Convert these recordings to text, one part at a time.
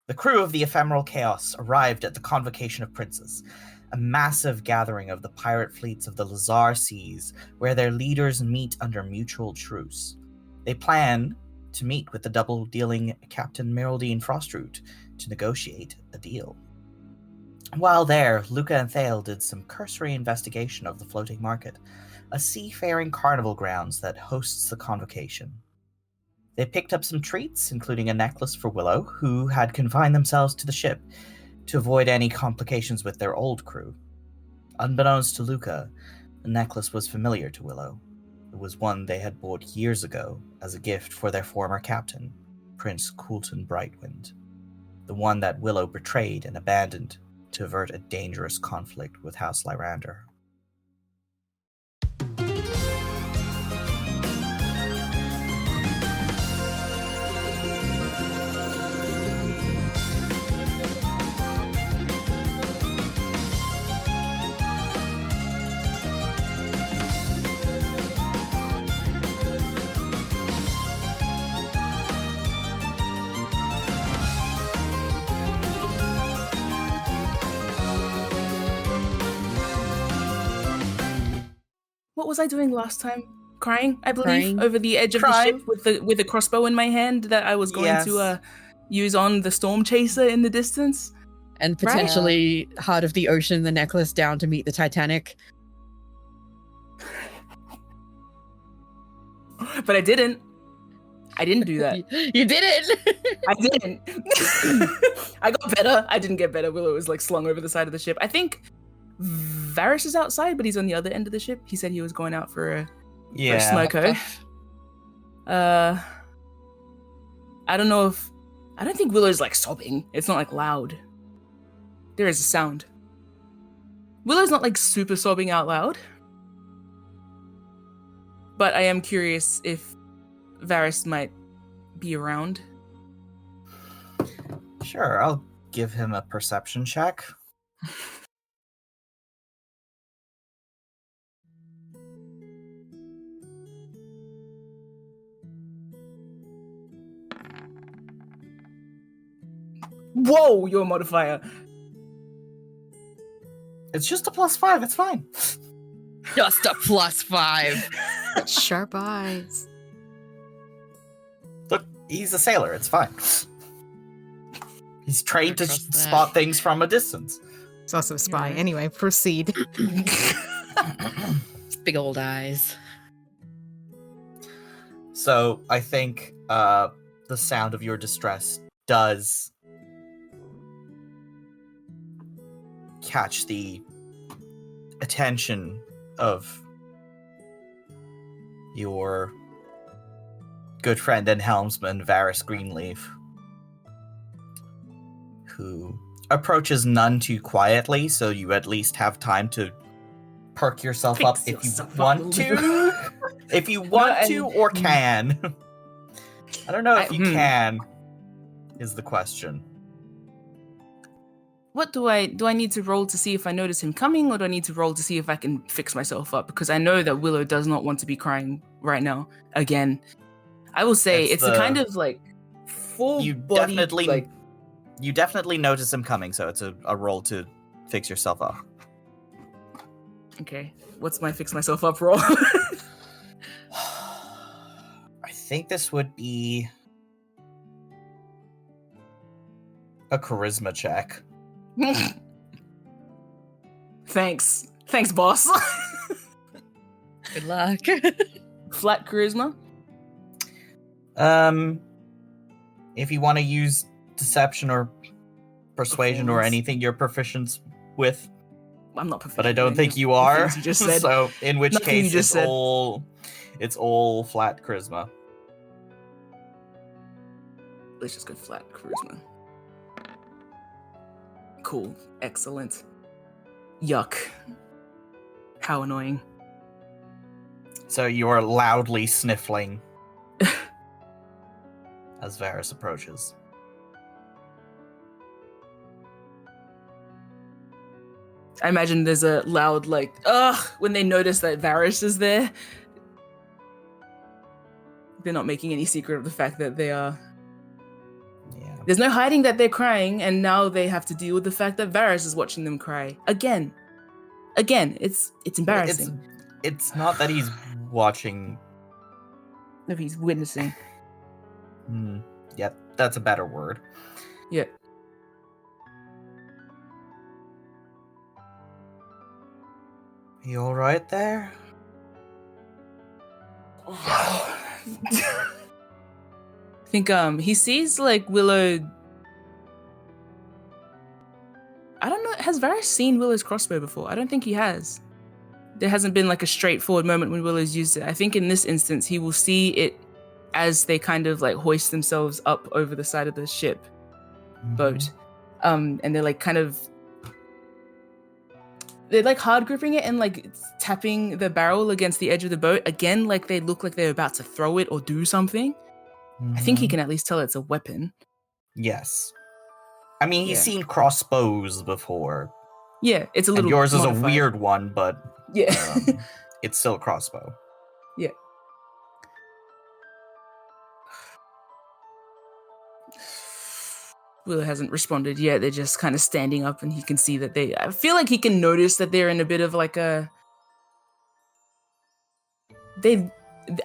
The crew of the Ephemeral Chaos arrived at the Convocation of Princes, a massive gathering of the pirate fleets of the Lazar Seas, where their leaders meet under mutual truce. They plan to meet with the double-dealing Captain Miraldine Frostroot to negotiate a deal. While there, Luca and Thale did some cursory investigation of the floating market, a seafaring carnival grounds that hosts the convocation. They picked up some treats, including a necklace for Willow, who had confined themselves to the ship to avoid any complications with their old crew. Unbeknownst to Luca, the necklace was familiar to Willow. It was one they had bought years ago as a gift for their former captain, Prince Coulton Brightwind, the one that Willow betrayed and abandoned to avert a dangerous conflict with House Lyrander. What was I doing last time? Crying, I believe, over the edge of the ship with a crossbow in my hand that I was going to use on the storm chaser in the distance. And potentially Heart of the Ocean, the necklace down to meet the Titanic. But I didn't. I didn't do that. You didn't? I didn't. I got better. I didn't get better. Willow was like slung over the side of the ship. I think Varys is outside, but he's on the other end of the ship. He said he was going out for a smoko. I don't know if... I don't think Willow's like sobbing. It's not like loud. There is a sound. Willow's not like super sobbing out loud. But I am curious if Varys might be around. Sure, I'll give him a perception check. Whoa, your modifier. It's just a +5, it's fine. Just a +5. Sharp eyes. Look, he's a sailor, it's fine. He's trained to spot things from a distance. He's also a spy. Anyway, proceed. Big old eyes. So, I think the sound of your distress does catch the attention of your good friend and helmsman, Varys Greenleaf, who approaches none too quietly, so you at least have time to perk yourself up if you want to. If you want to or can. I don't know if you can, is the question. What do I need to roll to see if I notice him coming, or do I need to roll to see if I can fix myself up? Because I know that Willow does not want to be crying right now. Again, I will say it's a kind of like full body. You definitely notice him coming, so it's a roll to fix yourself up. Okay, what's my fix myself up roll? I think this would be a charisma check. Thanks, boss. Good luck. Flat charisma. If you want to use deception or persuasion or anything you're proficient with, I'm not proficient. but I don't think you are. You just said. So in which case it's all flat charisma. Let's just go flat charisma. Cool. Excellent. Yuck. How annoying. So you are loudly sniffling as Varys approaches. I imagine there's a loud, like, ugh, when they notice that Varys is there. They're not making any secret of the fact that they There's no hiding that they're crying, and now they have to deal with the fact that Varys is watching them cry. Again, it's embarrassing. It's not that he's watching. If he's witnessing. Yeah, that's a better word. Yeah. You all right there? I think he sees like Willow. I don't know. Has Varys seen Willow's crossbow before? I don't think he has. There hasn't been like a straightforward moment when Willow's used it. I think in this instance he will see it as they kind of like hoist themselves up over the side of the ship boat, and they're like kind of. They're like hard gripping it and like tapping the barrel against the edge of the boat again, like they look like they're about to throw it or do something. I think he can at least tell it's a weapon. Yes. I mean, he's seen crossbows before. Yeah, it's a little. And yours modified. is a weird one, but yeah, it's still a crossbow. Yeah. Willow hasn't responded yet. They're just kind of standing up, and he can see that they. I feel like he can notice that they're in a bit of like a.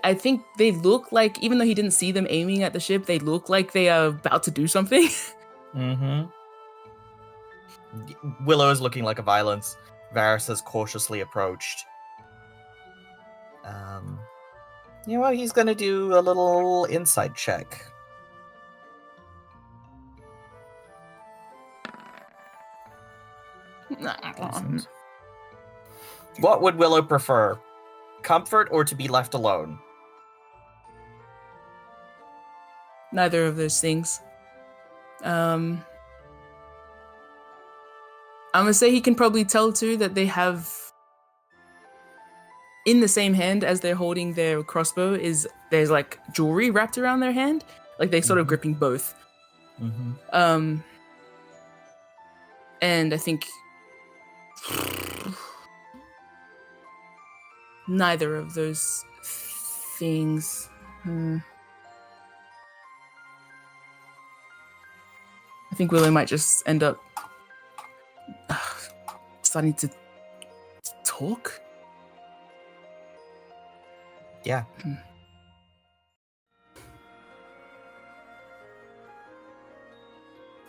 I think they look like, even though he didn't see them aiming at the ship, they look like they are about to do something. Willow is looking like a violence. Varys has cautiously approached. You know what? He's gonna do a little insight check. What would Willow prefer? Comfort or to be left alone? Neither of those things. I'm gonna say he can probably tell too that they have in the same hand as they're holding their crossbow there's like jewelry wrapped around their hand, like they're sort of gripping both. And I think neither of those things. I think Willow might just end up starting to talk. Yeah.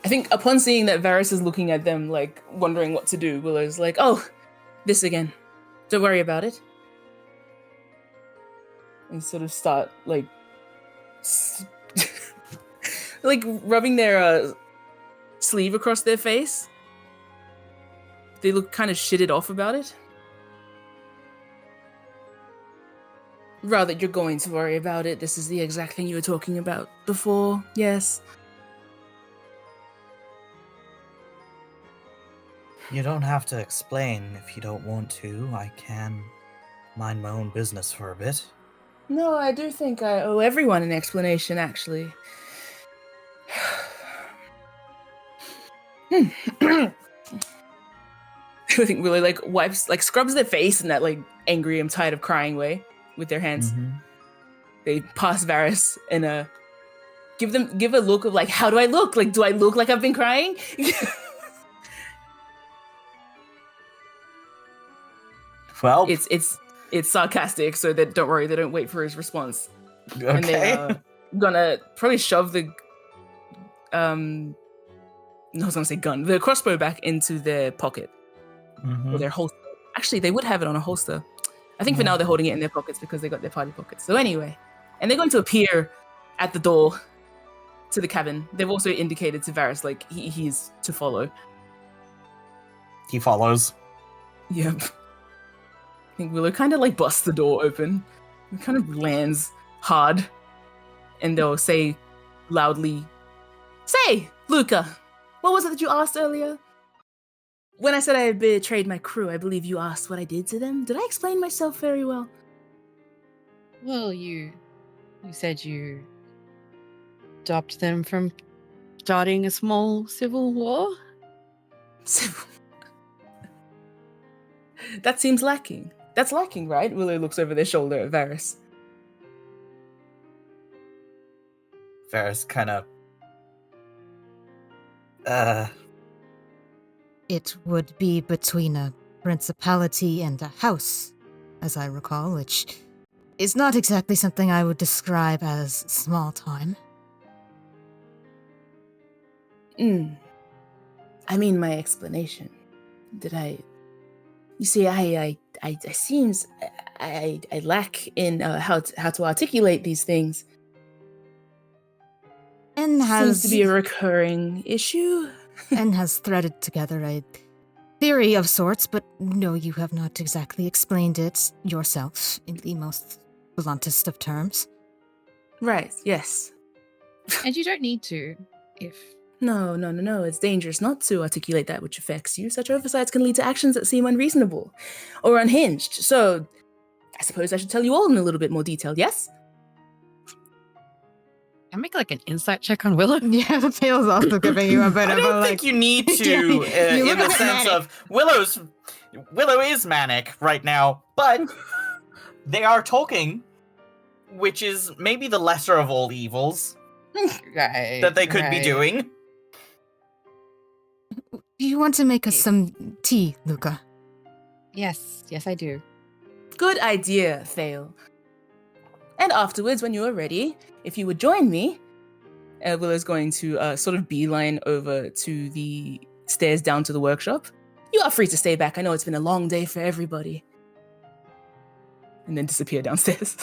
I think upon seeing that Varys is looking at them, like, wondering what to do, Willow's like, oh, this again. Don't worry about it. And sort of start, like, like, rubbing their sleeve across their face. They look kind of shitted off about it. Rather, you're going to worry about it. This is the exact thing you were talking about before. Yes. You don't have to explain if you don't want to. I can mind my own business for a bit. No, I do think I owe everyone an explanation, actually. I think Willow like wipes, like scrubs their face in that like angry, I'm tired of crying way with their hands. They pass Varys and give a look of like, how do I look? Like, do I look like I've been crying? Well, it's sarcastic, so that don't worry, they don't wait for his response. Okay. And they're gonna probably shove the I was gonna say gun, the crossbow back into their pocket or their holster. Actually, they would have it on a holster. I think for now they're holding it in their pockets because they got their party pockets. So anyway, and they're going to appear at the door to the cabin. They've also indicated to Varys like he's to follow. He follows. Yep. I think Willow kind of like busts the door open. It kind of lands hard. And they'll say loudly, "Say, Luca, what was it that you asked earlier? When I said I had betrayed my crew, I believe you asked what I did to them. Did I explain myself very well?" Well, you said you stopped them from starting a small civil war. That seems lacking. That's lacking, right? Willow looks over their shoulder at Varys. Varys kind of It would be between a principality and a house, as I recall, which is not exactly something I would describe as small time. I mean, my explanation. You see, I seems I lack in how to articulate these things. And Seems to be a recurring issue. and has threaded together a theory of sorts, but no, you have not exactly explained it yourself in the most bluntest of terms. Right, yes. And you don't need to, if... No. It's dangerous not to articulate that which affects you. Such oversights can lead to actions that seem unreasonable or unhinged. So, I suppose I should tell you all in a little bit more detail, yes? I make like an insight check on Willow. Yeah, the tail's also giving you a bit I of a, don't like... think you need to, You in look the a bit sense manic. of Willow is manic right now, but they are talking, which is maybe the lesser of all evils Right. that they could be doing. Do you want to make us some tea, Luca? Yes, I do. Good idea, Thale. And afterwards, when you are ready, if you would join me, Willow's going to sort of beeline over to the stairs down to the workshop. You are free to stay back. I know it's been a long day for everybody. And then disappear downstairs.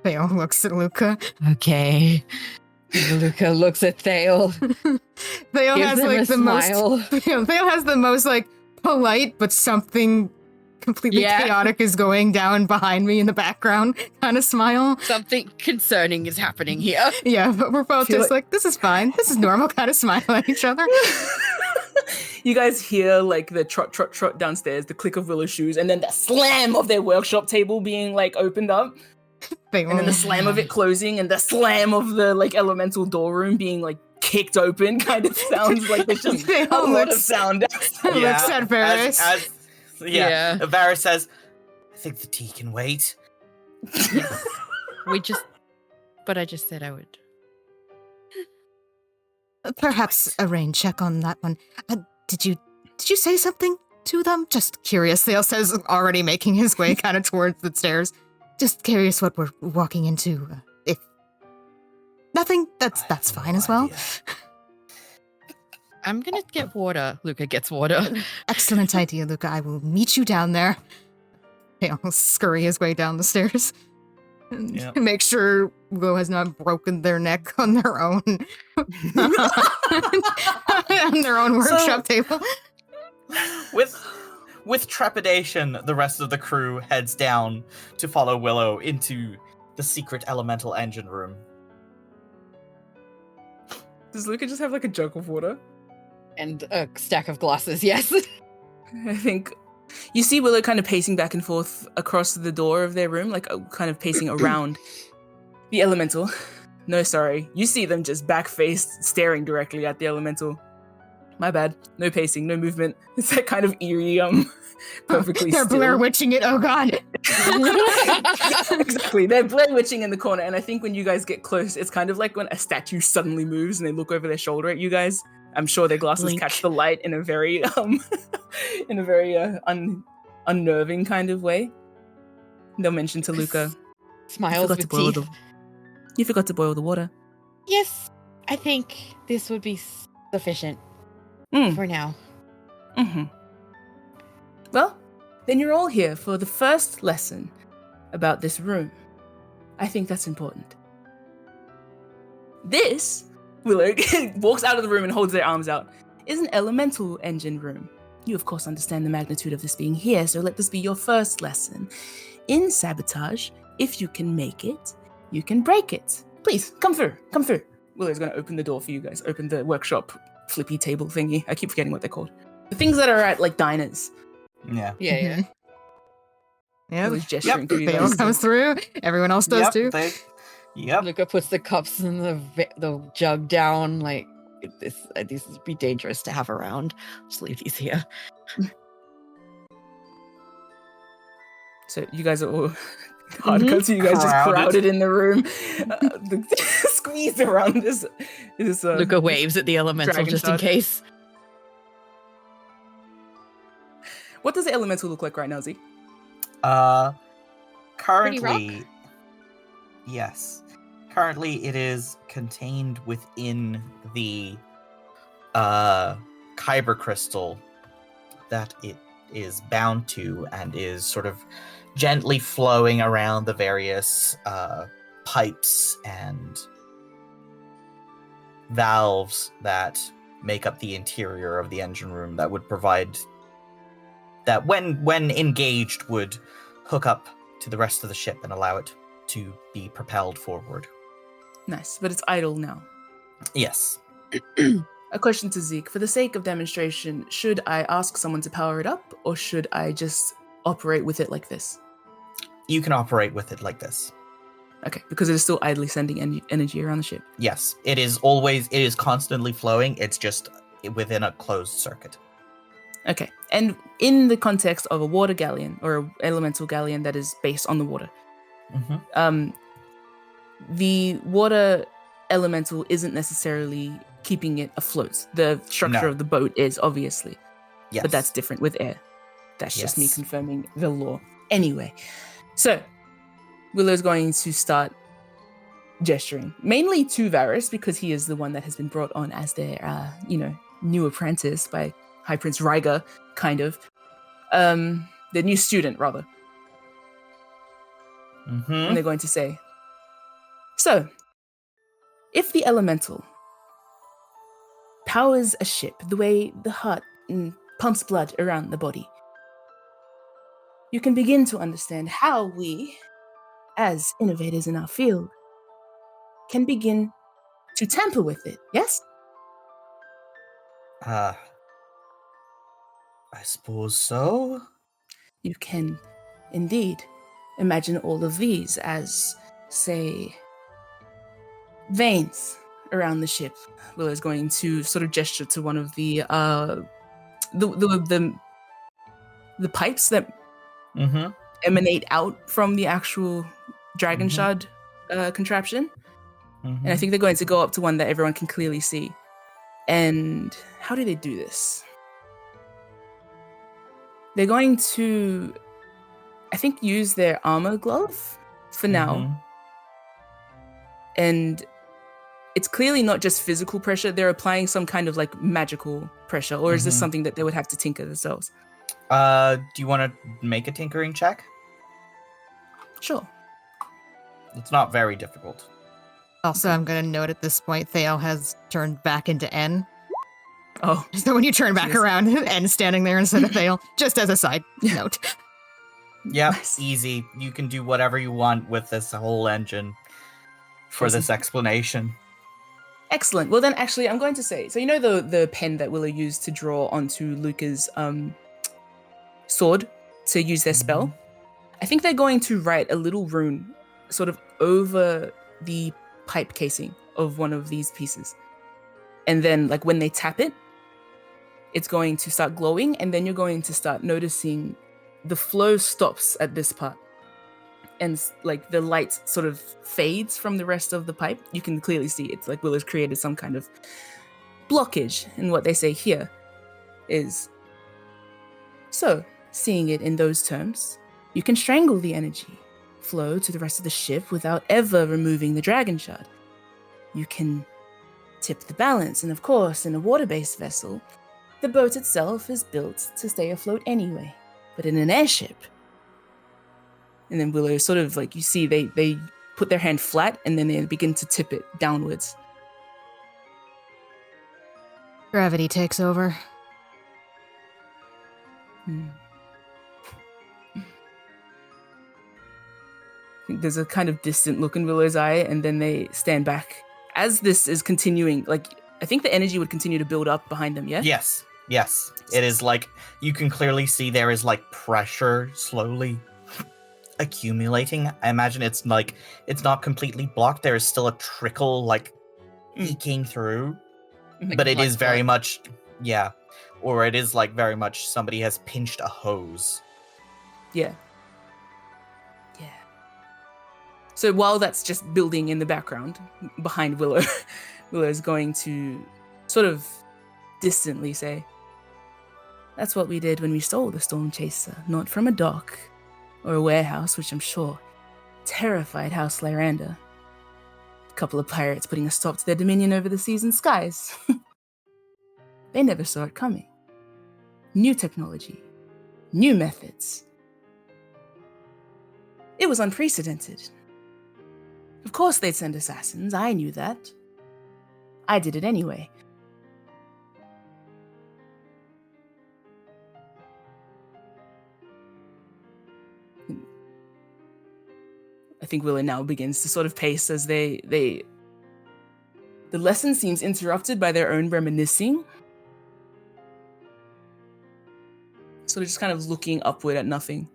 Theo looks at Luca. Okay. Luca looks at Thale. Theo Gives has him like a the smile. most. Theo has the most like polite, but something completely Yeah. chaotic is going down behind me in the background kind of smile. Something concerning is happening here. Yeah, but we're both Feel just like, this is fine. This is normal kind of smile at each other. You guys hear like the trot downstairs, the click of Willow's shoes, and then the slam of their workshop table being like opened up. And then the slam of it closing and the slam of the like elemental door room being like kicked open kind of sounds like there's just a lot of sound. Looks at Varys. Yeah. Varys says, I think the tea can wait. But I just said I would. Perhaps a rain check on that one. Did you say something to them? Just curious. Thale says, already making his way kind of towards the stairs. Just curious what we're walking into. If nothing, that's fine as well. idea. I'm gonna get water. Luca gets water. Excellent idea, Luca. I will meet you down there. He'll scurry his way down the stairs. And Yep. make sure Willow has not broken their neck on their own on their own workshop table. With trepidation, the rest of the crew heads down to follow Willow into the secret elemental engine room. Does Luca just have like a jug of water? And a stack of glasses, yes. I think you see Willow kind of pacing back and forth across the door of their room, like kind of pacing around the elemental. No, sorry. You see them just back-faced, staring directly at the elemental. My bad. No pacing, no movement. It's that kind of eerie, perfectly They're still. Blair Witching it. Oh God. Yeah, exactly. They're Blair Witching in the corner, and I think when you guys get close, it's kind of like when a statue suddenly moves and they look over their shoulder at you guys. I'm sure their glasses Blink. catch the light in a very, unnerving kind of way. They'll mention to Luca, Smiles with teeth. You forgot to boil the water. Yes, I think this would be sufficient for now. Mm-hmm. Well, then you're all here for the first lesson about this room. I think that's important. This, Willow walks out of the room and holds their arms out, is an elemental engine room. You, of course, understand the magnitude of this being here, so let this be your first lesson. In sabotage, if you can make it, you can break it. Please, come through, come through. Willow's going to open the door for you guys, open the workshop flippy table thingy. I keep forgetting what they're called. The things that are at, like, diners. Yeah. Yeah. Willow's gesturing to you Theo guys. comes through. Everyone else does too. Yep. Luca puts the cups and the jug down. Like this would be dangerous to have around. Just leave these here. So you guys are all hard cuts. You guys just Crowded. crowded in the room. The squeeze around this. Luca waves at the elemental dragon just shard. in case. What does the elemental look like right now, Z? Currently, yes. Currently, it is contained within the kyber crystal that it is bound to, and is sort of gently flowing around the various pipes and valves that make up the interior of the engine room that would provide that when engaged would hook up to the rest of the ship and allow it to be propelled forward. Nice, but it's idle now. Yes. A question to Zeke. For the sake of demonstration, should I ask someone to power it up, or should I just operate with it like this? You can operate with it like this. Okay, because it is still idly sending energy around the ship. Yes, it is constantly flowing. It's just within a closed circuit. Okay, and in the context of a water galleon or an elemental galleon that is based on the water, the water elemental isn't necessarily keeping it afloat. The structure of the boat is, obviously. Yes. But that's different with air. That's just me Yes. confirming the law. Anyway, so Willow's going to start gesturing, mainly to Varys, because he is the one that has been brought on as their, new apprentice by High Prince Rhaegar, kind of. The new student, rather. And they're going to say, so, if the elemental powers a ship the way the heart pumps blood around the body, you can begin to understand how we, as innovators in our field, can begin to tamper with it, yes? I suppose so. You can indeed imagine all of these as, say, veins around the ship. Willow's going to sort of gesture to one of the pipes that emanate out from the actual dragon shard contraption. And I think they're going to go up to one that everyone can clearly see. And how do they do this? They're going to, I think, use their armor glove for now. And it's clearly not just physical pressure. They're applying some kind of like magical pressure. Or is this something that they would have to tinker themselves? Do you want to make a tinkering check? Sure. It's not very difficult. Also, I'm going to note at this point, Theo has turned back into N. Oh. So when you turn back around, N's standing there instead of Theo, just as a side note. Yep, Nice. easy. You can do whatever you want with this whole engine for Awesome. this explanation. Excellent. Well, then, actually, I'm going to say, so you know the pen that Willow used to draw onto Luca's sword to use their spell? I think they're going to write a little rune sort of over the pipe casing of one of these pieces. And then, like, when they tap it, it's going to start glowing, and then you're going to start noticing the flow stops at this part. And, like, the light sort of fades from the rest of the pipe. You can clearly see it's like Willow's created some kind of blockage. And what they say here is, so, seeing it in those terms, you can strangle the energy flow to the rest of the ship without ever removing the dragon shard. You can tip the balance, and of course, in a water-based vessel, the boat itself is built to stay afloat anyway. But in an airship, and then Willow sort of like, you see they put their hand flat and then they begin to tip it downwards. Gravity takes over. There's a kind of distant look in Willow's eye, and then they stand back. As this is continuing, like, I think the energy would continue to build up behind them, yeah? Yes. It is like, you can clearly see there is like pressure slowly accumulating. I imagine it's like, it's not completely blocked. There is still a trickle like eking through, Like but it is blood very flow. much, or it is like very much somebody has pinched a hose. Yeah. So while that's just building in the background behind Willow, Willow's going to sort of distantly say, "That's what we did when we stole the Storm Chaser, not from a dock or a warehouse, which I'm sure terrified House Lyranda. A couple of pirates putting a stop to their dominion over the seas and skies. They never saw it coming. New technology, new methods. It was unprecedented. Of course they'd send assassins, I knew that. I did it anyway. I think Willow now begins to sort of pace as the lesson seems interrupted by their own reminiscing. Sort of just kind of looking upward at nothing.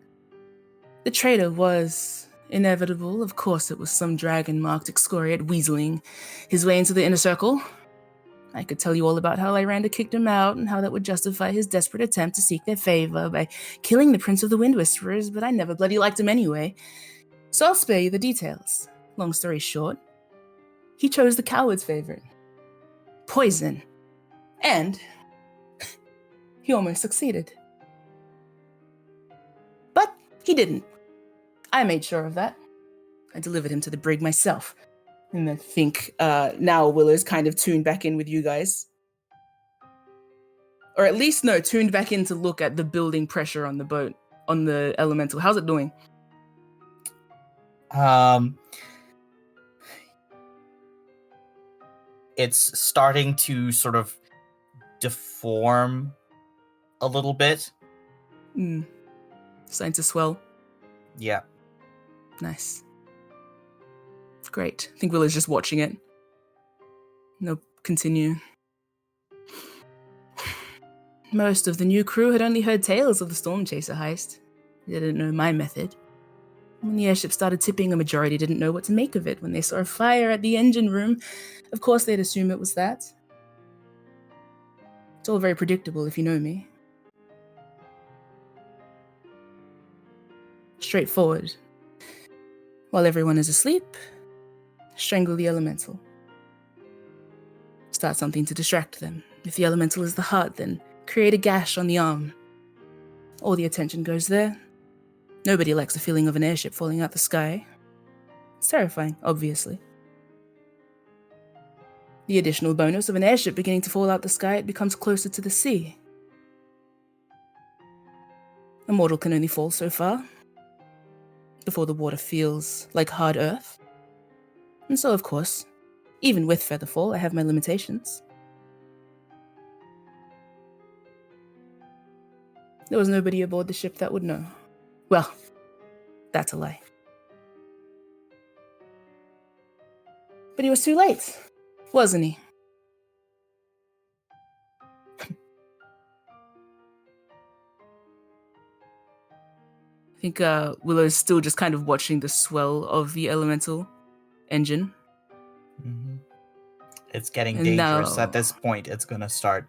The traitor was inevitable. Of course it was some dragon-marked excoriate weaseling his way into the inner circle. I could tell you all about how Lyranda kicked him out and how that would justify his desperate attempt to seek their favor by killing the Prince of the Wind Whisperers, but I never bloody liked him anyway. So I'll spare you the details. Long story short, he chose the coward's favorite. Poison. And he almost succeeded. But he didn't. I made sure of that. I delivered him to the brig myself. And I think now Willow's kind of tuned back in with you guys. Or at least, no, tuned back in to look at the building pressure on the boat, on the elemental. How's it doing? It's starting to sort of deform a little bit. Starting to swell. Yeah. Nice. Great. I think Willow's just watching it. No, continue. Most of the new crew had only heard tales of the Storm Chaser heist. They didn't know my method. When the airship started tipping, a majority didn't know what to make of it. When they saw a fire at the engine room, of course they'd assume it was that. It's all very predictable if you know me. Straightforward. While everyone is asleep, strangle the elemental. Start something to distract them. If the elemental is the heart, then create a gash on the arm. All the attention goes there. Nobody likes the feeling of an airship falling out the sky. It's terrifying, obviously. The additional bonus of an airship beginning to fall out the sky, it becomes closer to the sea. A mortal can only fall so far before the water feels like hard earth. And so, of course, even with featherfall, I have my limitations. There was nobody aboard the ship that would know. Well, that's a lie. But he was too late, wasn't he? I think Willow's still just kind of watching the swell of the elemental engine. Mm-hmm. It's getting dangerous. At this point, it's going to start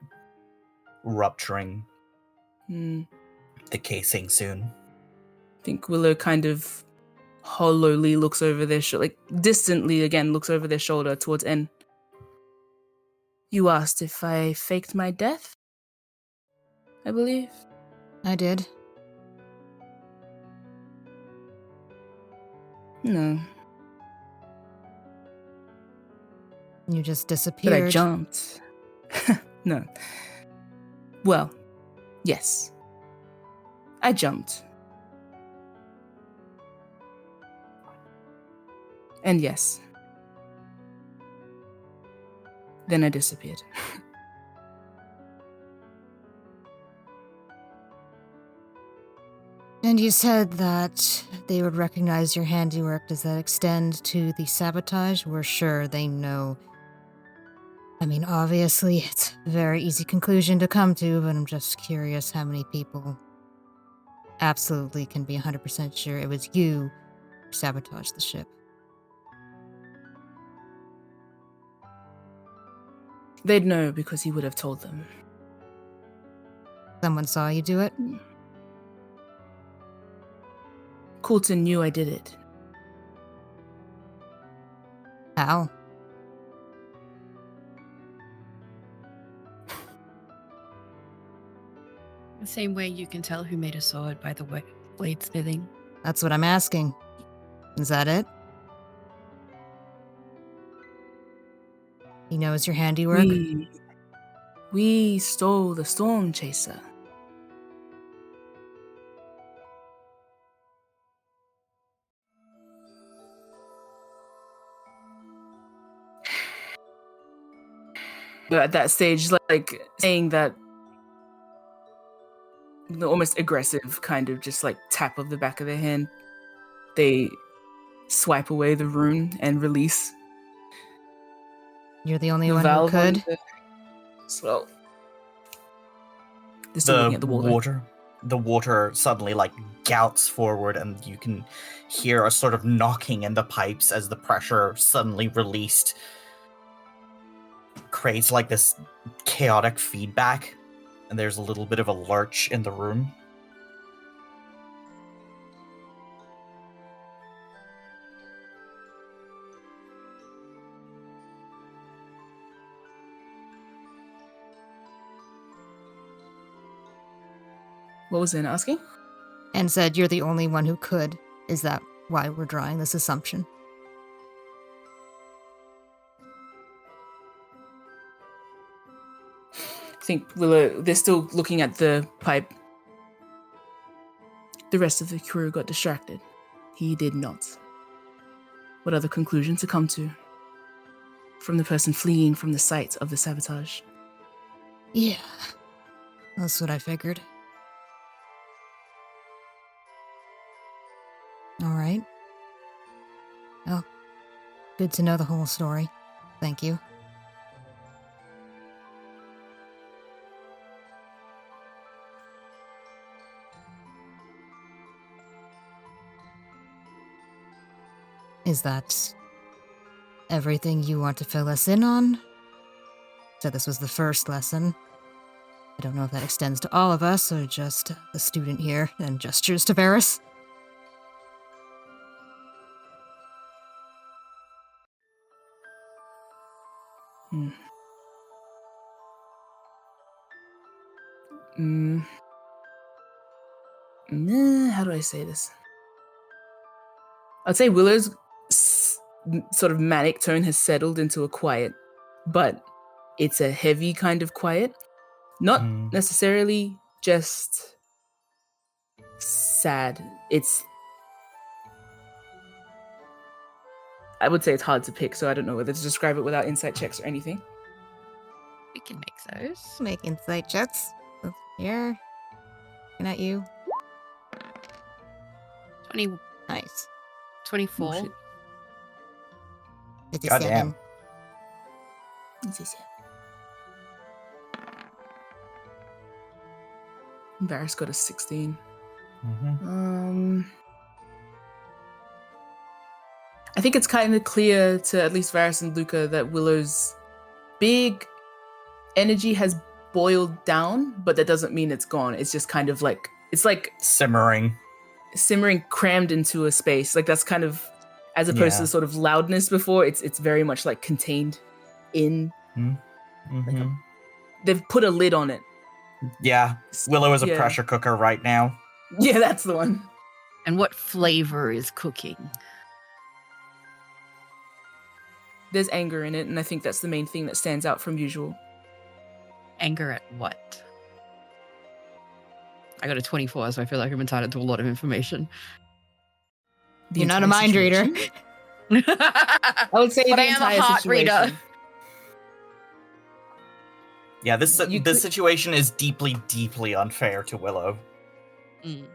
rupturing the casing soon. I think Willow kind of hollowly looks over their shoulder, like distantly again, looks over their shoulder towards N. You asked if I faked my death? I believe. I did. No. You just disappeared. But I jumped. No. Well, yes. I jumped. And yes. Then I disappeared. And you said that they would recognize your handiwork. Does that extend to the sabotage? We're sure they know. I mean, obviously, it's a very easy conclusion to come to, but I'm just curious how many people absolutely can be 100% sure it was you who sabotaged the ship. They'd know because he would have told them. Someone saw you do it? Coulton knew I did it. How? The same way you can tell who made a sword by the way blade smithing. That's what I'm asking. Is that it? He knows your handiwork? We stole the storm chaser. But at that stage, like saying that, the almost aggressive kind of just like tap of the back of their hand, they swipe away the rune and release You're the only the one who valve on could? So they're still looking at the water. The water suddenly like gouts forward, and you can hear a sort of knocking in the pipes as the pressure suddenly released creates like this chaotic feedback, and there's a little bit of a lurch in the room. What was Zen asking? And said you're the only one who could. Is that why we're drawing this assumption? I think Willow, they're still looking at the pipe. The rest of the crew got distracted. He did not. What other conclusion to come to from the person fleeing from the site of the sabotage? Yeah. That's what I figured. All right. Oh, good to know the whole story. Thank you. Is that everything you want to fill us in on? So this was the first lesson. I don't know if that extends to all of us or just the student here, and gestures to Varys. How do I say this? I'd say Willow's sort of manic tone has settled into a quiet, but it's a heavy kind of quiet. Not necessarily just sad. I would say it's hard to pick, so I don't know whether to describe it without insight checks or anything. We can make those. Make insight checks. Here. Looking at you. 20. Nice. 24. Oh, shit. 57. Goddamn. Varys got a 16. Mm-hmm. I think it's kind of clear to at least Varys and Luca that Willow's big energy has boiled down, but that doesn't mean it's gone. It's just kind of like, it's like Simmering, crammed into a space. Like that's kind of, as opposed to the sort of loudness before, it's very much like contained in. Mm-hmm. They've put a lid on it. Yeah, Willow is a pressure cooker right now. Yeah, that's the one. And what flavor is cooking? There's anger in it, and I think that's the main thing that stands out from usual. Anger at what? I got a 24, so I feel like I'm entitled to a lot of information. You're not a mind reader. I would say but the I am entire a heart situation. reader. Yeah, this situation is deeply, deeply unfair to Willow. Mm.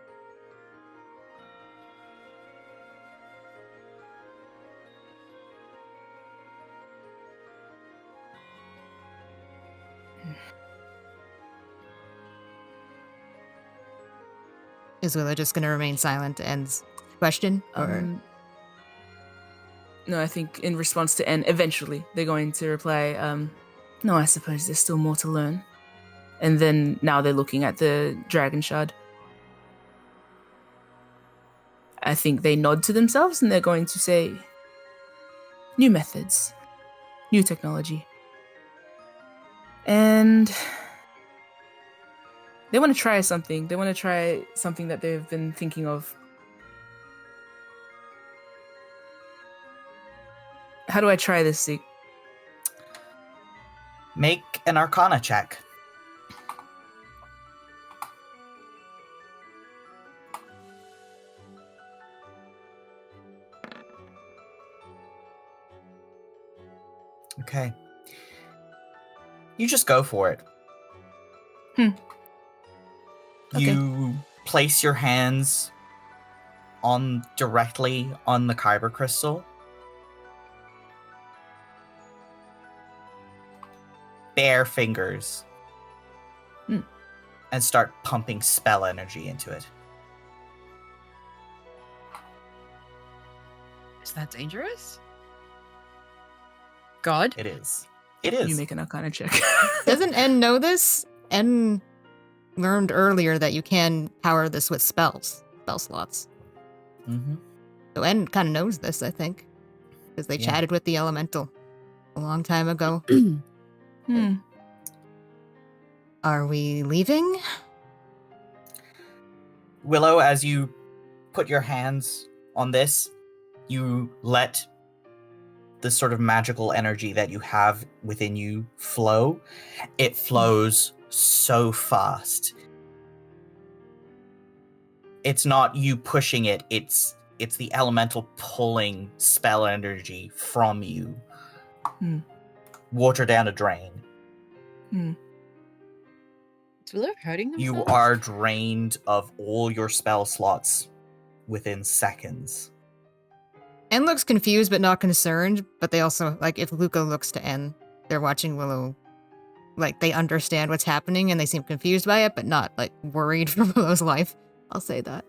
Is Willow just going to remain silent to N's question? Or No, I think in response to N, eventually they're going to reply, no, I suppose there's still more to learn. And then now they're looking at the dragon shard. I think they nod to themselves and they're going to say, new methods, new technology. And they want to try something. They want to try something that they've been thinking of. How do I try this, Zeke? Make an Arcana check. Okay. You just go for it. Okay. You place your hands directly on the kyber crystal. Bare fingers. And start pumping spell energy into it. Is that dangerous? God? It is. It is. You make an Arcana check. Doesn't N know this? N learned earlier that you can power this with spell slots. Mm-hmm. So N kind of knows this, I think, because they chatted with the elemental a long time ago. Are we leaving? Willow, as you put your hands on this, you let the sort of magical energy that you have within you flow. It flows so fast. It's not you pushing it, it's the elemental pulling spell energy from you. Water down a drain. Is Willow hurting themselves? You are drained of all your spell slots within seconds. N looks confused but not concerned, but they also, like, if Luca looks to N, they're watching Willow, like, they understand what's happening and they seem confused by it, but not, like, worried for Willow's life. I'll say that.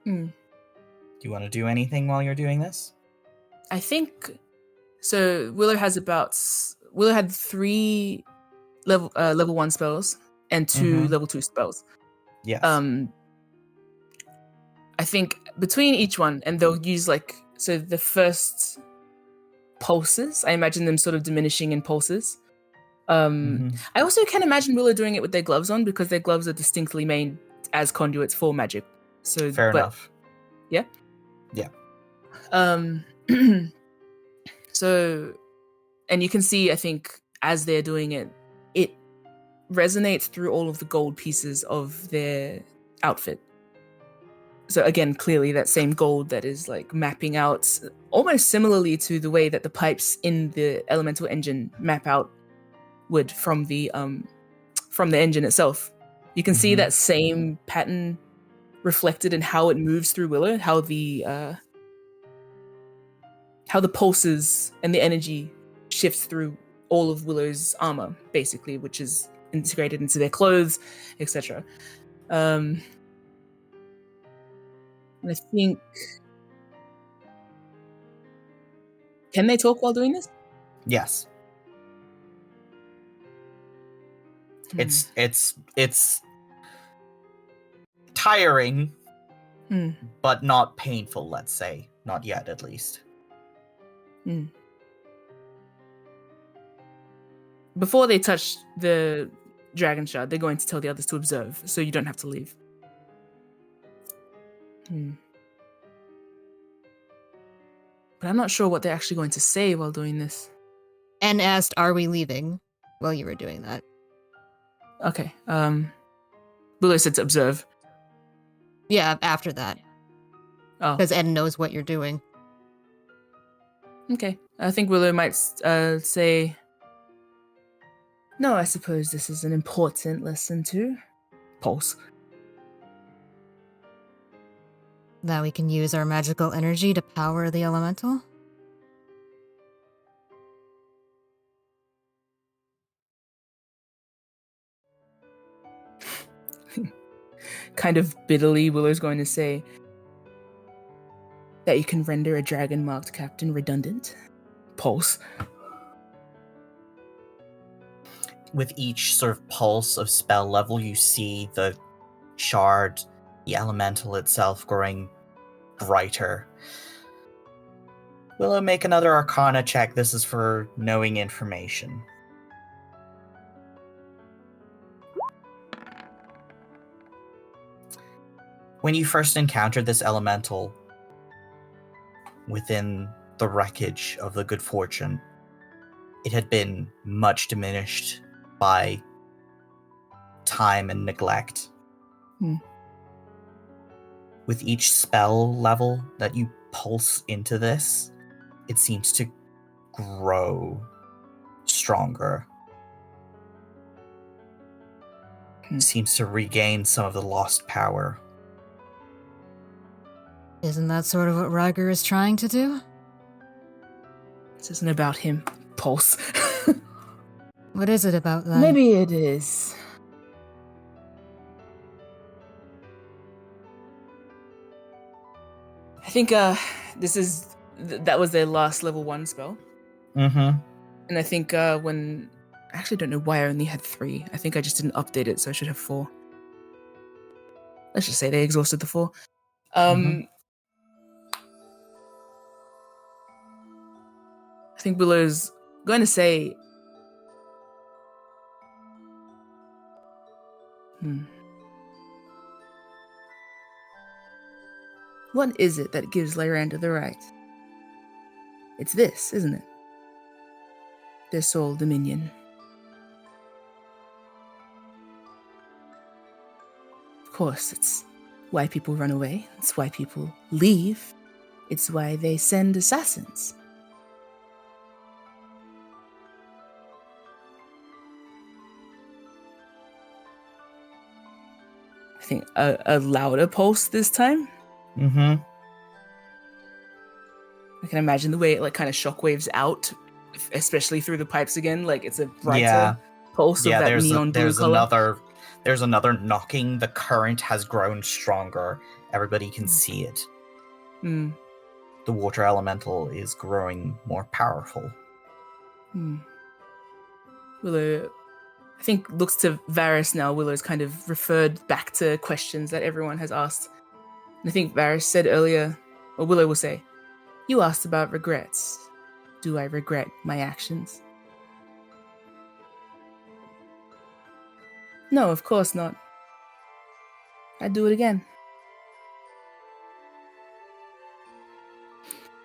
Do you want to do anything while you're doing this? I think so. Willow had 3 level 1 spells and 2 level 2 spells. Yes. I think between each one, and they'll use so the first pulses, I imagine them sort of diminishing in pulses. I also can imagine Willow doing it with their gloves on, because their gloves are distinctly made as conduits for magic. So Fair enough. Yeah. Yeah. So, and you can see, I think, as they're doing it, it resonates through all of the gold pieces of their outfit. So again, clearly that same gold that is like mapping out almost similarly to the way that the pipes in the elemental engine map out wood from the engine itself. You can see that same pattern reflected in how it moves through Willow, how the pulses and the energy shifts through all of Willow's armor, basically, which is integrated into their clothes, etc. I think... Can they talk while doing this? Yes. It's tiring, but not painful, let's say. Not yet, at least. Before they touch the dragon shard, they're going to tell the others to observe, so you don't have to leave. But I'm not sure what they're actually going to say while doing this. N asked, "Are we leaving?" while you were doing that. Okay. Willow said to observe. Yeah, after that. Oh. Because N knows what you're doing. Okay. I think Willow might say, "No, I suppose this is an important lesson too." Pulse. That we can use our magical energy to power the elemental? Kind of bitterly, Willow's going to say that you can render a dragon-marked captain redundant. Pulse. With each sort of pulse of spell level, you see the shard, the elemental itself, growing brighter. Willow, make another Arcana check. This is for knowing information. When you first encountered this elemental within the wreckage of the Good Fortune, it had been much diminished by time and neglect. With each spell level that you pulse into this, it seems to grow stronger. It seems to regain some of the lost power. Isn't that sort of what Ryger is trying to do? This isn't about him. Pulse. What is it about that? Maybe it is. I think that was their last level 1 spell. Mm-hmm. And I think when... I actually don't know why I only had 3. I think I just didn't update it, so I should have 4. Let's just say they exhausted the 4. I think Willow's going to say... What is it that gives Lyranda the right? It's this, isn't it? Their sole dominion. Of course, it's why people run away. It's why people leave. It's why they send assassins. I think a louder pulse this time. Mm-hmm. I can imagine the way it like kind of shockwaves out, especially through the pipes again. Like it's a brighter pulse of that neon blue color. There's another knocking. The current has grown stronger. Everybody can see it. The water elemental is growing more powerful. Willow, I think, looks to Varys now. Willow's kind of referred back to questions that everyone has asked. And I think Varys said earlier, or Willow will say, you asked about regrets. Do I regret my actions? No, of course not. I'd do it again.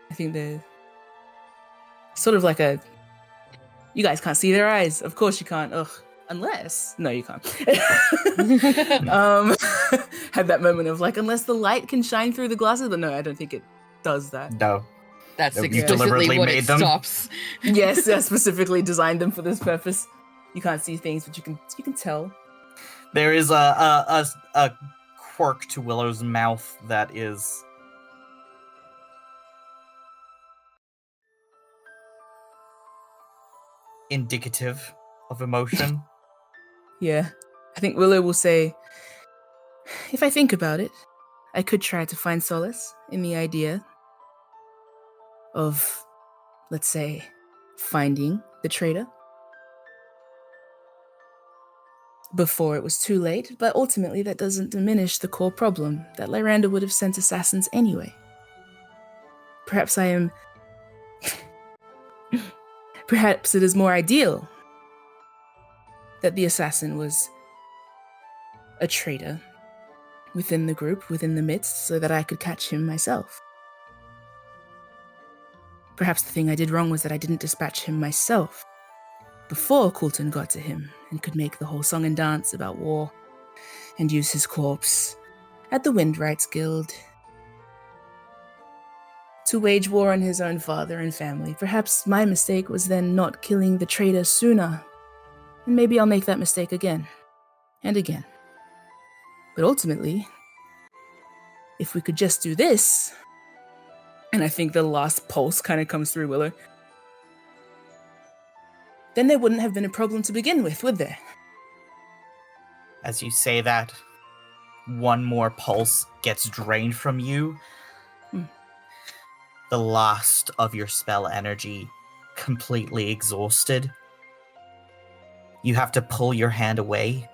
I think they're sort of like a... You guys can't see their eyes. Of course you can't. Ugh. Unless... No, you can't. Had that moment of like, unless the light can shine through the glasses. But no, I don't think it does that. No. That's You explicitly deliberately what made it them. stops. Yes, I specifically designed them for this purpose. You can't see things, but you can tell. There is a quirk to Willow's mouth that is indicative of emotion. Yeah. I think Willow will say, if I think about it, I could try to find solace in the idea of, let's say, finding the traitor before it was too late, but ultimately that doesn't diminish the core problem that Lyranda would have sent assassins anyway. Perhaps it is more ideal that the assassin was a traitor within the group, within the midst, so that I could catch him myself. Perhaps the thing I did wrong was that I didn't dispatch him myself before Coulton got to him and could make the whole song and dance about war and use his corpse at the Windwrights Guild to wage war on his own father and family. Perhaps my mistake was then not killing the traitor sooner, and maybe I'll make that mistake again and again. But ultimately, if we could just do this, and I think the last pulse kind of comes through Willow, then there wouldn't have been a problem to begin with, would there? As you say that, one more pulse gets drained from you. The last of your spell energy completely exhausted. You have to pull your hand away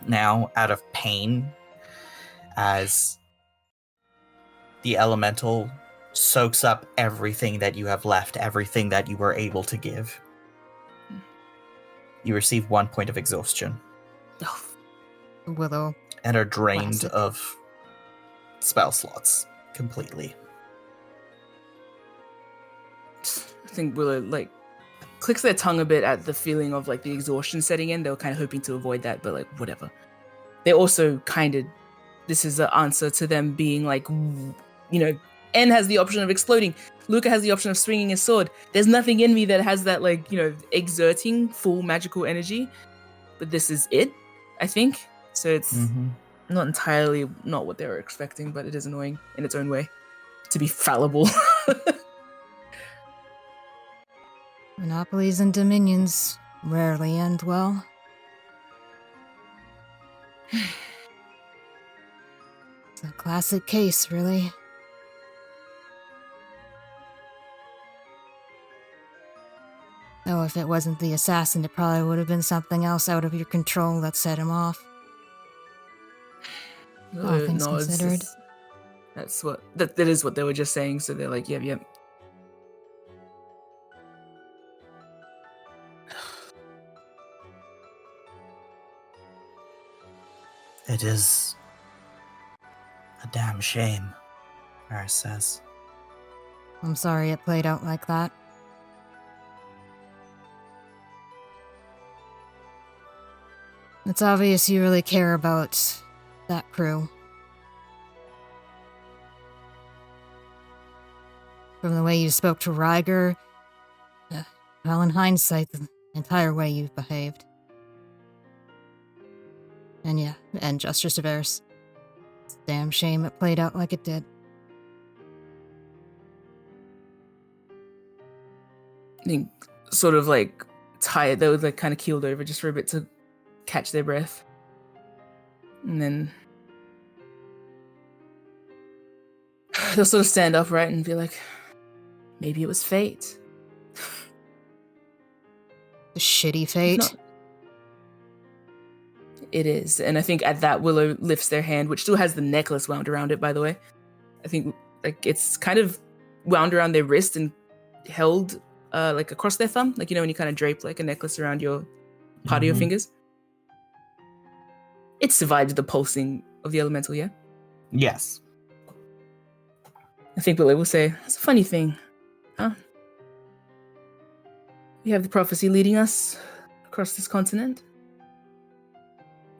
now out of pain as the elemental soaks up everything that you have left, everything that you were able to give. You receive 1 point of exhaustion. Oh, Willow. And are drained Classic. of spell slots completely. I think Willow like clicks their tongue a bit at the feeling of like the exhaustion setting in. They were kind of hoping to avoid that, but like whatever. They also kind of, this is the answer to them being like, you know, N has the option of exploding. Luca has the option of swinging his sword. There's nothing in me that has that like, you know, exerting full magical energy, but this is it, I think. So it's not entirely not what they were expecting, but it is annoying in its own way to be fallible. Monopolies and dominions rarely end well. It's a classic case, really. Oh, if it wasn't the assassin, it probably would have been something else out of your control that set him off. All things considered. That's what that is what they were just saying. So they're like, yep. It is a damn shame, Varys says. I'm sorry it played out like that. It's obvious you really care about that crew. From the way you spoke to Ryger, well, in hindsight, the entire way you've behaved. And yeah, and Justice Varys. It's a damn shame it played out like it did. I think sort of like tired, they were like kind of keeled over just for a bit to catch their breath. And then they'll sort of stand upright and be like, maybe it was fate. A shitty fate. It is. And I think at that, Willow lifts their hand, which still has the necklace wound around it, by the way. I think like it's kind of wound around their wrist and held like across their thumb. Like, you know, when you kind of drape like a necklace around your part of your fingers. It survived the pulsing of the elemental, yeah? Yes. I think Willow will say, that's a funny thing, huh? We have the prophecy leading us across this continent.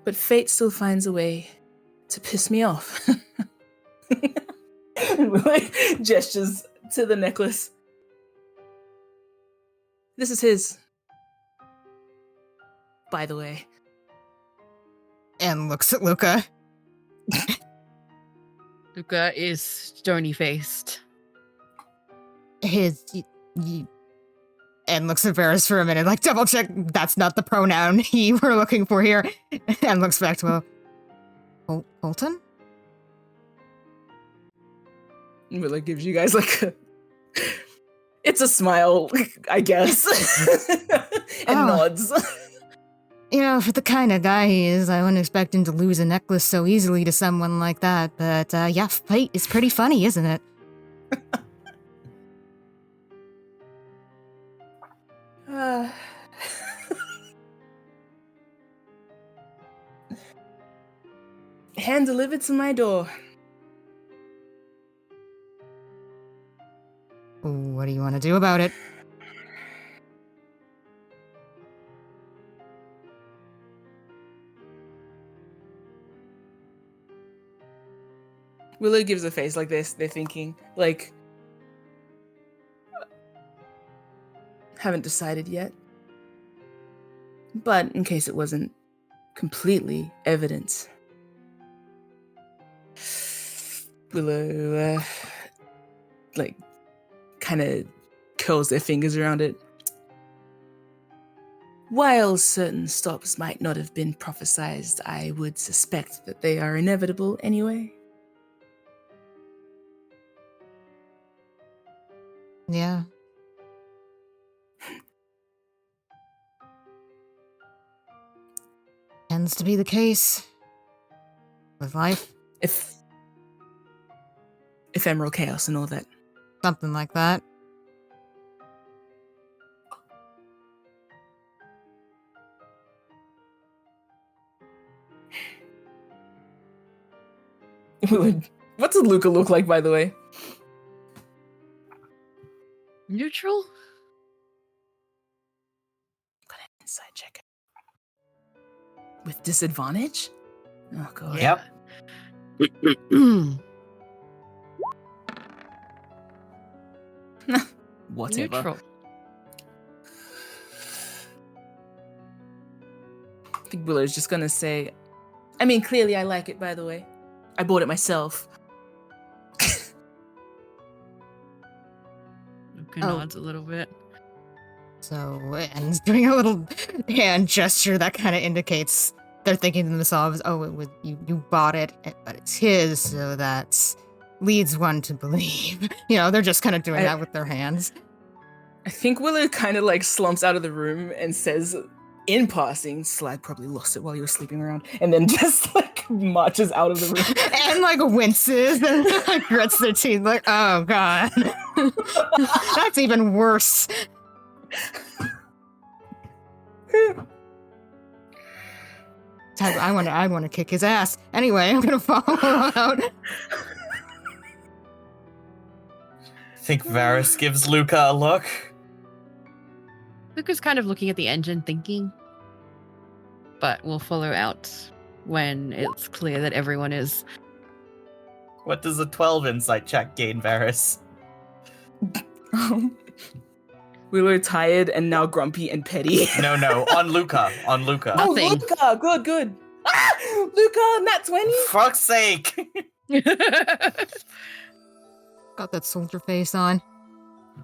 But fate still finds a way to piss me off. And Willow gestures to the necklace. This is his. By the way. And looks at Luca. Luca is stony-faced. His... and looks at Varys for a minute, like, double check, that's not the pronoun you were looking for here. And looks back to Holton? Willow gives you guys like a... It's a smile, I guess. And nods. You know, for the kind of guy he is, I wouldn't expect him to lose a necklace so easily to someone like that. But, yeah, fate is pretty funny, isn't it? Hand delivered to my door. What do you want to do about it? Willow gives a face like this. They're thinking, like, haven't decided yet. But in case it wasn't completely evident, Willow, like, kind of curls their fingers around it. While certain stops might not have been prophesized, I would suspect that they are inevitable anyway. Yeah. Tends to be the case with life. Ephemeral chaos and all that Something like that. What does Luca look like, by the way? Neutral? Inside check. With disadvantage? Oh, God. Yep. Whatever. Neutral. I think Willow's just gonna say, I mean, clearly I like it, by the way. I bought it myself. Luca nods a little bit. So, and he's doing a little hand gesture that kind of indicates they're thinking to themselves, oh, you bought it, but it's his, so that leads one to believe. They're just kind of doing that with their hands. I think Willow kind of like slumps out of the room and says, in passing, Slag probably lost it while you were sleeping around, and then just like marches out of the room. And like winces and like grits their teeth like, oh God. That's even worse. I want to kick his ass. Anyway, I'm gonna follow out. I think Varys gives Luca a look. Luca's kind of looking at the engine thinking, but we'll follow out when it's clear that everyone is. What does a 12 insight check gain, Varys? Willow tired and now grumpy and petty. No, on Luca. On Luca. Oh, Nothing. Luca, good. Luca, nat 20? Fuck's sake! Got that soldier face on.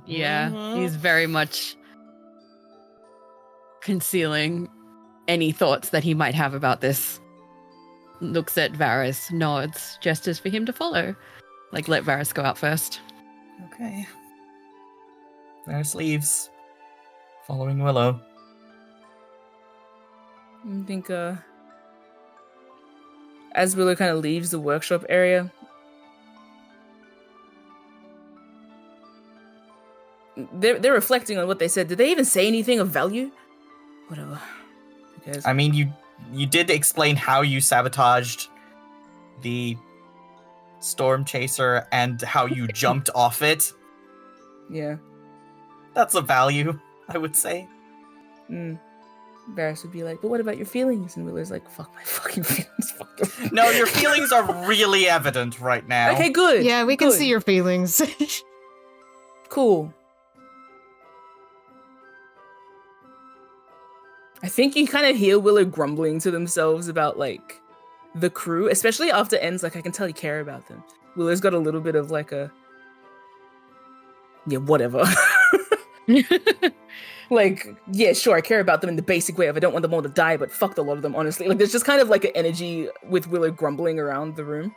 Yeah, he's very much concealing any thoughts that he might have about this. Looks at Varys, nods, gestures for him to follow. Like, let Varys go out first. Okay. Varys leaves, following Willow. I think, as Willow kind of leaves the workshop area, they're reflecting on what they said. Did they even say anything of value? Whatever. Because I mean, you did explain how you sabotaged the storm chaser and how you jumped off it. yeah. That's a value, I would say. Varys would be like, but what about your feelings? And Willow's like, fuck my fucking feelings. Fuck them. No, your feelings are really evident right now. Okay, good. Yeah, we can good. see your feelings. Cool. I think you kind of hear Willow grumbling to themselves about, like, the crew, especially after ends, like, I can tell you care about them. Willow's got a little bit of, like, a... Yeah, whatever. Like, yeah, sure, I care about them in the basic way of I don't want them all to die, but fuck a lot of them, honestly. Like, there's just kind of, like, an energy with Willow grumbling around the room.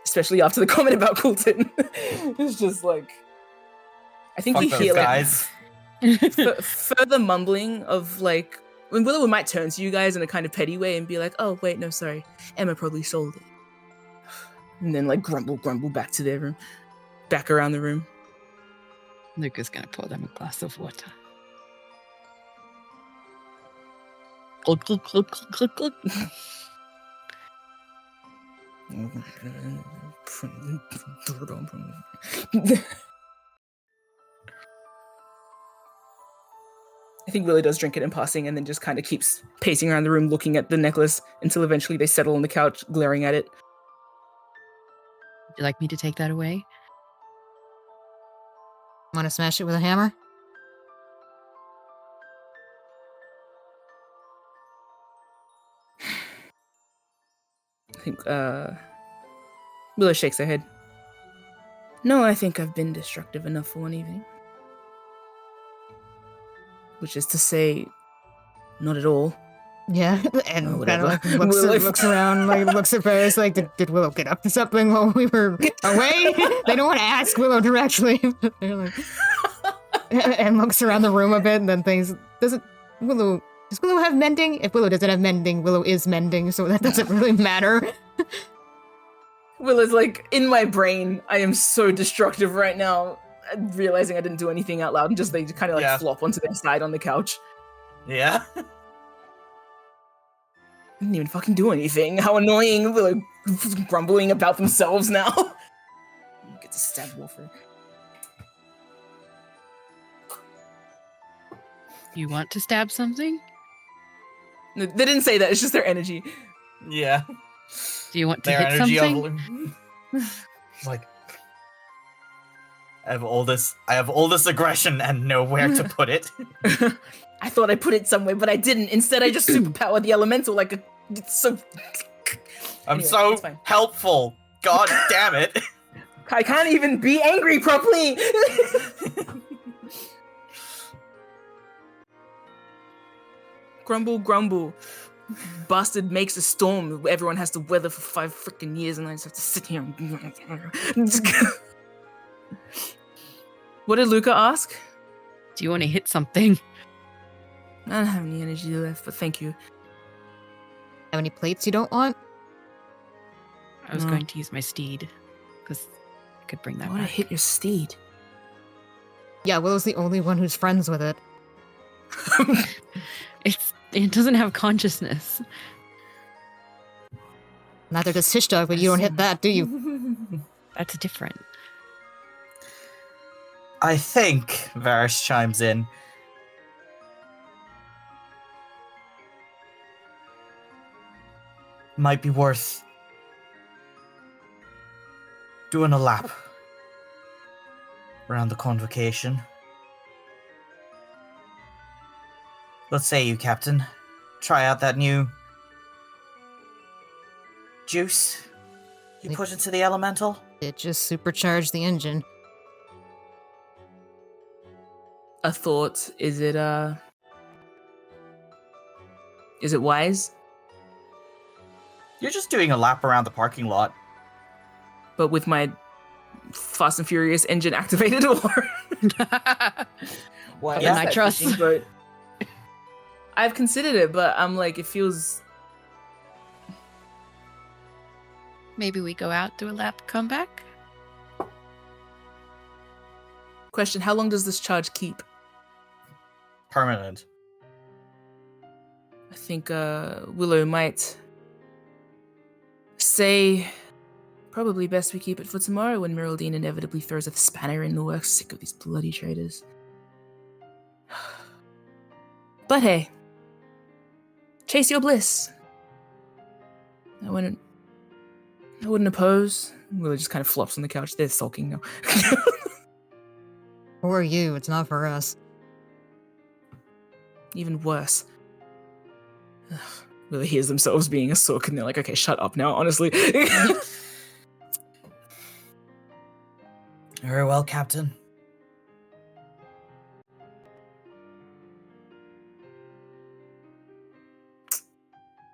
Especially after the comment about Coulton. It's just, like... I think Fuck you those hear, guys. like, further mumbling of, like... When Willow might turn to you guys in a kind of petty way and be like, oh, wait, no, sorry. Emma probably sold it. And then, like, grumble back to their room. Back around the room. Luca's gonna pour them a glass of water. Glug, glug, glug, glug, glug, glug. I think Willow does drink it in passing and then just kind of keeps pacing around the room looking at the necklace until eventually they settle on the couch glaring at it. Would you like me to take that away? Want to smash it with a hammer? I think, Willow shakes her head. No, I think I've been destructive enough for one evening. Which is to say, not at all. Yeah, and kind whatever. of like looks around, like looks at Varys, like, did Willow get up to something while we were away? They don't want to ask Willow directly. But they're like, and looks around the room a bit, and then thinks, does Willow have mending? If Willow doesn't have mending, Willow is mending, so that doesn't really matter. Willow's like, in my brain, I am so destructive right now. realizing I didn't do anything out loud, and just they kind of like flop onto their side on the couch. Yeah. Didn't even fucking do anything. How annoying! They're like grumbling about themselves now. Get to stab Wolfer. You want to stab something? No, they didn't say that. It's just their energy. Yeah. Do you want to Their hit energy something? Like, I have all this aggression and nowhere to put it. I thought I put it somewhere, but I didn't. Instead, I just superpowered the elemental like a. It's so. I'm Anyway, so it's fine. helpful. God damn it. I can't even be angry properly. Grumble, grumble. Bastard makes a storm everyone has to weather for 5 freaking years, and I just have to sit here and. What did Luca ask? Do you want to hit something? I don't have any energy left, but thank you. Have any plates you don't want? I was No. going to use my steed because I could bring I that want to back. hit your steed. Yeah, Willow's the only one who's friends with it. It doesn't have consciousness. Neither does Hishdog, but you don't hit that, do you? That's different. I think, Varys chimes in, might be worth doing a lap around the convocation. Let's say you, Captain, try out that new juice you put into the elemental. It just supercharged the engine. A thought. Is it wise? You're just doing a lap around the parking lot. But with my Fast and Furious engine activated, or Well, yeah, nitrous. But I've considered it, but I'm like, it feels. Maybe we go out, do a lap, come back? Question: how long does this charge keep? permanent. I think Willow might say probably best we keep it for tomorrow when Miraldine inevitably throws a spanner in the works. Sick of these bloody traitors. But hey, chase your bliss. I wouldn't oppose. Willow just kind of flops on the couch. They're sulking now. For you, it's not for us. Even worse. Ugh. Willow hears themselves being a sook and they're like, okay, shut up now, honestly. Very well, Captain.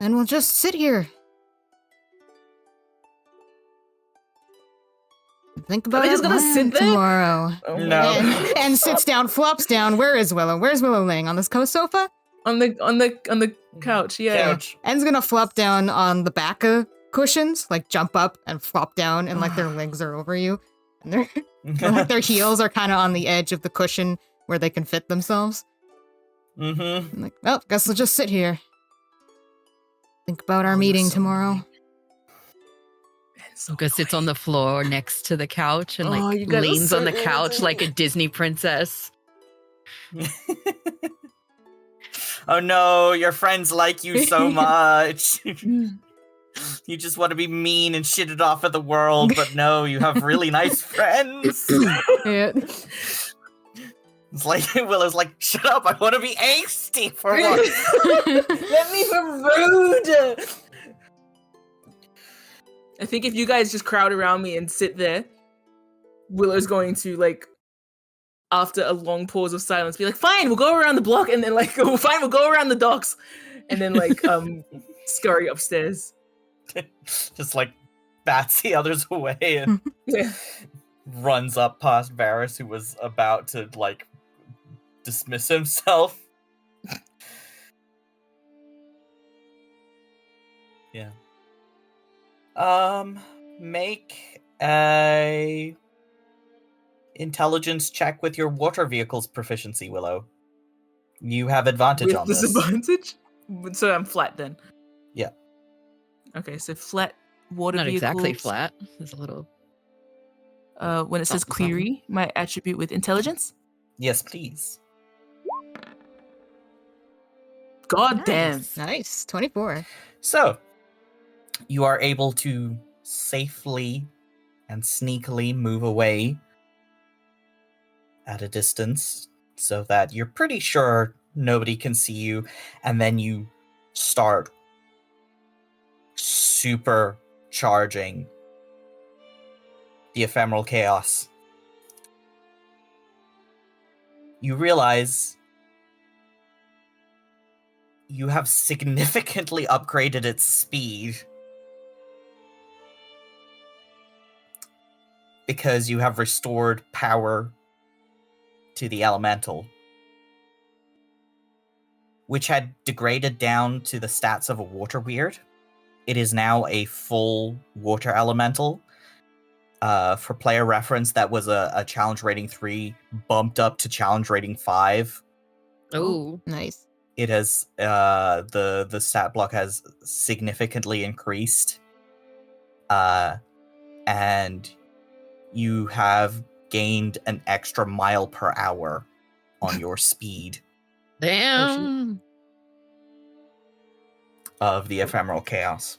And we'll just sit here. Think about they it just gonna sit there? tomorrow. Oh my No. God. And sits down, flops down. Where is Willow? Where's Willow laying? On this sofa? On the couch, yeah. Couch. En's gonna flop down on the back of cushions, like jump up and flop down, and like their legs are over you. And they're and, like their heels are kind of on the edge of the cushion where they can fit themselves. Mm-hmm. I'm like, well, guess we'll just sit here. Think about our meeting tomorrow. Luca sits on the floor next to the couch and Oh, you guys are leans so on the couch irritating. like a Disney princess. Oh no, your friends like you so much. You just want to be mean and shit it off at the world, but no, you have really nice friends. Yeah. It's like Willow's like, shut up, I want to be angsty for once. Let me be rude. I think if you guys just crowd around me and sit there, Willow's going to, like, after a long pause of silence, be like, fine, we'll go around the block, and then, like, fine, we'll go around the docks, and then, like, scurry upstairs. Just like bats the others away and Yeah. runs up past Varys, who was about to, like, dismiss himself. Yeah. Make a intelligence check with your water vehicle's proficiency, Willow. You have advantage With on this. disadvantage? So I'm flat then. Yeah. Okay, so flat water Not vehicles. exactly flat. There's a little. When it says Something, query, my attribute with intelligence. Yes, please. God damn. Nice. 24. So, you are able to safely and sneakily move away at a distance so that you're pretty sure nobody can see you, and then you start supercharging the ephemeral chaos. You realize you have significantly upgraded its speed because you have restored power to the elemental, which had degraded down to the stats of a water weird. It is now a full water elemental. For player reference, that was a challenge rating 3 bumped up to challenge rating 5. Oh, Nice. It has the stat block has significantly increased, and you have gained an extra mile per hour on your speed damn. of the ephemeral chaos.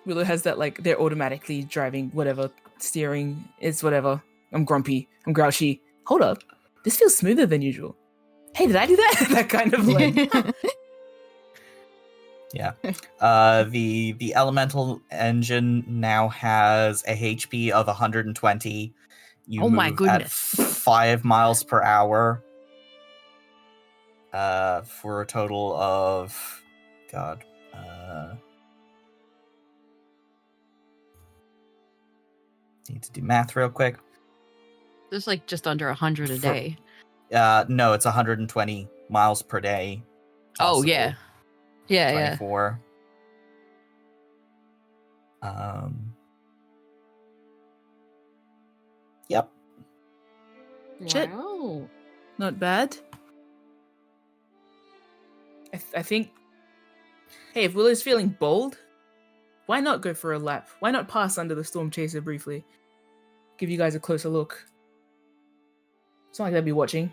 Willow has that, like, they're automatically driving whatever, steering, it's whatever. I'm grumpy, I'm grouchy. Hold up, this feels smoother than usual. Hey, did I do that? That kind of like... Yeah. The elemental engine now has a HP of 120. You Oh move my at goodness. 5 miles per hour. For a total of need to do math real quick. There's like just under 100 a For- day. No, it's 120 miles per day. Oh, yeah. Possible. Yeah, yeah. 24. Yep. Shit. Wow. Not bad. I think... Hey, if Willow's feeling bold, why not go for a lap? Why not pass under the storm chaser briefly? Give you guys a closer look. It's not like they'd be watching.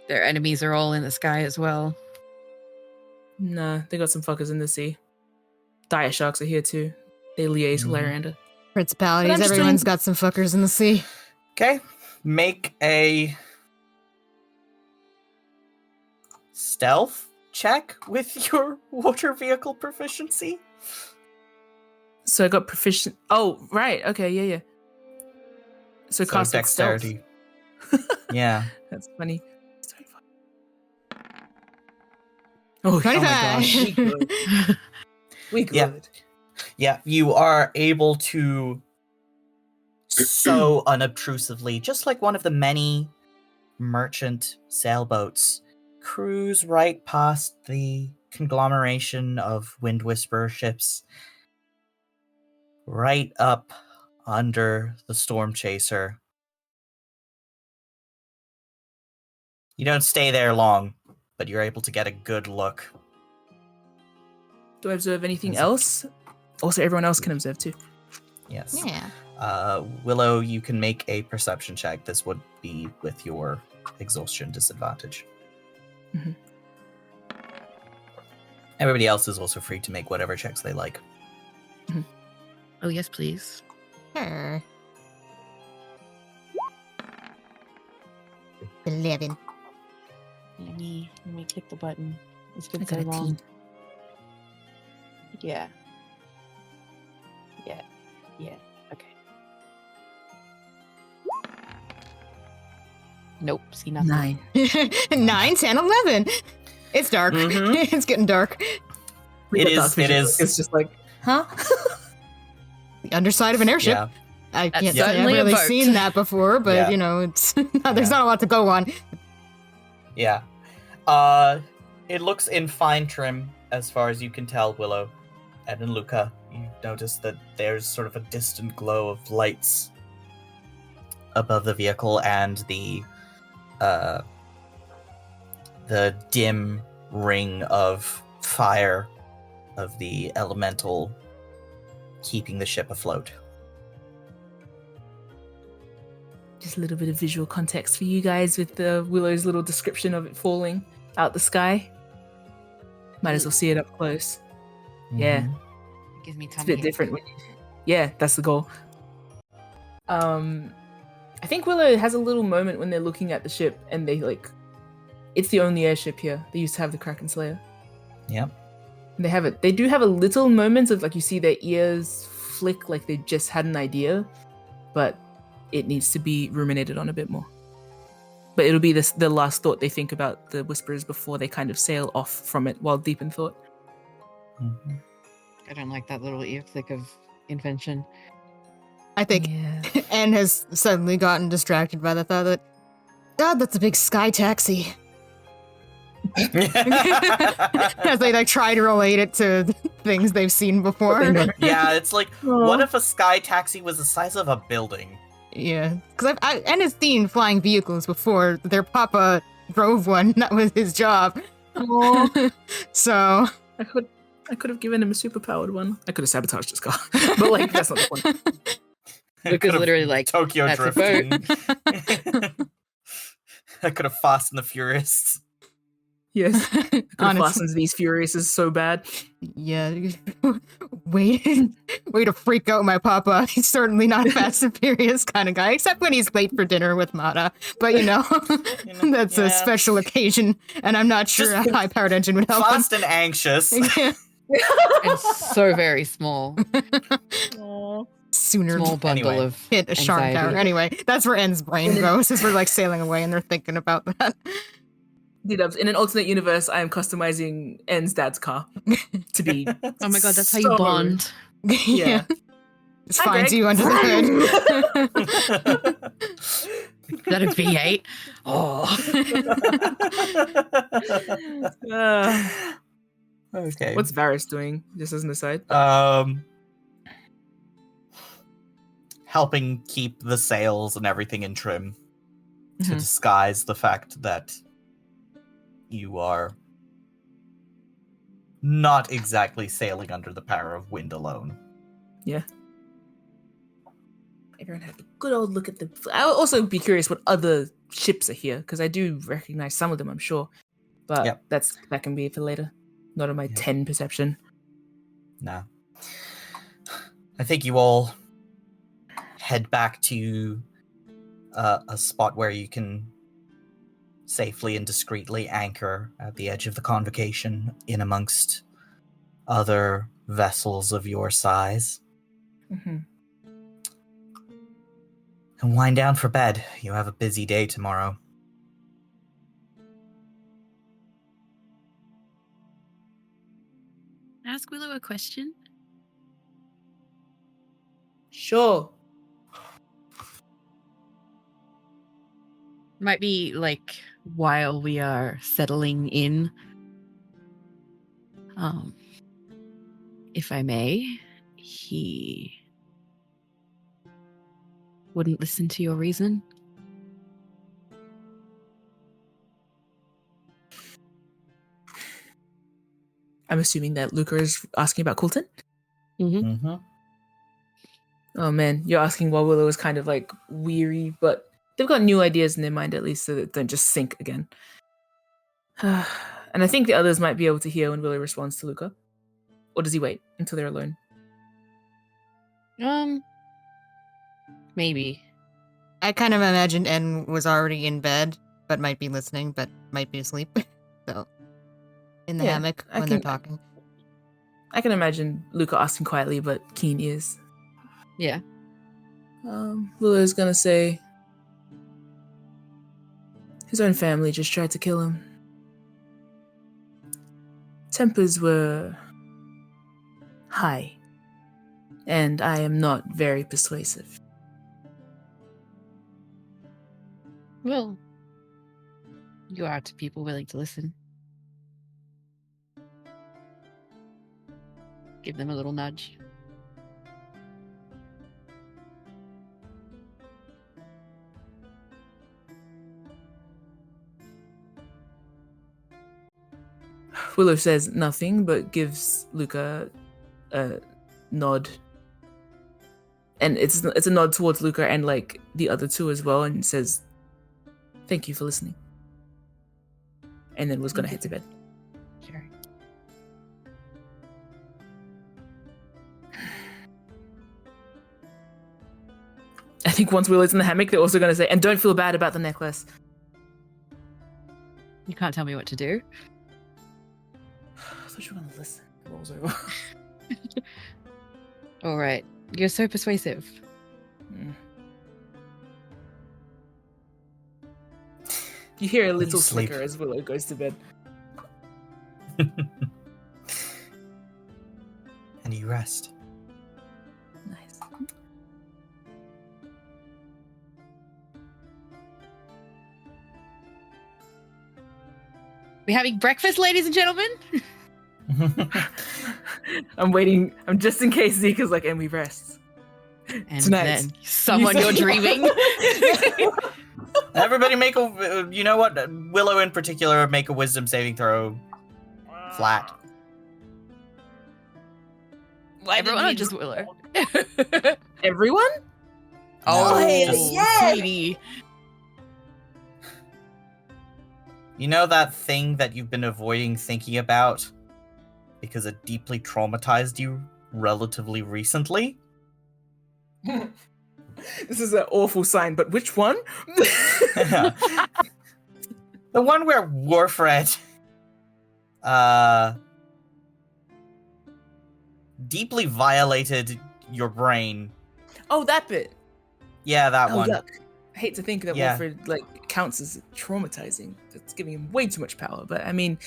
Their enemies are all in the sky as well. Nah, they got some fuckers in the sea. Dire sharks are here too. They liaise with Lyranda. Principalities, But I'm just everyone's doing- got some fuckers in the sea. Okay. Make a stealth check with your water vehicle proficiency. So I got proficient. Oh, right. Okay, yeah. So cast with stealth. dexterity. Yeah. That's funny. Oh, 25. oh my gosh. We good. We good. Yeah. Yeah, you are able to so unobtrusively, just like one of the many merchant sailboats, cruise right past the conglomeration of Wind Whisperer ships, right up under the Storm Chaser. You don't stay there long, but you're able to get a good look. Do I observe anything That's it. else? Also, everyone else can observe too. Yes. Yeah. Willow, you can make a perception check. This would be with your exhaustion disadvantage. Mhm. Everybody else is also free to make whatever checks they like. Oh, yes, please. Sure. 11. Let me click the button. It's I been got so a long. teen. Yeah. Okay. Nope. See nothing. 9. 9, 10, 11. It's dark. Mhm. It's getting dark. It is. It's just like, huh? The underside of an airship. Yeah. I That's can't say I've certainly a really boat. seen that before, but Yeah. you know, it's there's Yeah. not a lot to go on. Yeah. It looks in fine trim as far as you can tell, Willow. Ed and Luca, you notice that there's sort of a distant glow of lights above the vehicle, and the dim ring of fire of the elemental keeping the ship afloat. Just a little bit of visual context for you guys with the Willow's little description of it falling out the sky. Might as well see it up close. Yeah. Mhm. It gives me It's a tummy bit different. Yeah, that's the goal. I think Willow has a little moment when they're looking at the ship and they it's the only airship here. They used to have the Kraken Slayer. Yep. And they have it. They do have a little moments of you see their ears flick like they just had an idea, but it needs to be ruminated on a bit more. But it'll be the last thought they think about the Whisperers before they kind of sail off from it while deep in thought. Mhm. I don't like that little ear flick of invention. I think Yeah. Anne has suddenly gotten distracted by the thought that, God, that's a big sky taxi. As they try to relate it to things they've seen before. Yeah, it's like, what if a sky taxi was the size of a building? Yeah, because Anne has seen flying vehicles before. Their papa drove one. That was his job. Aw. So I could have given him a superpowered one. I could have sabotaged his car. But that's not the point. Luca's Could've literally Tokyo that's a drifting. I could have Fast and the Furious. Yes. Could have honestly, fastened these Furiouses so bad. yeah. Way to freak out my papa. He's certainly not a Fast and Furious kind of guy, except when he's late for dinner with Mata. But that's a special occasion, and I'm not sure Just a high-powered engine would help him. Fast and anxious. Yeah. and so very small. Sooner Small bundle Anyway. of hit a shark anxiety. tower. Anyway, that's where En's brain goes as we're sailing away and they're thinking about that. D-dubs. In an alternate universe, I am customizing N's dad's car to be. Oh my god, that's how you bond. Yeah. Just Hi, finds Greg. you under the hood. Is that a V8? Oh. Okay. What's Varys doing? Just as an aside. Helping keep the sails and everything in trim to Mhm. disguise the fact that you are not exactly sailing under the power of wind alone. Everyone had a good old look at the. I'll also be curious what other ships are here because I do recognize some of them, I'm sure, but Yep. that can be for later. Not on my Yep. 10 perception. Nah. I think you all head back to a spot where you can safely and discreetly anchor at the edge of the convocation in amongst other vessels of your size Mm-hmm. and wind down for bed. You have a busy day tomorrow. Ask Willow a question. Sure. Might be while we are settling in. If I may, he wouldn't listen to your reason. I'm assuming that Luca is asking about Coulton. Mm-hmm. Oh man, you're asking while Willow is kind of weary, but they've got new ideas in their mind at least, so that they don't just sink again. And I think the others might be able to hear when Willow responds to Luca. Or does he wait until they're alone? Maybe. I kind of imagined En was already in bed, but might be listening, but might be asleep. So, in the Yeah, hammock I when can- they're talking. I can imagine Luca asking quietly, but keen ears. Yeah. Willow's gonna say his own family just tried to kill him. Tempers were high, and I am not very persuasive. Well, you are to people willing to listen. Give them a little nudge. Willow says nothing, but gives Luca a nod. And it's a nod towards Luca and like the other two as well, and says, "Thank you for listening." And then was gonna head to bed. Sure. I think once Willow's in the hammock, they're also gonna say, "And don't feel bad about the necklace." You can't tell me what to do. I thought you were gonna listen. It rolls over. All right. You're so persuasive. You hear a little sleep. snicker as Willow goes to bed. And you rest. Nice. We're having breakfast, ladies and gentlemen. I'm waiting. I'm just in case Zeka's like, and we rest. And Tonight. then someone you're dreaming. Everybody make a, you know what? Willow in particular, make a wisdom saving throw. Flat. Everyone or just Willow? Everyone? Oh, yes. sweetie. You know that thing that you've been avoiding thinking about because it deeply traumatized you relatively recently? This is an awful sign, but which one? The one where Warfred deeply violated your brain. Oh, that bit. Yeah, that one. Yuck. I hate to think that Yeah. Wilfred counts as traumatizing. That's giving him way too much power. But I mean,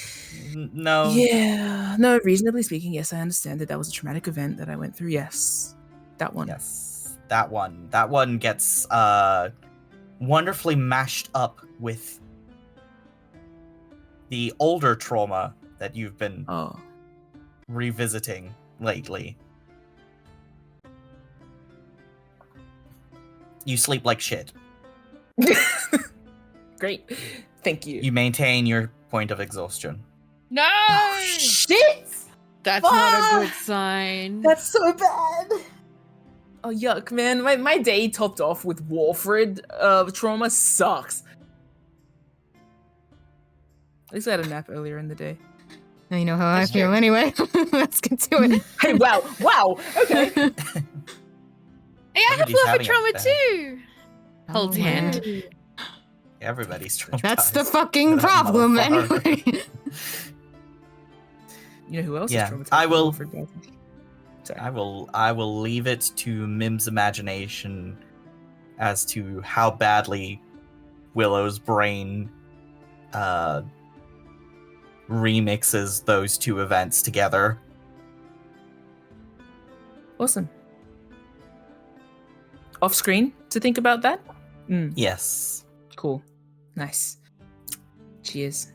No. yeah, no. Reasonably speaking, yes, I understand that was a traumatic event that I went through. Yes, that one. Yes, that one. That one gets wonderfully mashed up with the older trauma that you've been Oh, revisiting lately. You sleep like shit. great. Thank you. You maintain your point of exhaustion. No! Oh, shit! That's not a good sign. That's so bad. Oh, yuck, man. My day topped off with Warfred. Trauma sucks. At least I had a nap earlier in the day. Now you know how That's I feel true. anyway. Let's get to it. Hey, wow. Okay. Hey, I have Everybody's love for having a trauma bad- too. Holds Oh, hand. wow. Everybody's traumatized. That's the fucking That problem motherfucker. anyway. You know who else Yeah, is traumatized? I will- Wilfred Bell? Sorry. I will leave it to Mim's imagination as to how badly Willow's brain remixes those two events together. Awesome. Off screen to think about that? Yes. Cool. Nice. Cheers.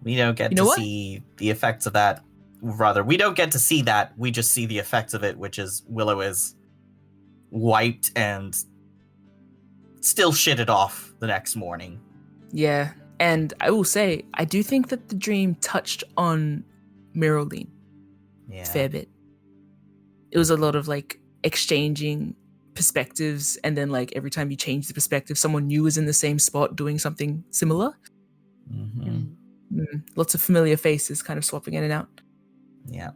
We don't get You know to what? see the effects of that. Rather, we don't get to see that. We just see the effects of it, which is Willow is wiped and still shitted off the next morning. Yeah. And I will say, I do think that the dream touched on Miraldine Yeah. a fair bit. It was a lot of exchanging perspectives, and then every time you change the perspective, someone new is in the same spot doing something similar. Mhm. Lots of familiar faces kind of swapping in and out. Yeah.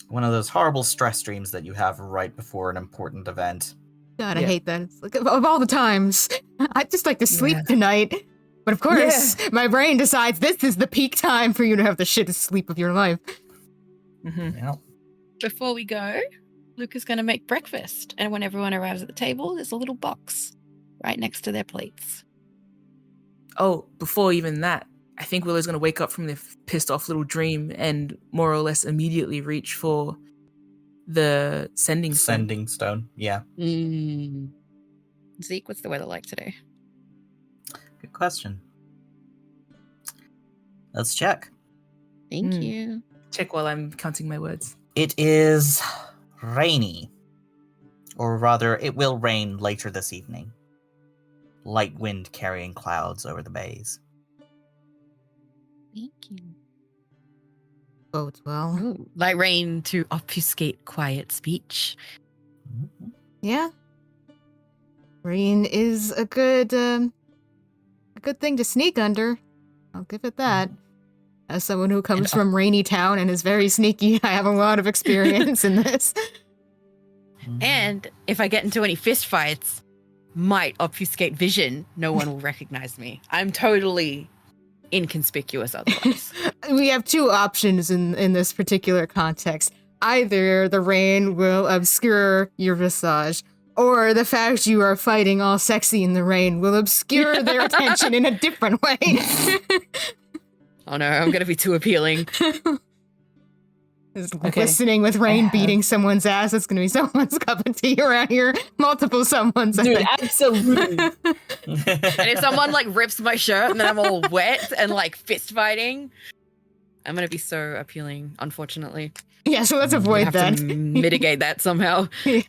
One of those horrible stress dreams that you have right before an important event. God, I Yeah. hate that. It's like, of all the times, I'd just like to sleep Yeah. tonight. But of course, my brain decides this is the peak time for you to have the shittest sleep of your life. Mm-hmm. Yeah. Before we go, Luca's going to make breakfast. And when everyone arrives at the table, there's a little box right next to their plates. Oh, before even that, I think Willow's going to wake up from the pissed off little dream and more or less immediately reach for the sending stone. Sending stone. Yeah. Zeke, what's the weather like today? Good question. Let's check. Thank you. Check while I'm counting my words. It is rainy. Or rather, it will rain later this evening. Light wind carrying clouds over the bays. Thank you. Bodes well. Ooh, like rain to obfuscate quiet speech. Yeah. Rain is a good thing to sneak under. I'll give it that. As someone who comes from Rainy Town and is very sneaky, I have a lot of experience in this. And if I get into any fist fights, might obfuscate vision. No one will recognize me. I'm totally inconspicuous otherwise. We have two options in this particular context. Either the rain will obscure your visage, or the fact you are fighting all sexy in the rain will obscure their attention in a different way. Oh no, I'm gonna be too appealing. Glistening with rain beating someone's ass. It's gonna be someone's cup of tea around here. Multiple someone's. Dude, absolutely. And if someone like rips my shirt and then I'm all wet and like fist fighting, I'm gonna be so appealing, unfortunately. Yeah, so let's avoid that. To mitigate that somehow. Yeah.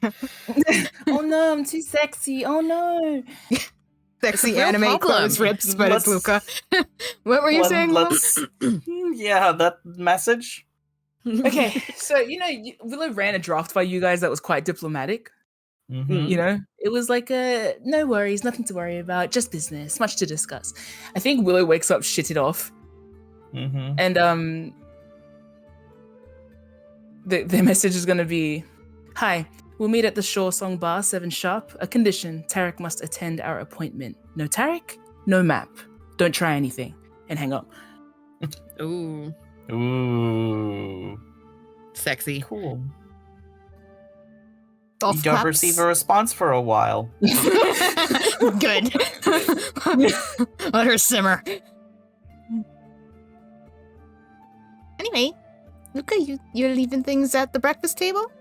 Oh no, I'm too sexy. Oh no. Sexy anime clothes rips, but it's Luca. What were you saying, Will? Yeah, that message. Okay, so Willow ran a draft by you guys that was quite diplomatic. Mm-hmm. It was like no worries, nothing to worry about, just business, much to discuss. I think Willow wakes up shitted off, and the message is gonna be, "Hi, we'll meet at the Shore Song Bar, 7 sharp. A condition: Tarek must attend our appointment. No Tarek, no map. Don't try anything." And hang up. Ooh, sexy. Cool. Golf you don't claps. receive a response for a while. Good. Let her simmer. Anyway, Luca, you're leaving things at the breakfast table?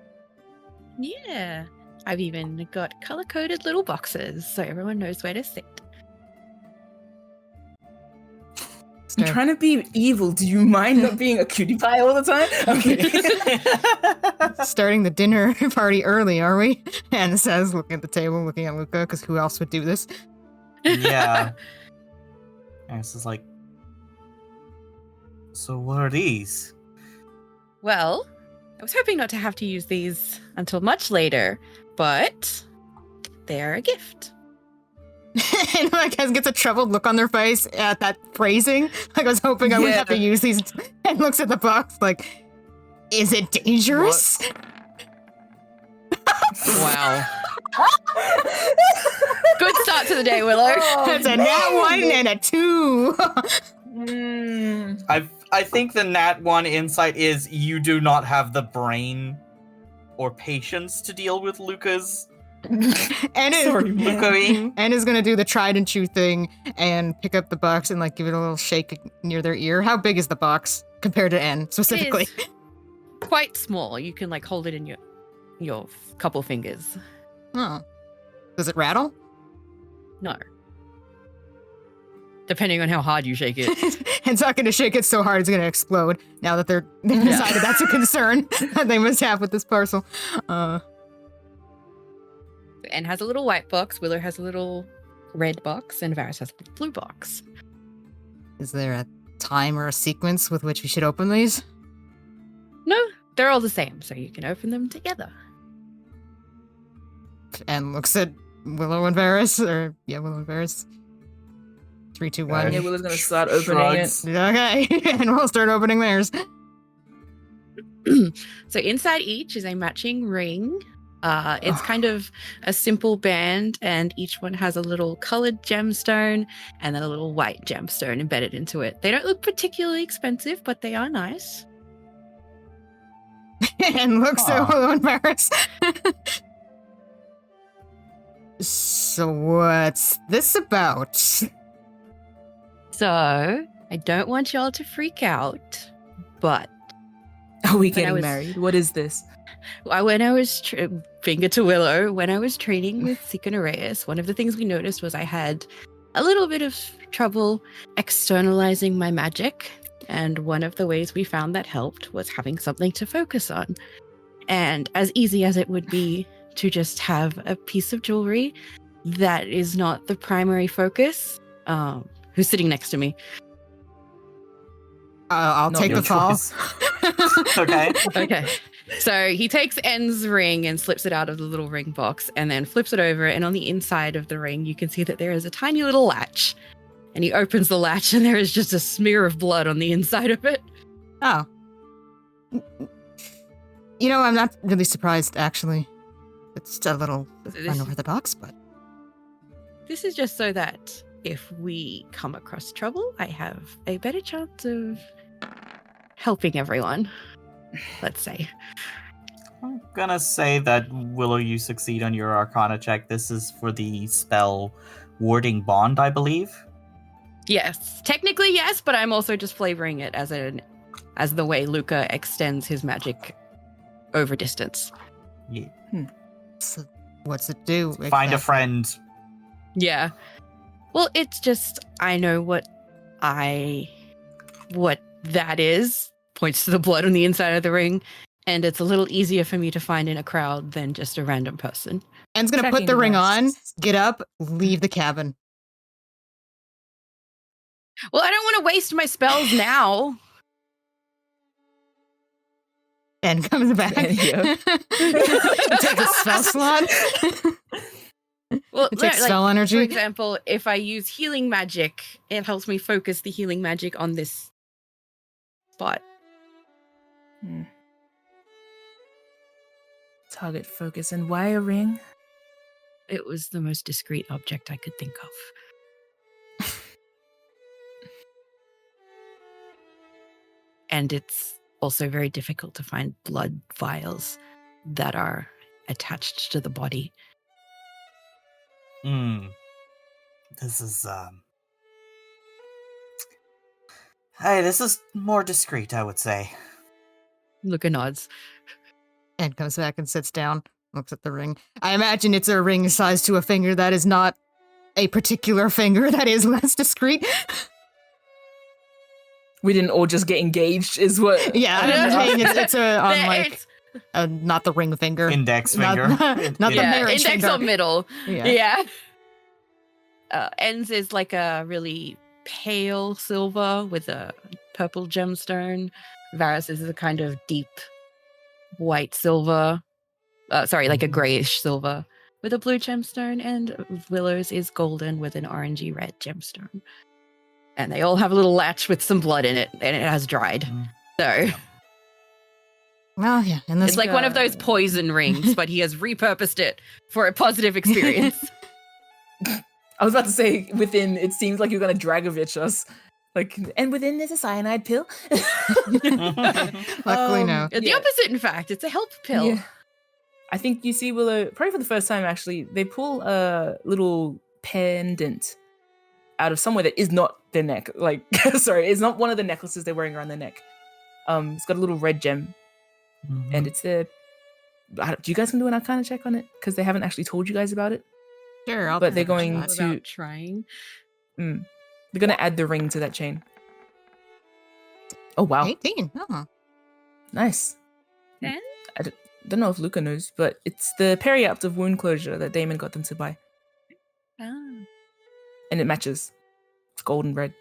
Yeah, I've even got color-coded little boxes so everyone knows where to sit. I'm trying to be evil. Do you mind not being a cutie pie all the time? Okay. Starting the dinner party early, are we? Anna says, looking at the table, looking at Luca, because who else would do this? Yeah. And this is like, so what are these? Well, I was hoping not to have to use these until much later, but they're a gift. And like gets a troubled look on their face at that phrasing. Like I was hoping I would have to use these, and looks at the box like, is it dangerous? Wow. Good start to the day, Willow. It's a nat 1 and a 2. I think the Nat 1 insight is you do not have the brain or patience to deal with Luca's. And is gonna do the tried and true thing and pick up the box and like give it a little shake near their ear. How big is the box compared to N specifically? It is quite small. You can like hold it in your couple fingers. Oh. Does it rattle? No. Depending on how hard you shake it. It's not gonna shake it so hard it's gonna explode. Now that they've decided that's a concern that they must have with this parcel. Anne has a little white box, Willow has a little red box, and Varys has a little blue box. Is there a time or a sequence with which we should open these? No, they're all the same, so you can open them together. And looks at Willow and Varys, Willow and Varys. 3, 2, 1. Yeah, Willow's gonna start opening it. Okay, and we'll start opening theirs. So inside each is a matching ring. It's kind of a simple band, and each one has a little colored gemstone and then a little white gemstone embedded into it. They don't look particularly expensive, but they are nice. And looks at Willow and Varys. So what's this about? So I don't want y'all to freak out, but are we getting married? What is this? When I was finger to Willow, when I was training with Sikonareus, one of the things we noticed was I had a little bit of trouble externalizing my magic, and one of the ways we found that helped was having something to focus on. And as easy as it would be to just have a piece of jewelry that is not the primary focus, who's sitting next to me, I'll Not take your the fall. choice. Okay. Okay. So he takes N's ring and slips it out of the little ring box and then flips it over. And on the inside of the ring, you can see that there is a tiny little latch. And he opens the latch and there is just a smear of blood on the inside of it. Oh. You know, I'm not really surprised, actually. It's a little unorthodox, but... This is just so that if we come across trouble, I have a better chance of helping everyone, let's say. I'm gonna say that, Willow, you succeed on your Arcana check. This is for the spell Warding Bond, I believe. Yes. Technically, yes, but I'm also just flavoring it as the way Luca extends his magic over distance. Yeah. So what's it do? Find a friend. Yeah. Well, it's just, I know what that is. Points to the blood on the inside of the ring. And it's a little easier for me to find in a crowd than just a random person. Anne's gonna put the ring on, get up, leave the cabin. Well, I don't want to waste my spells now. And comes back. Yeah. Take a spell slot. Well, It takes spell For energy. example, if I use healing magic, it helps me focus the healing magic on this spot. Target focus. And why a ring? It was the most discreet object I could think of. And it's also very difficult to find blood vials that are attached to the body. This is, Hey, this is more discreet, I would say. Luca nods. Anne comes back and sits down, looks at the ring. I imagine it's a ring sized to a finger that is not a particular finger that is less discreet. We didn't all just get engaged, is what. Yeah, I'm saying it's on like not the ring finger, Index finger, not the marriage index finger. or middle. Yeah. Ends is like a really pale silver with a purple gemstone. Varus is a kind of deep white silver. Like a grayish silver with a blue gemstone, and Willow's is golden with an orangey red gemstone. And they all have a little latch with some blood in it, and it has dried. So Well, yeah, and this it's like one of those poison rings, but he has repurposed it for a positive experience. I was about to say, within, it seems like you're going to Dragovich us. Like, and within there's a cyanide pill. Luckily, no. The opposite, in fact. It's a help pill. Yeah. I think you see Willow, probably for the first time, actually, they pull a little pendant out of somewhere that is not their neck. Like, sorry, it's not one of the necklaces they're wearing around their neck. It's got a little red gem. And it's do you guys can do an Arcana check on it? Because they haven't actually told you guys about it. Sure, but they're going to trying. They're going to add the ring to that chain. Oh wow, 18. Oh. Nice. And? I don't know if Luca knows, but it's the periapt of wound closure that Damon got them to buy, and it matches. It's gold and red.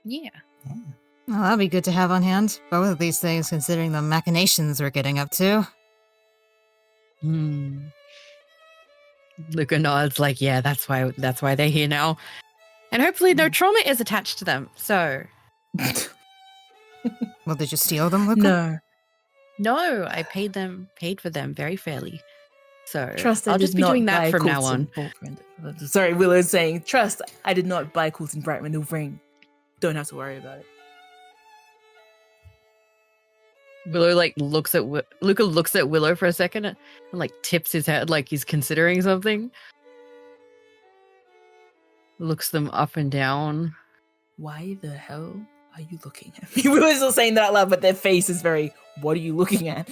Yeah. Well, that'll be good to have on hand. Both of these things, considering the machinations we're getting up to. Luca nods like, yeah, that's why they're here now. And hopefully no trauma is attached to them. So Well, did you steal them, Luca? No, I paid for them very fairly. So Trust, I'll just be doing that from now on. Sorry, Willow's saying, trust, I did not buy Coulson Brightman the ring. Don't have to worry about it. Willow Luca looks at Willow for a second and like tips his head like he's considering something. Looks them up and down. Why the hell are you looking at me? Willow's still saying that out loud, but their face is very, what are you looking at?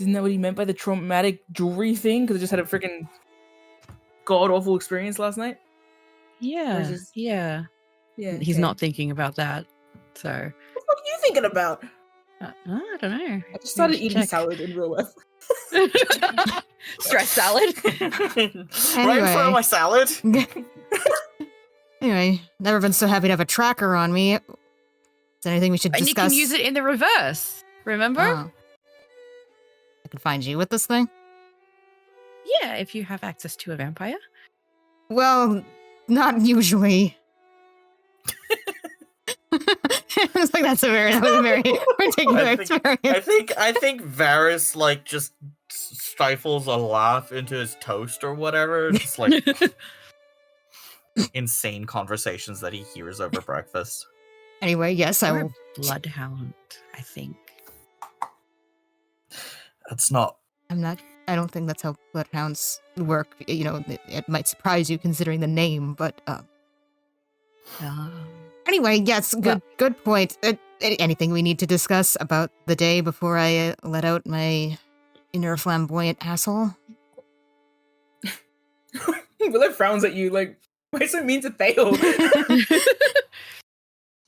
Isn't that what he meant by the traumatic jewelry thing? Because I just had a freaking god-awful experience last night? Yeah. Yeah. He's not thinking about that. So what are you thinking about? I don't know. I just started eating salad in real life. Stress salad. Right in front of my salad. Anyway, never been so happy to have a tracker on me. Is there anything we should And discuss? you can use it in the reverse. Remember? Oh. I can find you with this thing? Yeah, if you have access to a vampire. Well, not usually. It's like that was a very particular experience. I think Varys like just stifles a laugh into his toast or whatever. Just like insane conversations that he hears over breakfast. Anyway, yes, I Or a will. bloodhound, I think. That's not. I don't think that's how bloodhounds work. You know, it might surprise you considering the name, but anyway, yes, good point. Anything we need to discuss about the day before I let out my inner flamboyant asshole? Willow frowns at you like, why is it mean to Theo?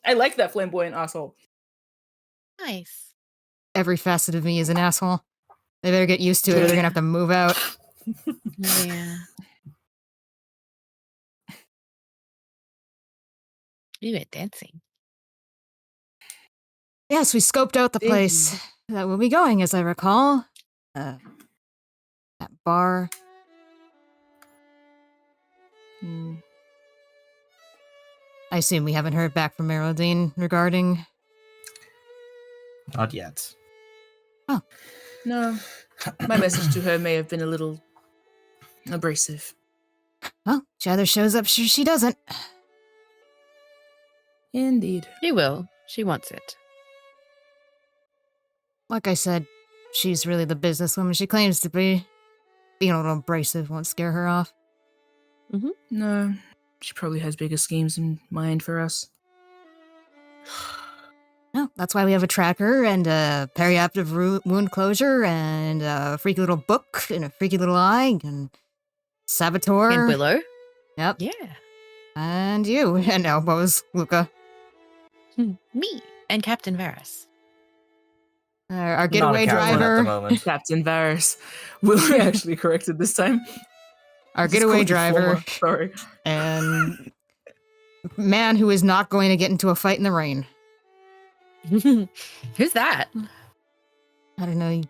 I like that flamboyant asshole. Nice. Every facet of me is an asshole. They better get used to it or they're gonna have to move out. Yeah. You were dancing. Yes, we scoped out the place that we'll be going, as I recall. That bar. I assume we haven't heard back from Miraldine regarding... Not yet. Oh. No. My message to her may have been a little abrasive. Well, she either shows up or she doesn't. Indeed. She will. She wants it. Like I said, she's really the businesswoman she claims to be. Being a little abrasive won't scare her off. Mm-hmm. No, she probably has bigger schemes in mind for us. No, that's why we have a tracker and a perioperative wound closure and a freaky little book and a freaky little eye and saboteur. And Willow. Yep. Yeah. And you. And elbows, Luca. Me. And Captain Varys. Our getaway Not a captain driver. at the moment. Captain Varys. Willow actually corrected this time. Our Just getaway called you driver. former. Sorry. And man who is not going to get into a fight in the rain. Who's that? I don't know.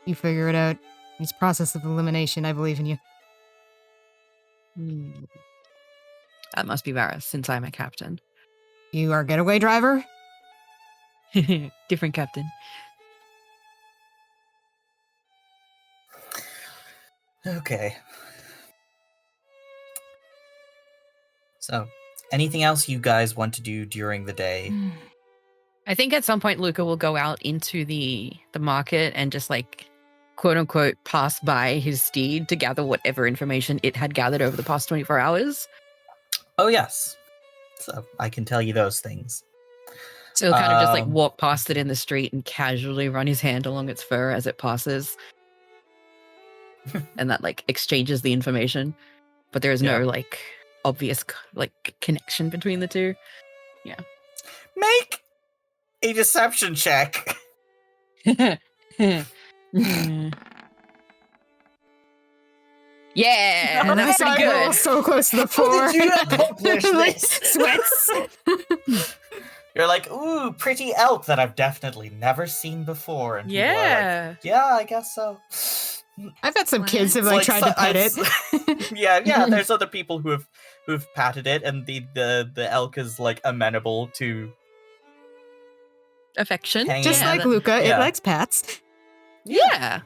You figure it out. It's process of elimination. I believe in you. That must be Varys, since I'm a captain. You are getaway driver? Different captain. Okay. So, anything else you guys want to do during the day? I think at some point Luca will go out into the market and just like quote unquote pass by his steed to gather whatever information it had gathered over the past 24 hours. Oh, yes. So, I can tell you those things. So he'll kind of just like walk past it in the street and casually run his hand along its fur as it passes. And that like exchanges the information. But there is no like obvious like connection between the two. Yeah. Make a deception check. Yeah, that's pretty good. So close to the floor. How did you accomplish Like, this? sweats. You're like, ooh, pretty elk that I've definitely never seen before. And people are like, yeah, I guess so. I've had some What? kids who've It's like tried to pet I've- it. yeah. There's other people who've patted it, and the elk is like amenable to Affection. hanging Just out. like Luca, it Yeah. likes pats. Yeah.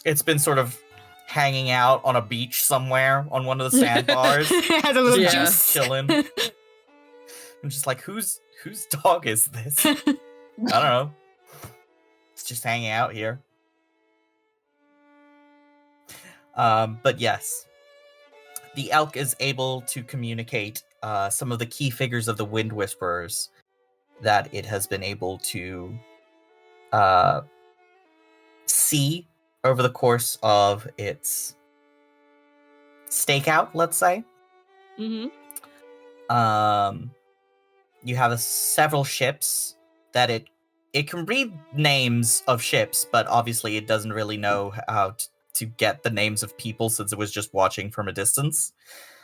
It's been sort of hanging out on a beach somewhere on one of the sandbars, It has a little Yeah. juice. chilling. I'm just like, whose dog is this? I don't know. It's just hanging out here. But yes, the elk is able to communicate some of the key figures of the Wind Whisperers that it has been able to see over the course of its stakeout, let's say. Mm-hmm. You have several ships that it can read names of ships, but obviously it doesn't really know how to get the names of people since it was just watching from a distance.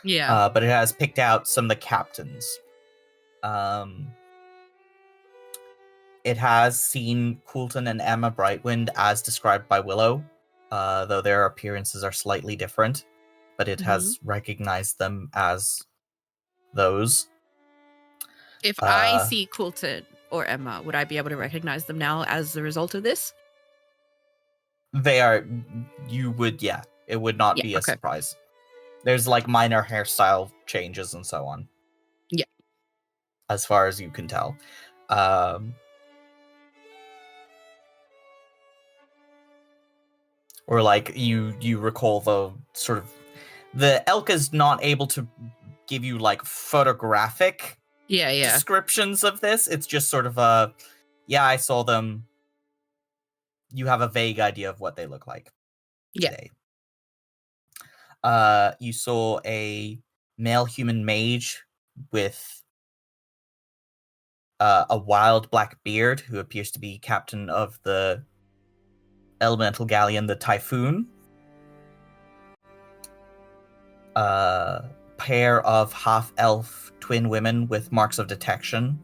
Yeah. But it has picked out some of the captains. It has seen Coulton and Emma Brightwind as described by Willow, though their appearances are slightly different, but it has recognized them as those. If I see Coulton or Emma, would I be able to recognize them now as a result of this? You would, yeah. It would not be a okay. surprise. There's like minor hairstyle changes and so on. Yeah. As far as you can tell. Or like you recall the sort of the elk is not able to give you like photographic descriptions of this. It's just sort of I saw them. You have a vague idea of what they look like. Today. You saw a male human mage with a wild black beard who appears to be captain of the elemental galleon, the Typhoon. Pair of half-elf twin women with marks of detection,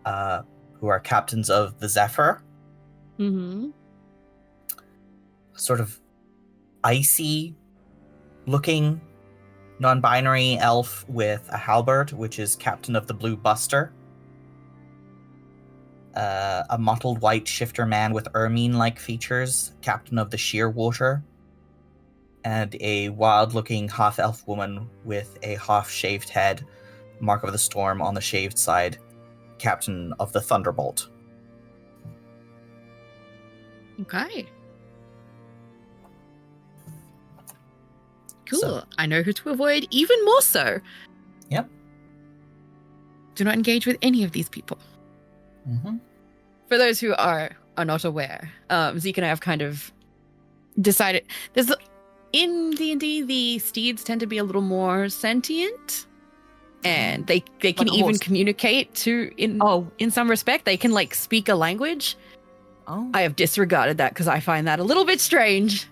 who are captains of the Zephyr. Sort of icy-looking non-binary elf with a halberd, which is captain of the Blue Buster. A mottled white shifter man with ermine-like features, captain of the Shearwater. And a wild-looking half-elf woman with a half-shaved head, mark of the storm on the shaved side, captain of the Thunderbolt. Okay. Cool. So, I know who to avoid even more so. Yep. Do not engage with any of these people. For those who are not aware, Zeke and I have kind of decided in D&D the steeds tend to be a little more sentient, and they can even communicate in some respect. They can like speak a language. I have disregarded that because I find that a little bit strange,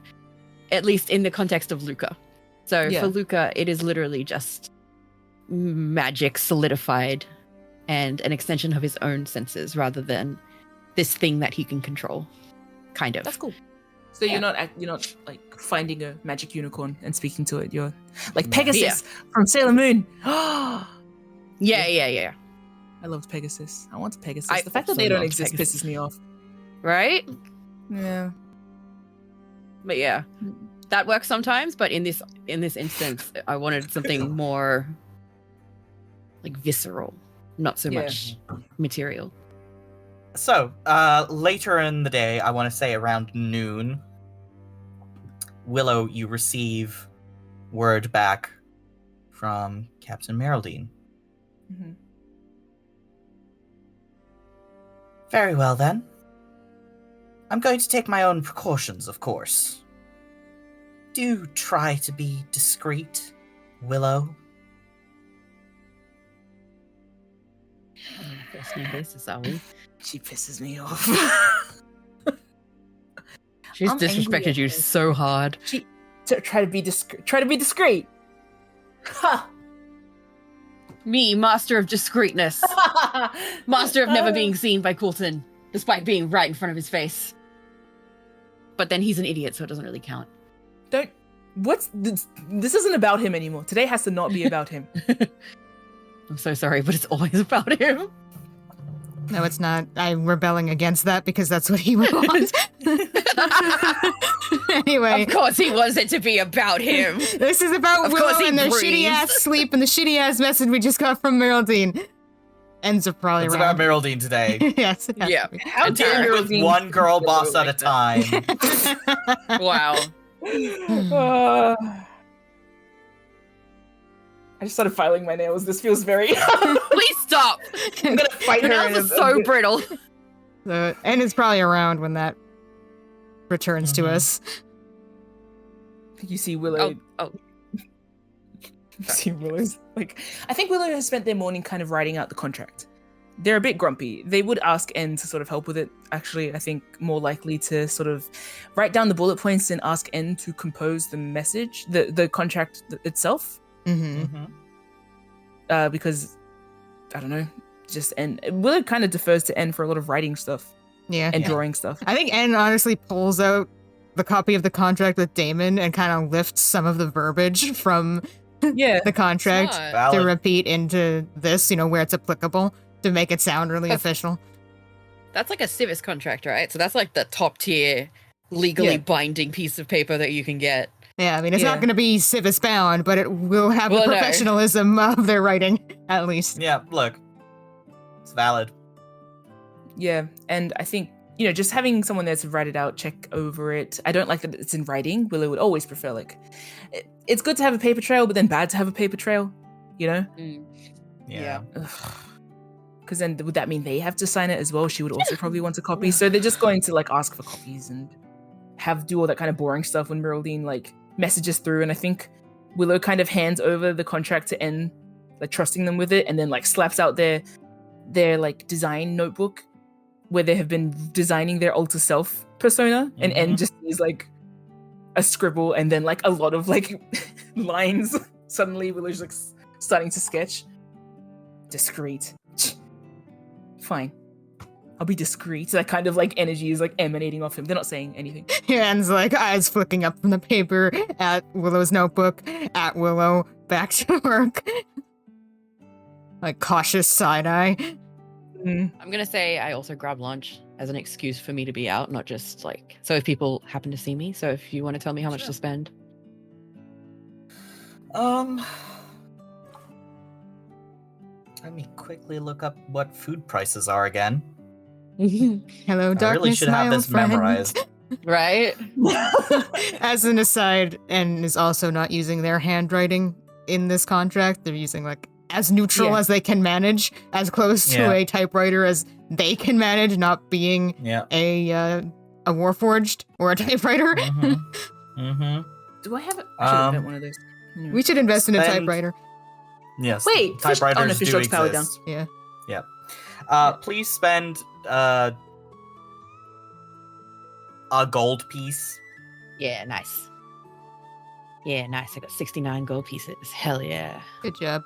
at least in the context of Luca. So for Luca, it is literally just magic solidified and an extension of his own senses rather than this thing that he can control, kind of. That's cool. So you're not like finding a magic unicorn and speaking to it. You're like Pegasus from Sailor Moon. Yeah. I loved Pegasus. I want Pegasus. The fact that they don't exist pisses me off. Right? Yeah. But yeah, that works sometimes. But in this instance, I wanted something more like visceral, not so much material. So, later in the day, I want to say around noon, Willow, you receive word back from Captain Miraldine. Very well, then. I'm going to take my own precautions, of course. Do try to be discreet, Willow. First name basis, are we? She pisses me off. She's disrespected you so hard. Try to be discreet. Ha! Me, master of discreetness. Master of never being seen by Coulton, despite being right in front of his face. But then he's an idiot, so it doesn't really count. This isn't about him anymore. Today has to not be about him. I'm so sorry, but it's always about him. No, it's not. I'm rebelling against that because that's what he would want. Anyway. Of course he wants it to be about him. This is about Willow and their shitty-ass sleep and the shitty-ass message we just got from Miraldine. Ends are probably It's around. about Miraldine today. Yes. Yeah. How dare With one girl boss at a time. Wow. I just started filing my nails. This feels very... Please stop. I'm gonna fight her. Your nails are so brittle. And it's probably around when that returns to us. You see Willow... Oh. You see Willow's... Like, I think Willow has spent their morning kind of writing out the contract. They're a bit grumpy. They would ask N to sort of help with it. Actually, I think more likely to sort of write down the bullet points and ask N to compose the message, the contract itself. Because I don't know, and Willow kind of defers to N for a lot of writing stuff. Yeah. And drawing stuff. I think N honestly pulls out the copy of the contract with Damon and kind of lifts some of the verbiage from the contract to repeat into this, where it's applicable to make it sound really official. That's like a civis contract, right? So that's like the top tier, legally binding piece of paper that you can get. Yeah, I mean, it's not going to be civis bound, but it will have the professionalism of their writing, at least. Yeah, look. It's valid. Yeah, and I think, just having someone there to write it out, check over it. I don't like that it's in writing. Willow would always prefer, it's good to have a paper trail, but then bad to have a paper trail, Yeah. Because then would that mean they have to sign it as well? She would also probably want a copy. So they're just going to, ask for copies and do all that kind of boring stuff when Miraldine, messages through. And I think Willow kind of hands over the contract to N, trusting them with it, and then, slaps out their design notebook where they have been designing their alter self persona, and N just is a scribble and then a lot of lines. Suddenly Willow's starting to sketch. Discreet. Fine. I'll be discreet. That kind of energy is emanating off him. They're not saying anything. Hands eyes flicking up from the paper at Willow's notebook, at Willow, back to work. Cautious side eye. I'm going to say I also grab lunch as an excuse for me to be out, not just so if people happen to see me. So if you want to tell me how much to spend. Let me quickly look up what food prices are again. Hello, darkness, I really should have this memorized. Right? As an aside, N is also not using their handwriting in this contract. They're using as neutral as they can manage, as close to a typewriter as they can manage, not being a Warforged or a typewriter. Do I have I should invent one of those. We should invest in a typewriter. Yes. Wait, typewriters fish do dog's powered down. exist. Yeah. Please spend a gold piece. Yeah, nice. Yeah, nice. I got 69 gold pieces. Hell yeah. Good job.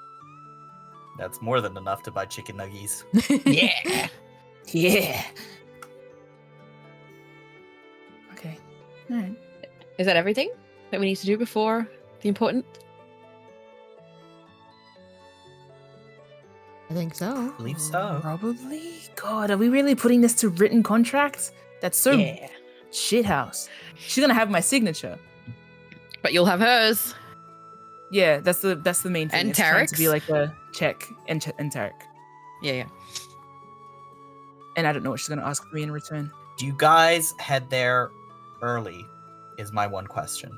That's more than enough to buy chicken nuggies. Yeah. Yeah. Okay. All right. Is that everything that we need to do before the important? I think so. I believe so. Probably. God, are we really putting this to written contracts? That's so shithouse. She's gonna have my signature, but you'll have hers. Yeah, that's the main thing. And Tarek's to be a check and Tarek. Yeah. And I don't know what she's gonna ask me in return. Do you guys head there early? Is my one question.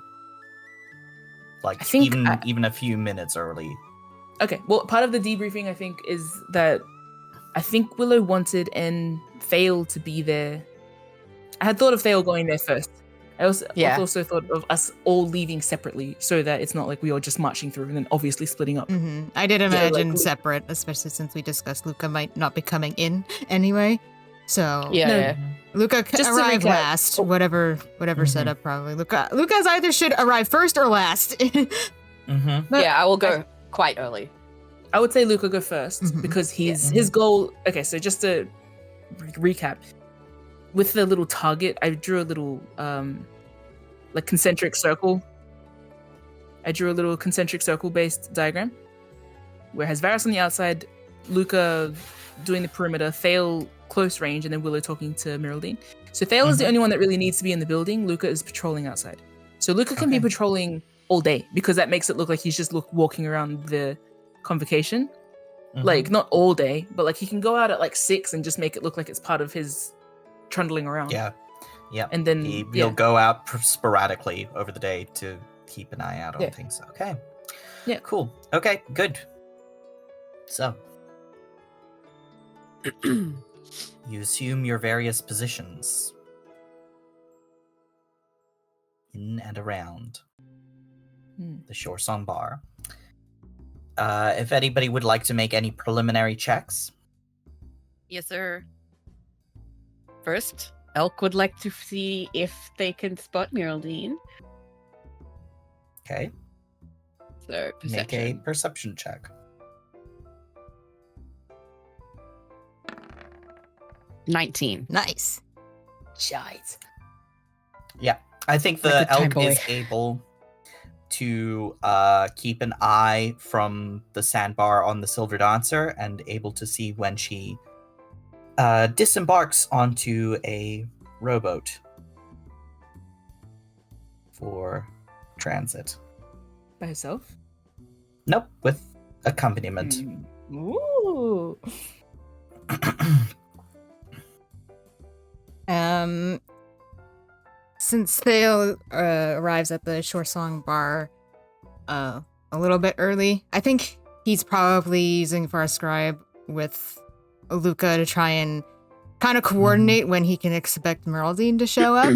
I think even a few minutes early. Okay, well, part of the debriefing, I think, is that I think Willow wanted and Thale to be there. I had thought of Thale going there first. I also thought of us all leaving separately so that it's not we are just marching through and then obviously splitting up. Mm-hmm. I did imagine separate, especially since we discussed Luca might not be coming in anyway. So Luca arrived last. Whatever setup, probably. Luca's either should arrive first or last. I will go quite early. I would say Luca go first because his goal. Okay, so just to recap, with the little target, I drew a little concentric circle. I drew a little concentric circle based diagram where it has Varys on the outside, Luca doing the perimeter, Thale close range, and then Willow talking to Miraldine. So Thale is the only one that really needs to be in the building. Luca is patrolling outside. So Luca can be patrolling all day because that makes it look like he's just walking around the convocation. Not all day, but he can go out at 6 and just make it look like it's part of his trundling around. Yeah. And then he'll go out sporadically over the day to keep an eye out on things. Okay. Yeah. Cool. Okay, good. So you assume your various positions in and around the Shore Song Bar. If anybody would like to make any preliminary checks. Yes, sir. First, Elk would like to see if they can spot Miraldine. Okay. So Make a perception. perception check. 19. Nice. Shite. Yeah, I think My the good time elk boy. is able to keep an eye from the sandbar on the Silver Dancer and able to see when she disembarks onto a rowboat for transit. By herself? Nope, with accompaniment. Ooh. Since Thale arrives at the Shore Song Bar a little bit early, I think he's probably using Far Scribe with Luca to try and kind of coordinate when he can expect Miraldine to show up.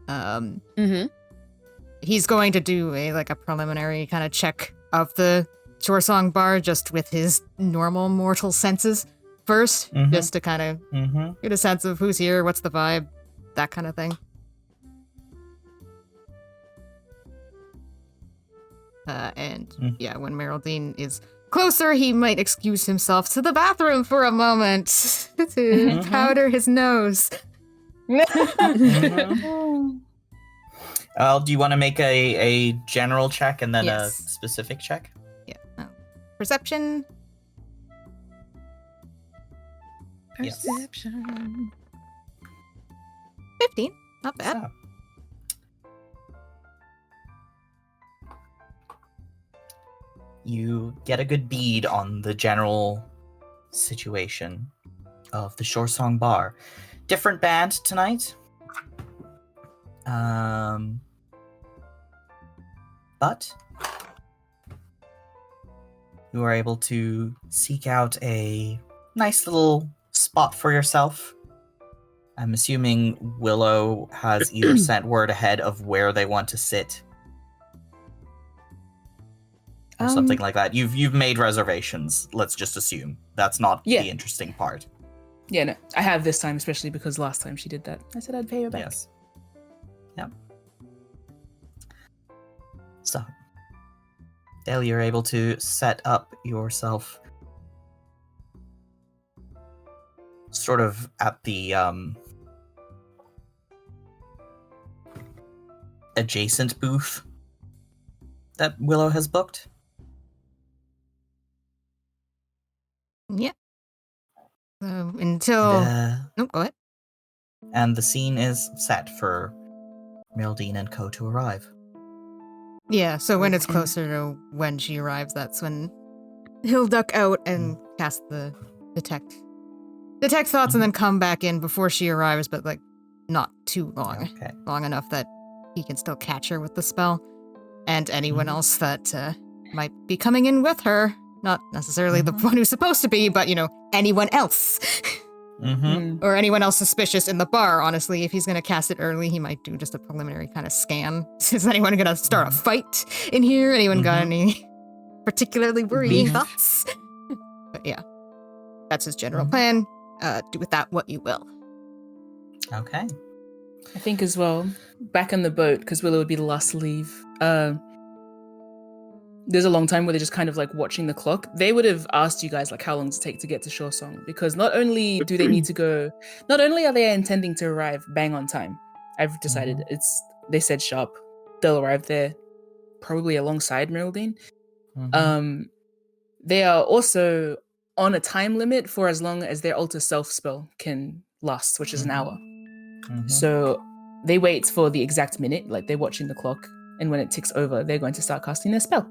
Mm-hmm. He's going to do a preliminary kind of check of the Shore Song Bar just with his normal mortal senses first, just to kind of get a sense of who's here, what's the vibe, that kind of thing. When Miraldine is closer, he might excuse himself to the bathroom for a moment to powder his nose. Do you want to make a general check and then a Yes. specific check? Yeah. Perception. Yes. Perception. 15. Not bad. So. You get a good bead on the general situation of the Shore Song Bar. Different band tonight. But you are able to seek out a nice little spot for yourself. I'm assuming Willow has either sent word ahead of where they want to sit or something like that. You've made reservations, let's just assume. That's not Yeah. the interesting part. Yeah, no. I have this time, especially because last time she did that. I said I'd pay her back. Yes. Yep. So, Dale, you're able to set up yourself sort of at the adjacent booth that Willow has booked. Yeah. So until... And, go ahead. and the scene is set for Miraldine and co to arrive. Yeah, so when it's closer to when she arrives, that's when he'll duck out and cast the detect thoughts and then come back in before she arrives, but not too long. Okay. Long enough that he can still catch her with the spell. And anyone else that might be coming in with her. Not necessarily the one who's supposed to be, but, anyone else. Or anyone else suspicious in the bar, honestly. If he's going to cast it early, he might do just a preliminary kind of scan. Is anyone going to start a fight in here? Anyone got any particularly worrying thoughts? But yeah, that's his general plan. Do with that what you will. Okay. I think as well, back on the boat, because Willow would be the last to leave, there's a long time where they're just kind of watching the clock. They would have asked you guys how long does it take to get to Shore Song, because not only do they need to go, not only are they intending to arrive bang on time. I've decided they said sharp. They'll arrive there probably alongside Miraldine. They are also on a time limit for as long as their alter self spell can last, which is an hour. So they wait for the exact minute, they're watching the clock, and when it ticks over, they're going to start casting their spell,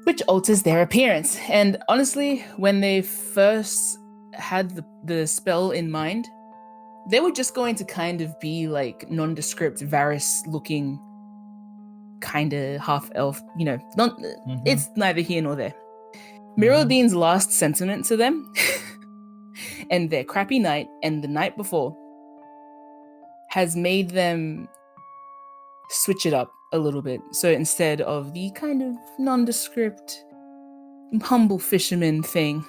which alters their appearance. And honestly, when they first had the spell in mind, they were just going to kind of be nondescript, Varys looking, kind of half elf, it's neither here nor there. Miraldine's last sentiment to them and their crappy night and the night before has made them switch it up a little bit. So instead of the kind of nondescript, humble fisherman thing,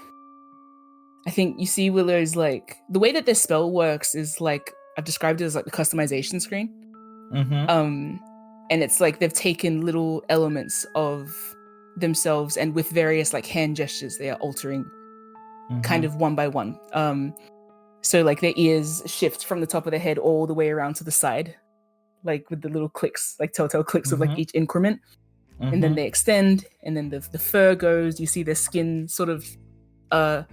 I think you see Willow's the way that their spell works is I've described it as the customization screen. And it's they've taken little elements of themselves, and with various like hand gestures, they are altering kind of one by one. So like their ears shift from the top of their head all the way around to the side, like with the little clicks, like telltale clicks of like each increment. And then they extend, and then the fur goes. You see their skin sort of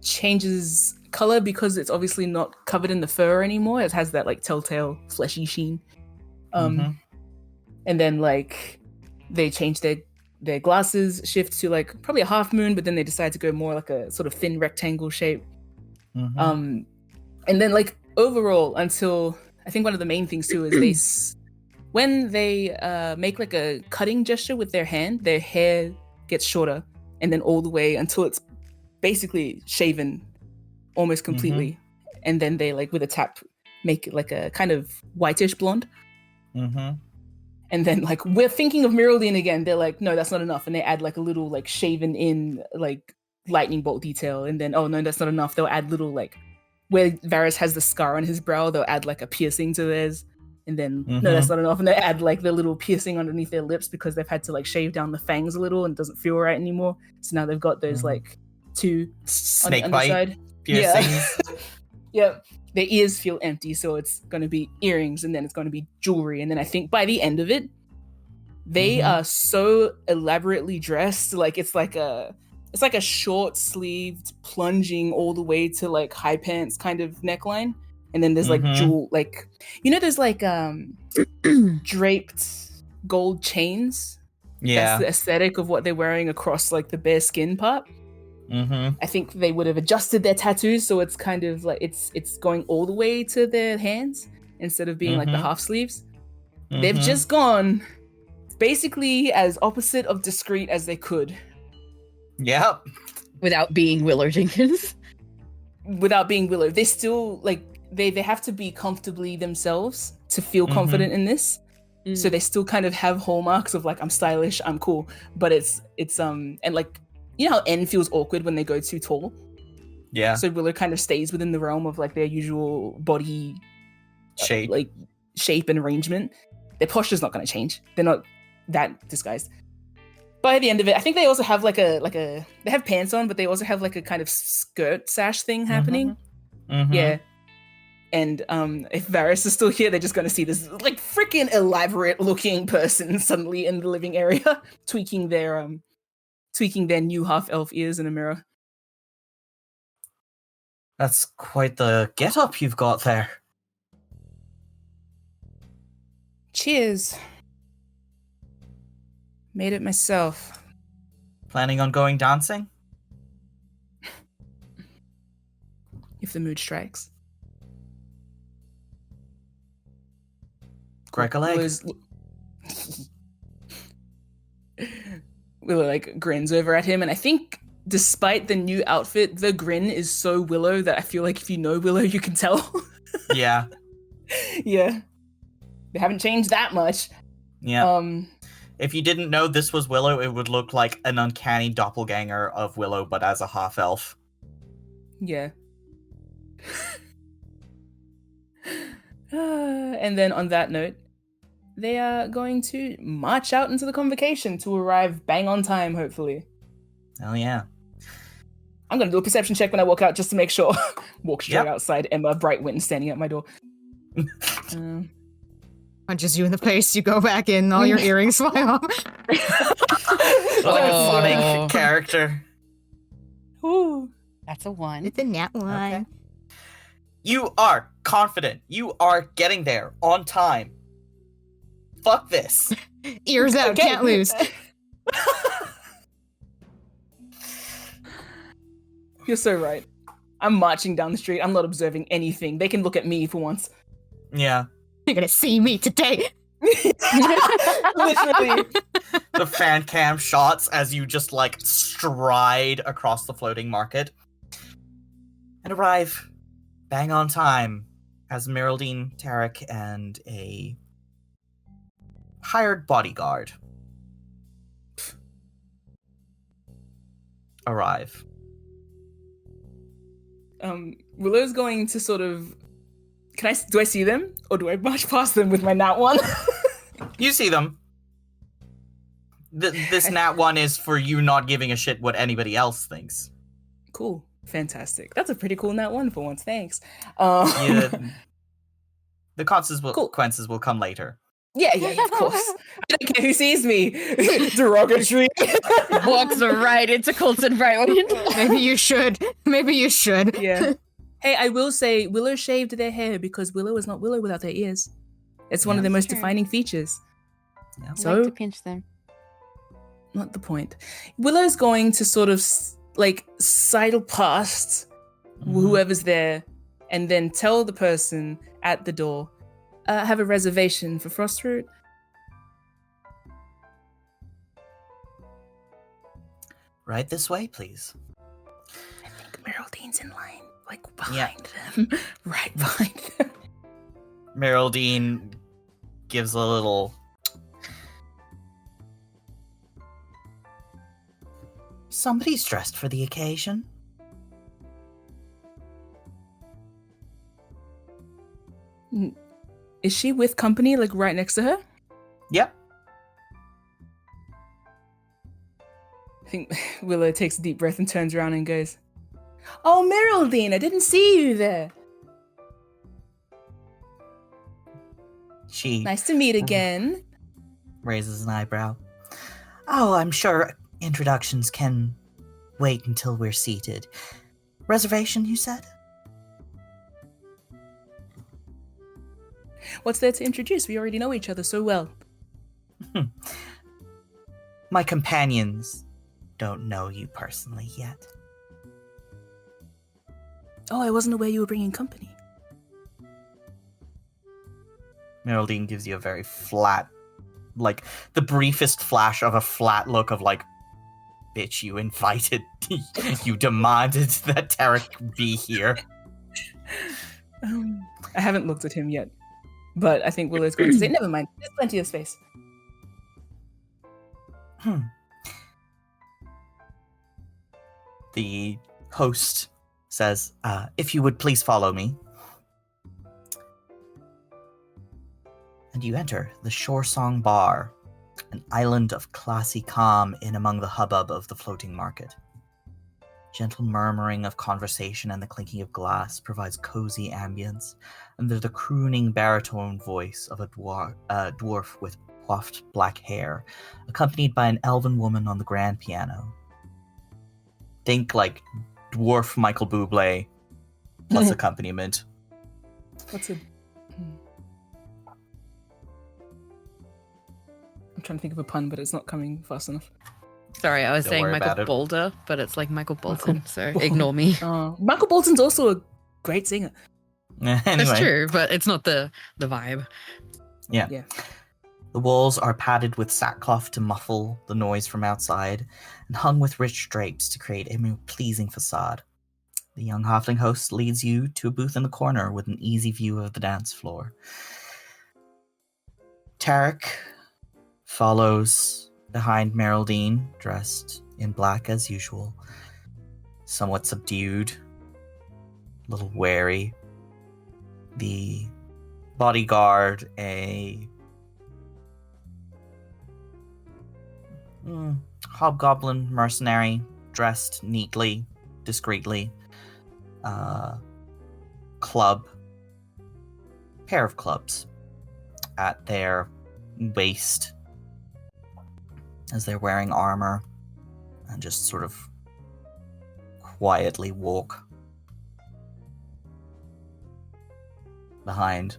changes color because it's obviously not covered in the fur anymore. It has that like telltale fleshy sheen. And then like they change their glasses, shift to like probably a half moon, but then they decide to go more like a sort of thin rectangle shape. And then like overall, until I think one of the main things too is when they make like a cutting gesture with their hand, their hair gets shorter, and then all the way until it's basically shaven almost completely. And then they like with a tap make it like a kind of whitish blonde. And then like we're thinking of Miraldine again. They're like, no, that's not enough. And they add like a little like shaven in like lightning bolt detail. And then, oh no, that's not enough. They'll add little like where Varys has the scar on his brow, they'll add like a piercing to theirs. And then, no, that's not enough. And they add like the little piercing underneath their lips because they've had to like shave down the fangs a little and it doesn't feel right anymore. So now they've got those like two snake on the bite underside piercings. Yeah. Their ears feel empty, so it's going to be earrings, and then it's going to be jewelry. And then I think by the end of it, they are so elaborately dressed. Like it's like a short sleeved plunging all the way to like high pants kind of neckline. And then there's like jewel, like, you know, there's like draped gold chains. Yeah. That's the aesthetic of what they're wearing across like the bare skin part. I think they would have adjusted their tattoos so it's kind of like it's going all the way to their hands instead of being like the half sleeves. They've just gone basically as opposite of discreet as they could. Yep. Without being Willow Jenkins. Without being Willow. They still like they have to be comfortably themselves to feel confident in this. So they still kind of have hallmarks of like, I'm stylish, I'm cool, but it's and like, you know how N feels awkward when they go too tall? Yeah. So Willow kind of stays within the realm of like their usual body shape, like shape and arrangement. Their posture's not going to change. They're not that disguised. By the end of it, I think they also have like a they have pants on, but they also have like a kind of skirt sash thing happening. Yeah. And if Varys is still here, they're just going to see this like freaking elaborate looking person suddenly in the living area tweaking their new half elf ears in a mirror. That's quite the get-up you've got there. Cheers. Made it myself. Planning on going dancing? If the mood strikes. Crack a leg. Willow like grins over at him, and I think despite the new outfit, the grin is so Willow that I feel like if you know Willow, you can tell. Yeah. Yeah. They haven't changed that much. Yeah. If you didn't know this was Willow, it would look like an uncanny doppelganger of Willow, but as a half elf. Yeah. And then on that note, they are going to march out into the convocation to arrive bang on time, hopefully. Hell yeah. I'm going to do a perception check when I walk out just to make sure. Walk straight outside, Emma Brightwin standing at my door. Punches you in the face, you go back in, all your earrings fly off. Like a Sonic character. Ooh. That's a 1. It's a nat 1. Okay. You are confident. You are getting there on time. Fuck this. Ears out, can't lose. You're so right. I'm marching down the street. I'm not observing anything. They can look at me for once. Yeah. You're gonna see me today. Literally. The fan cam shots as you just like stride across the floating market and arrive bang on time as Miraldine, Tarek, and a hired bodyguard arrive. Willow's going to sort of... Do I see them? Or do I march past them with my nat 1? You see them. This nat one is for you not giving a shit what anybody else thinks. Cool. Fantastic. That's a pretty cool nat one for once. Thanks. Yeah, the consequences will come later. Yeah, of course. I don't care who sees me. Derogatory. Walks right into Colton Brightwind. Maybe you should. Yeah. Hey, I will say Willow shaved their hair because Willow is not Willow without their ears. It's one of their most defining features. Yeah. I like to pinch them. Not the point. Willow's going to sort of sidle past whoever's there and then tell the person at the door, have a reservation for Frostroot. Right this way, please. I think Miraldine's in line, behind them. Right behind them. Miraldine gives a little... Somebody's dressed for the occasion. Is she with company, right next to her? Yep. I think Willow takes a deep breath and turns around and goes, "Oh, Miraldine, I didn't see you there. She Nice to meet again." raises an eyebrow. Oh, I'm sure introductions can wait until we're seated. Reservation, you said? What's there to introduce? We already know each other so well. My companions don't know you personally yet. Oh, I wasn't aware you were bringing company. Miraldine gives you a very flat, the briefest flash of a flat look of bitch, you invited, you demanded that Tarek be here. I haven't looked at him yet, but I think Willow's going to say, never mind, there's plenty of space. The host says, if you would please follow me. And you enter the Shore Song Bar, an island of classy calm in among the hubbub of the floating market. Gentle murmuring of conversation and the clinking of glass provides cozy ambience under the crooning baritone voice of a dwarf with coiffed black hair, accompanied by an elven woman on the grand piano. Think dwarf Michael Bublé plus accompaniment. What's it? I'm trying to think of a pun, but it's not coming fast enough. Sorry, I was Don't saying worry Michael about it. Boulder, but it's like Michael Bolton, so ignore me. Michael Bolton's also a great singer. Anyway, That's true, but it's not the vibe. Yeah. Yeah. The walls are padded with sackcloth to muffle the noise from outside, and hung with rich drapes to create a more pleasing facade. The young halfling host leads you to a booth in the corner with an easy view of the dance floor. Tarek follows behind Miraldine, dressed in black as usual, somewhat subdued, a little wary. The bodyguard, a hobgoblin mercenary, dressed neatly, discreetly. Pair of clubs at their waist as they're wearing armor and just sort of quietly walk behind,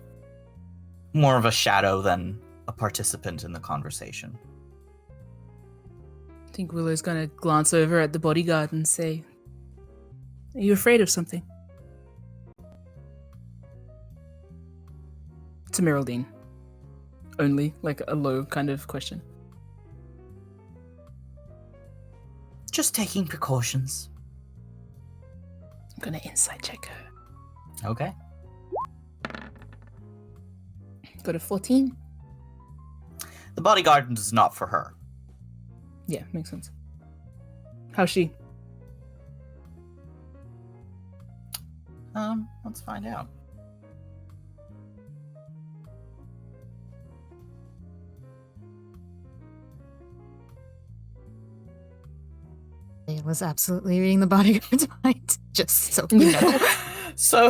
more of a shadow than a participant in the conversation. I think Willow's going to glance over at the bodyguard and say, "Are you afraid of something?" To Miraldine. Only, a low kind of question. Just taking precautions. I'm going to insight check her. Okay. Got a 14. The bodyguard is not for her. Yeah, makes sense. How's she? Let's find out. was absolutely reading the bodyguard's mind. Just so So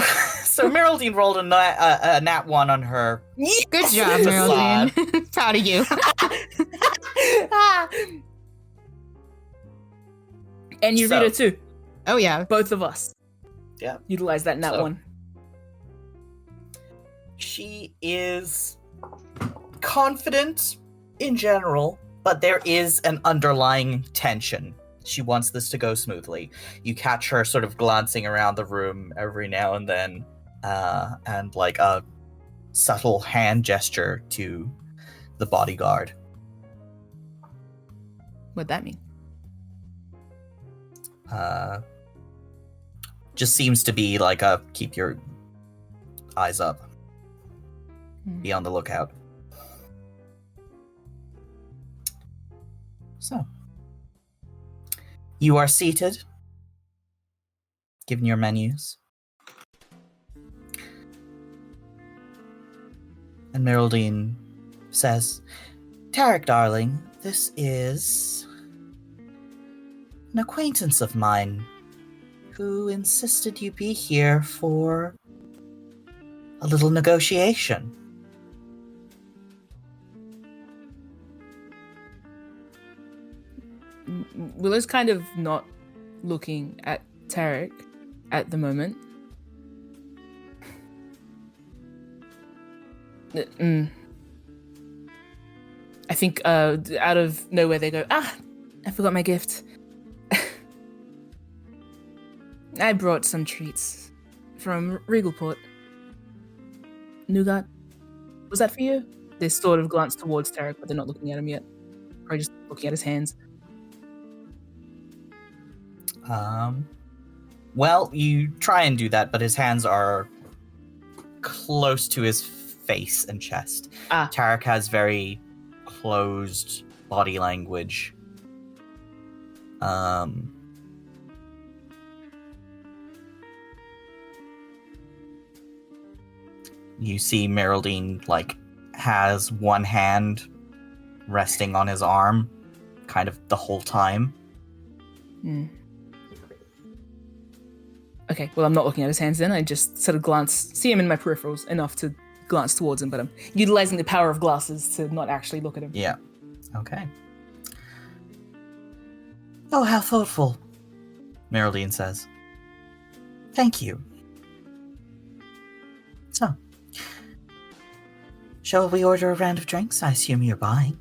Miraldine rolled a nat 1 on her. Good job, Miraldine. Proud of you. And you read it too. Oh yeah, both of us. Yeah, utilize that nat 1. She is confident in general, but there is an underlying tension. She wants this to go smoothly. You catch her sort of glancing around the room every now and then, and like a subtle hand gesture to the bodyguard. What'd that mean? Just seems to be like a keep your eyes up. Be on the lookout. So, you are seated, given your menus. And Miraldine says, Tarek, darling, this is an acquaintance of mine who insisted you be here for a little negotiation. Willow's kind of not looking at Tarek at the moment. I think out of nowhere they go, I forgot my gift. I brought some treats from Regalport. Nougat. Was that for you? They sort of glance towards Tarek, but they're not looking at him yet. Probably just looking at his hands. Well, you try and do that, but his hands are close to his face and chest. Tarek has very closed body language. You see Miraldine, like, has one hand resting on his arm, kind of the whole time. Okay, well, I'm not looking at his hands then. I just sort of see him in my peripherals enough to glance towards him, but I'm utilizing the power of glasses to not actually look at him. Yeah. Okay. Oh, how thoughtful, Miraldine says. Thank you. So, shall we order a round of drinks? I assume you're buying.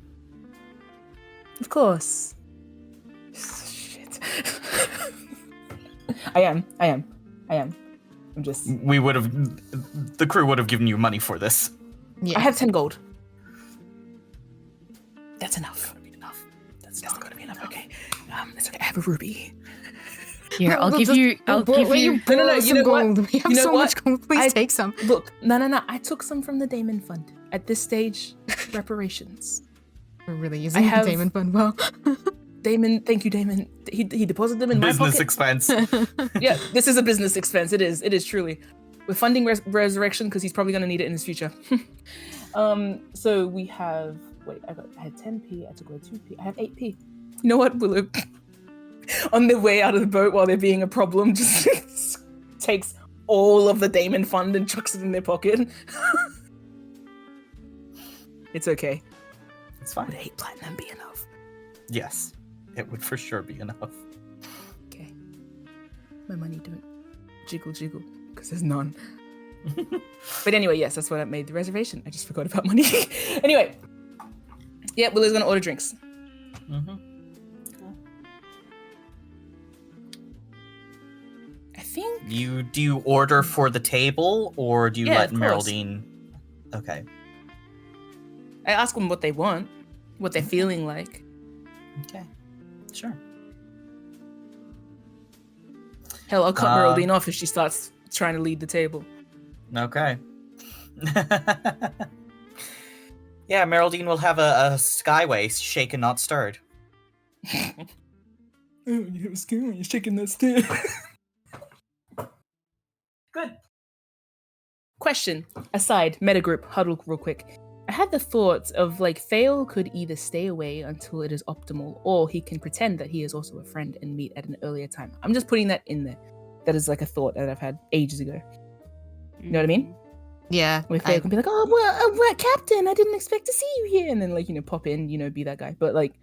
Of course. Shit. I am. I'm just... The crew would have given you money for this. Yeah. I have 10 gold. That's enough. That's not going to be enough. Okay. It's okay. I have a ruby. Here, I'll give you. No. You know gold. What? We have so much gold. Please take some. Look, no. I took some from the Damon Fund. At this stage, reparations. We're really using the Damon Fund well. Damon, thank you, Damon. He deposited them in my pocket. Business expense. Yeah, this is a business expense. It is truly. We're funding resurrection because he's probably going to need it in his future. So we have. Wait, I had 10p. I took away 2p. I have 8p. You know what, Willow? On their way out of the boat while they're being a problem, just takes all of the Damon Fund and chucks it in their pocket. It's okay. It's fine. Would 8 platinum be enough? Yes, it would for sure be enough. Okay. My money don't jiggle, because there's none. But anyway, yes, that's what I made the reservation. I just forgot about money. Anyway. Yeah, Willow's going to order drinks. Mm-hmm. I think... Do you order for the table, or do you let Miraldine... Okay. I ask them what they want, what they're feeling like. Okay, sure. Hell, I'll cut Miraldine off if she starts trying to lead the table. Okay. Yeah, Miraldine will have a skyway, shaken, not stirred. Oh, you have a skyway, you're shaking that still. Good. Question, aside, metagroup, huddle real quick. I had the thought of like Thale could either stay away until it is optimal, or he can pretend that he is also a friend and meet at an earlier time. I'm just putting that in there. That is like a thought that I've had ages ago. You know what I mean? Yeah. Where Thale can be like, oh, well, Captain, I didn't expect to see you here. And then like, pop in, be that guy. But like,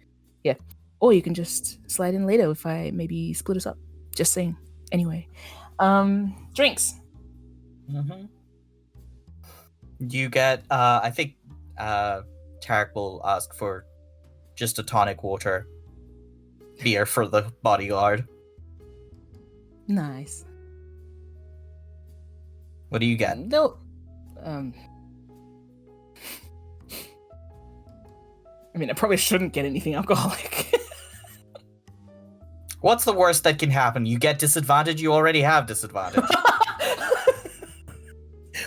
yeah. Or you can just slide in later if I maybe split us up. Just saying. Anyway. Drinks. Mm-hmm. You get, I think Tarek will ask for just a tonic water beer for the bodyguard. Nice. What do you get? No. I mean, I probably shouldn't get anything alcoholic. What's the worst that can happen? You get disadvantage, you already have disadvantage.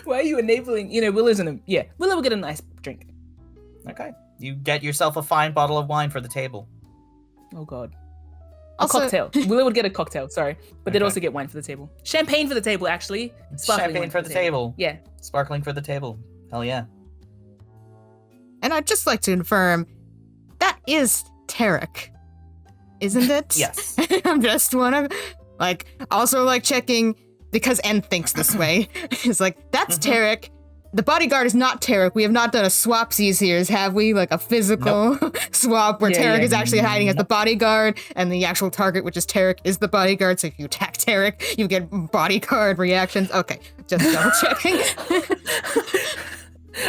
Why are you enabling? Willow's in a... Yeah, Willow will get a nice drink. Okay. You get yourself a fine bottle of wine for the table. Oh, God. Also- A cocktail. Willow would get a cocktail, sorry. But they'd also get wine for the table. Champagne for the table, actually. Sparkling Champagne wine for the table. Yeah. Sparkling for the table. Hell yeah. And I'd just like to confirm, that is Tarek, isn't it? Yes. I'm just wanna, also checking, because N thinks this way. It's like, that's Tarek. The bodyguard is not Tarek. We have not done a swapsies here, have we? Like a physical swap where Tarek is actually hiding as the bodyguard, and the actual target, which is Tarek, is the bodyguard. So if you attack Tarek, you get bodyguard reactions. Okay, just double checking.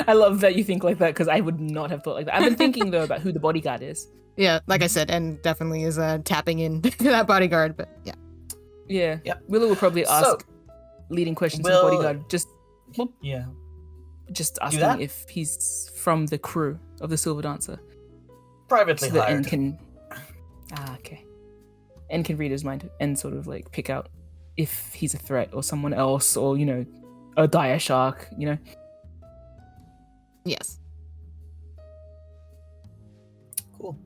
I love that you think like that, because I would not have thought like that. I've been thinking, though, about who the bodyguard is. Yeah, like I said, and definitely is tapping in that bodyguard, but yeah. Yeah. Yep. Willow will probably ask leading questions to the bodyguard. Just asking if he's from the crew of the Silver Dancer. Privately so that hired. N can... okay. N can read his mind and sort of pick out if he's a threat or someone else or, a dire shark, Yes. Cool.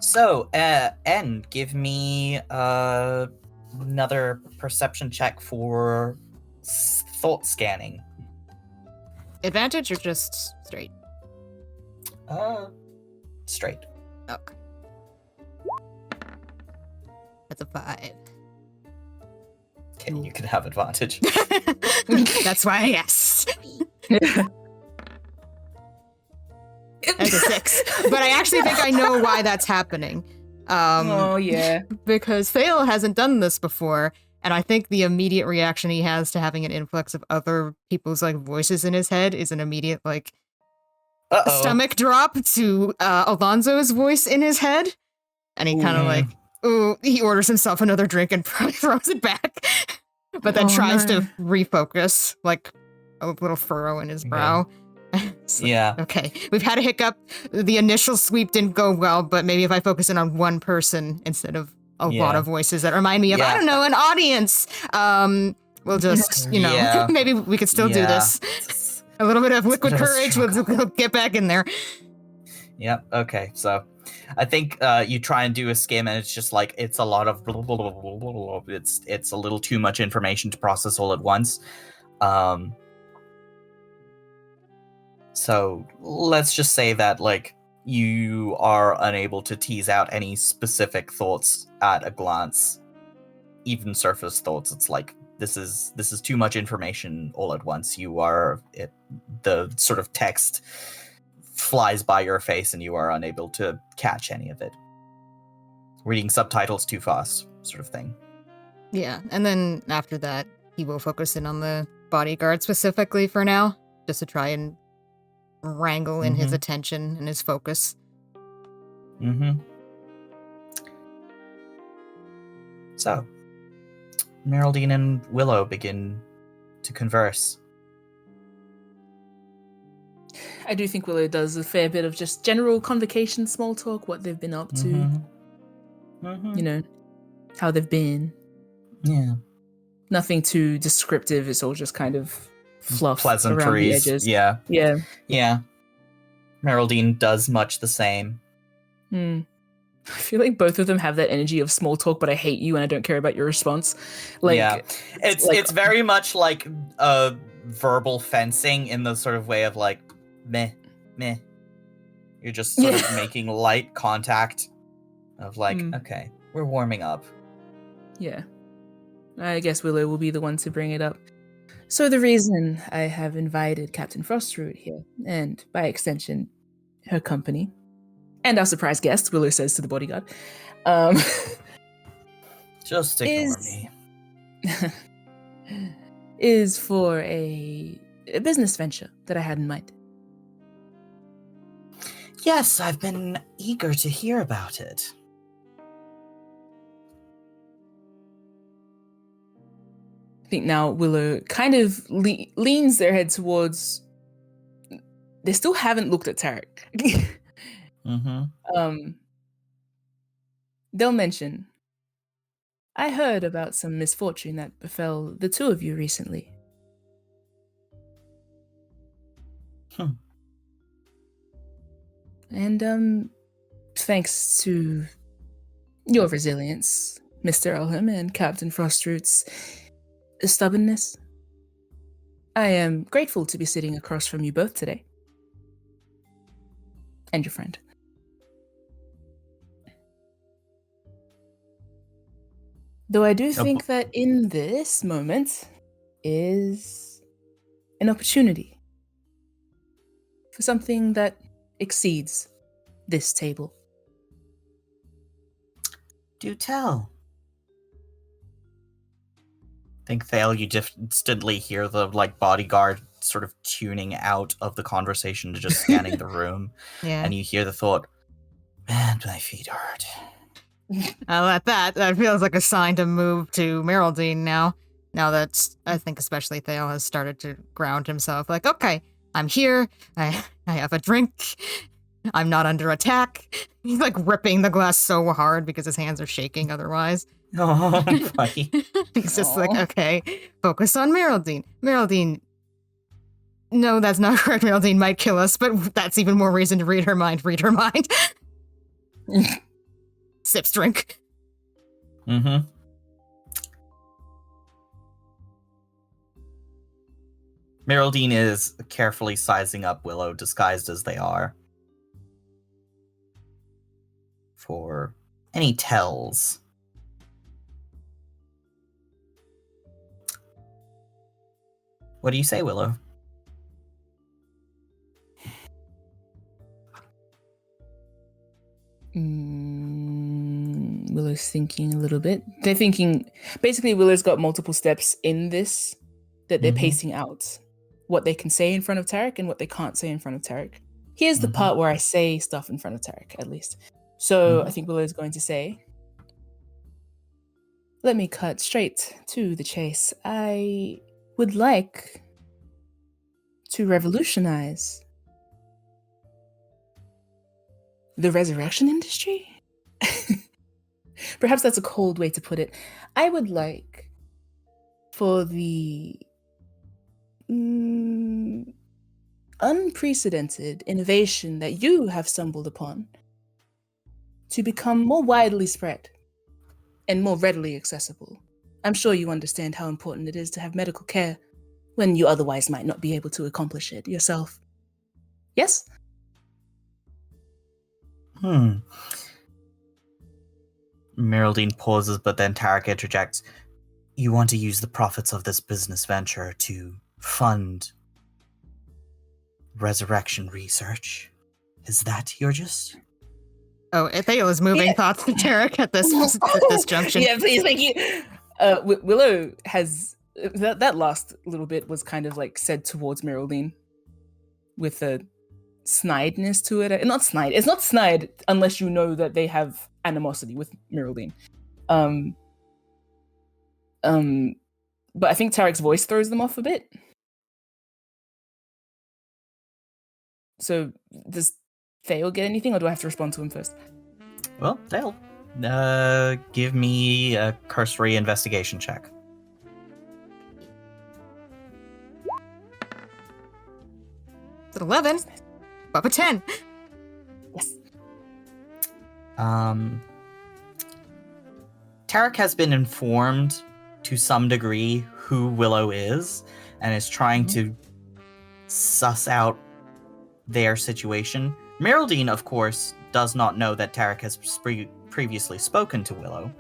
So, N, give me another perception check for thought scanning. Advantage or just straight? Straight. Okay. That's a 5. Okay, you can have advantage. That's why I asked. That's a 6. But I actually think I know why that's happening. Because Thale hasn't done this before, and I think the immediate reaction he has to having an influx of other people's voices in his head is an immediate stomach drop to Alonso's voice in his head, and he kind of he orders himself another drink and probably throws it back, but then tries to refocus, a little furrow in his brow. Okay, we've had a hiccup. The initial sweep didn't go well, but maybe if I focus in on one person instead of a lot of voices that remind me of, I don't know, an audience, we'll just, maybe we could still do this. A little bit of liquid courage, we'll get back in there. Yep, okay, so I think you try and do a skim, and it's just it's a lot of blah, blah, blah, blah, blah, blah. It's a little too much information to process all at once. So let's just say that you are unable to tease out any specific thoughts at a glance, even surface thoughts. It's this is too much information all at once. The sort of text flies by your face and you are unable to catch any of it. Reading subtitles too fast, sort of thing. Yeah, and then after that, he will focus in on the bodyguard specifically for now, just to try and wrangle in his attention and his focus. So, Miraldine and Willow begin to converse. I do think Willow does a fair bit of just general convocation, small talk, what they've been up to. How they've been. Yeah. Nothing too descriptive. It's all just kind of fluff pleasantries around the edges. Yeah. Miraldine does much the same. I feel like both of them have that energy of small talk, but I hate you and I don't care about your response. Like, yeah, it's very much like verbal fencing in the sort of way of like meh. You're just sort of making light contact of like, okay, we're warming up. Yeah. I guess Willow will be the one to bring it up. So the reason I have invited Captain Frostroot here, and by extension, her company, and our surprise guest, Willow says to the bodyguard, just ignore me. is for a business venture that I had in mind. Yes, I've been eager to hear about it. I think now Willow kind of leans their head towards... They still haven't looked at Tarek. They'll mention, I heard about some misfortune that befell the two of you recently. And thanks to your resilience, Mr. Elham, and Captain Frostroot's stubbornness, I am grateful to be sitting across from you both today. And your friend. Though I do think that in this moment is an opportunity for something that exceeds this table. Do tell. I think, Thale, you instantly hear the bodyguard sort of tuning out of the conversation to just scanning the room. Yeah. And you hear the thought, man, my feet hurt. At that feels like a sign to move to Miraldine now. Now that I think especially Thale has started to ground himself. Like, okay, I'm here. I have a drink. I'm not under attack. He's ripping the glass so hard because his hands are shaking otherwise. Oh, buddy. He's just okay, focus on Miraldine. Miraldine. No, that's not correct. Miraldine might kill us, but that's even more reason to read her mind. Read her mind. Sips drink. Miraldine is carefully sizing up Willow, disguised as they are, for any tells. What do you say, Willow? Willow's thinking a little bit. They're thinking... Basically, Willow's got multiple steps in this that they're pacing out. What they can say in front of Tarek and what they can't say in front of Tarek. Here's the part where I say stuff in front of Tarek, at least. So I think Willow's going to say... Let me cut straight to the chase. I would like to revolutionize the resurrection industry? Perhaps that's a cold way to put it. I would like for the unprecedented innovation that you have stumbled upon to become more widely spread and more readily accessible. I'm sure you understand how important it is to have medical care when you otherwise might not be able to accomplish it yourself. Yes? Miraldine pauses, but then Tarek interjects. You want to use the profits of this business venture to fund resurrection research? Is that your gist? Oh, Thale is moving thoughts to Tarek at this junction. Yeah, please, thank you. Willow has... That last little bit was kind of said towards Miraldine with a snideness to it. Not snide. It's not snide unless you know that they have animosity with Miraldine. But I think Tarek's voice throws them off a bit. So does Thale get anything, or do I have to respond to him first? Well, Thale, give me a cursory investigation check. It's 11. Up a 10. Yes. Tarek has been informed to some degree who Willow is and is trying to suss out their situation. Miraldine, of course, does not know that Tarek has previously spoken to Willow.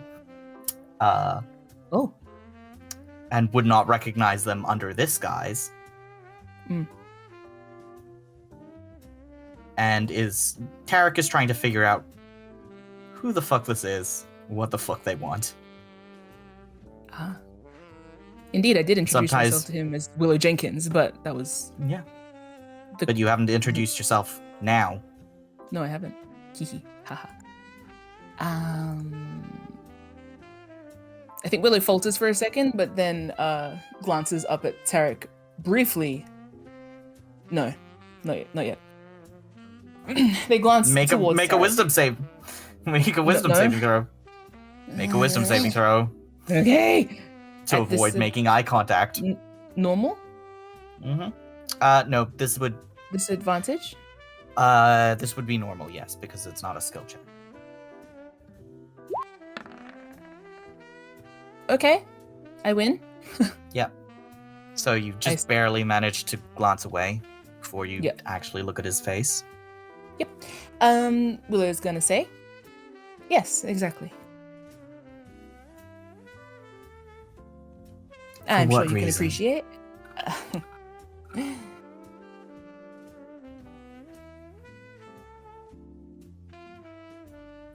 And would not recognize them under this guise. And Tarek is trying to figure out who the fuck this is, what the fuck they want. Indeed, I did introduce myself to him as Willow Jenkins, but that was... Yeah. But you haven't introduced yourself now. No, I haven't. Hehe. Haha. I think Willow falters for a second, but then glances up at Tarek briefly. No, not yet. They glance towards Make Tarek. a wisdom save. Make a wisdom saving throw. Make a wisdom saving throw. Okay. To avoid making eye contact. Normal? No, this would... Disadvantage? This would be normal, yes, because it's not a skill check. Okay. I win. Yep. So you just barely managed to glance away before you actually look at his face. Yep. Willow's gonna say, yes, exactly. I'm sure you can appreciate.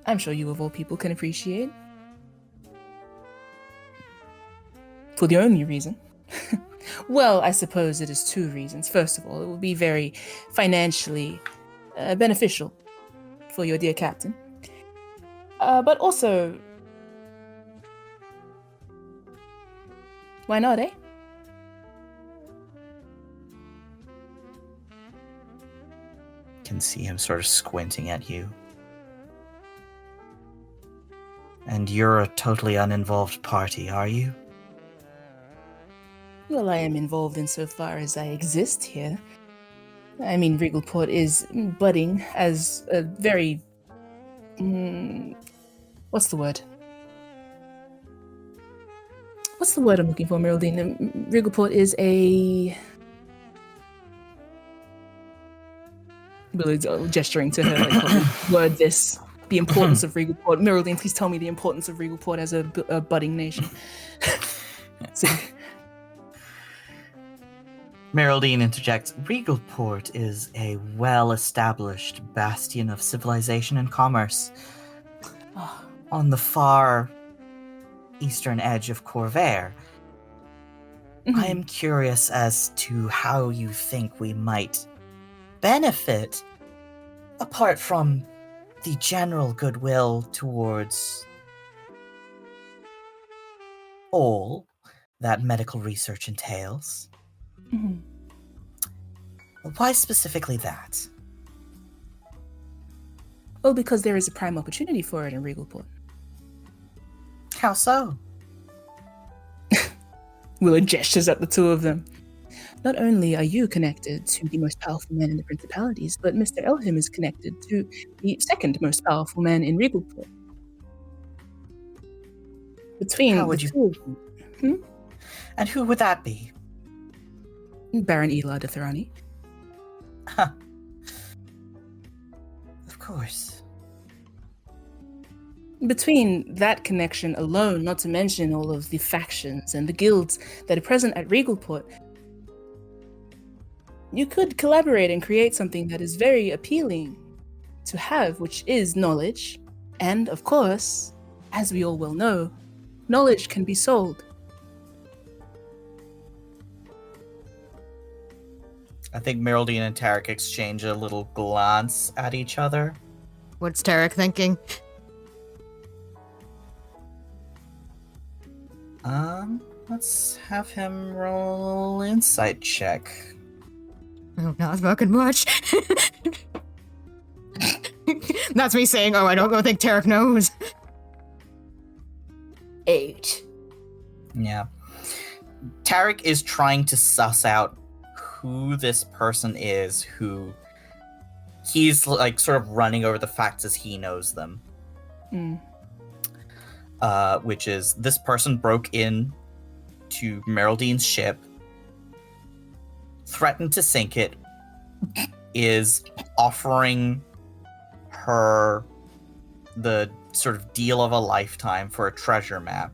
I'm sure you of all people can appreciate. For the only reason. Well, I suppose it is two reasons. First of all, it will be very financially beneficial for your dear captain. But also... Why not, eh? Can see him sort of squinting at you. And you're a totally uninvolved party, are you? Well, I am involved insofar as I exist here. I mean, Regalport is budding as a very... what's the word? What's the word I'm looking for, Miraldine? Regalport is a... Billy's gesturing to her, like, word this. The importance of Regalport. Miraldine, please tell me the importance of Regalport as a budding nation. So, Miraldine interjects, Regalport is a well-established bastion of civilization and commerce. On the far eastern edge of Khorvaire. I am curious as to how you think we might benefit, apart from the general goodwill towards all that medical research entails. Why specifically that? Well, because there is a prime opportunity for it in Regalport. How so? Willow gestures at the two of them. Not only are you connected to the most powerful man in the principalities, but Mr. Elham is connected to the second most powerful man in Regalport. Between the two of them. And who would that be? Baron Eli de Thorani. Huh. Of course. Between that connection alone, not to mention all of the factions and the guilds that are present at Regalport, you could collaborate and create something that is very appealing to have, which is knowledge. And, of course, as we all well know, knowledge can be sold. I think Miraldine and Tarek exchange a little glance at each other. What's Tarek thinking? Let's have him roll insight check. Oh, not fucking much. That's me saying, I don't think Tarek knows. 8. Yeah. Tarek is trying to suss out who this person is, who he's like sort of running over the facts as he knows them. Which is this person broke in to Miraldine's ship, threatened to sink it, is offering her the sort of deal of a lifetime for a treasure map,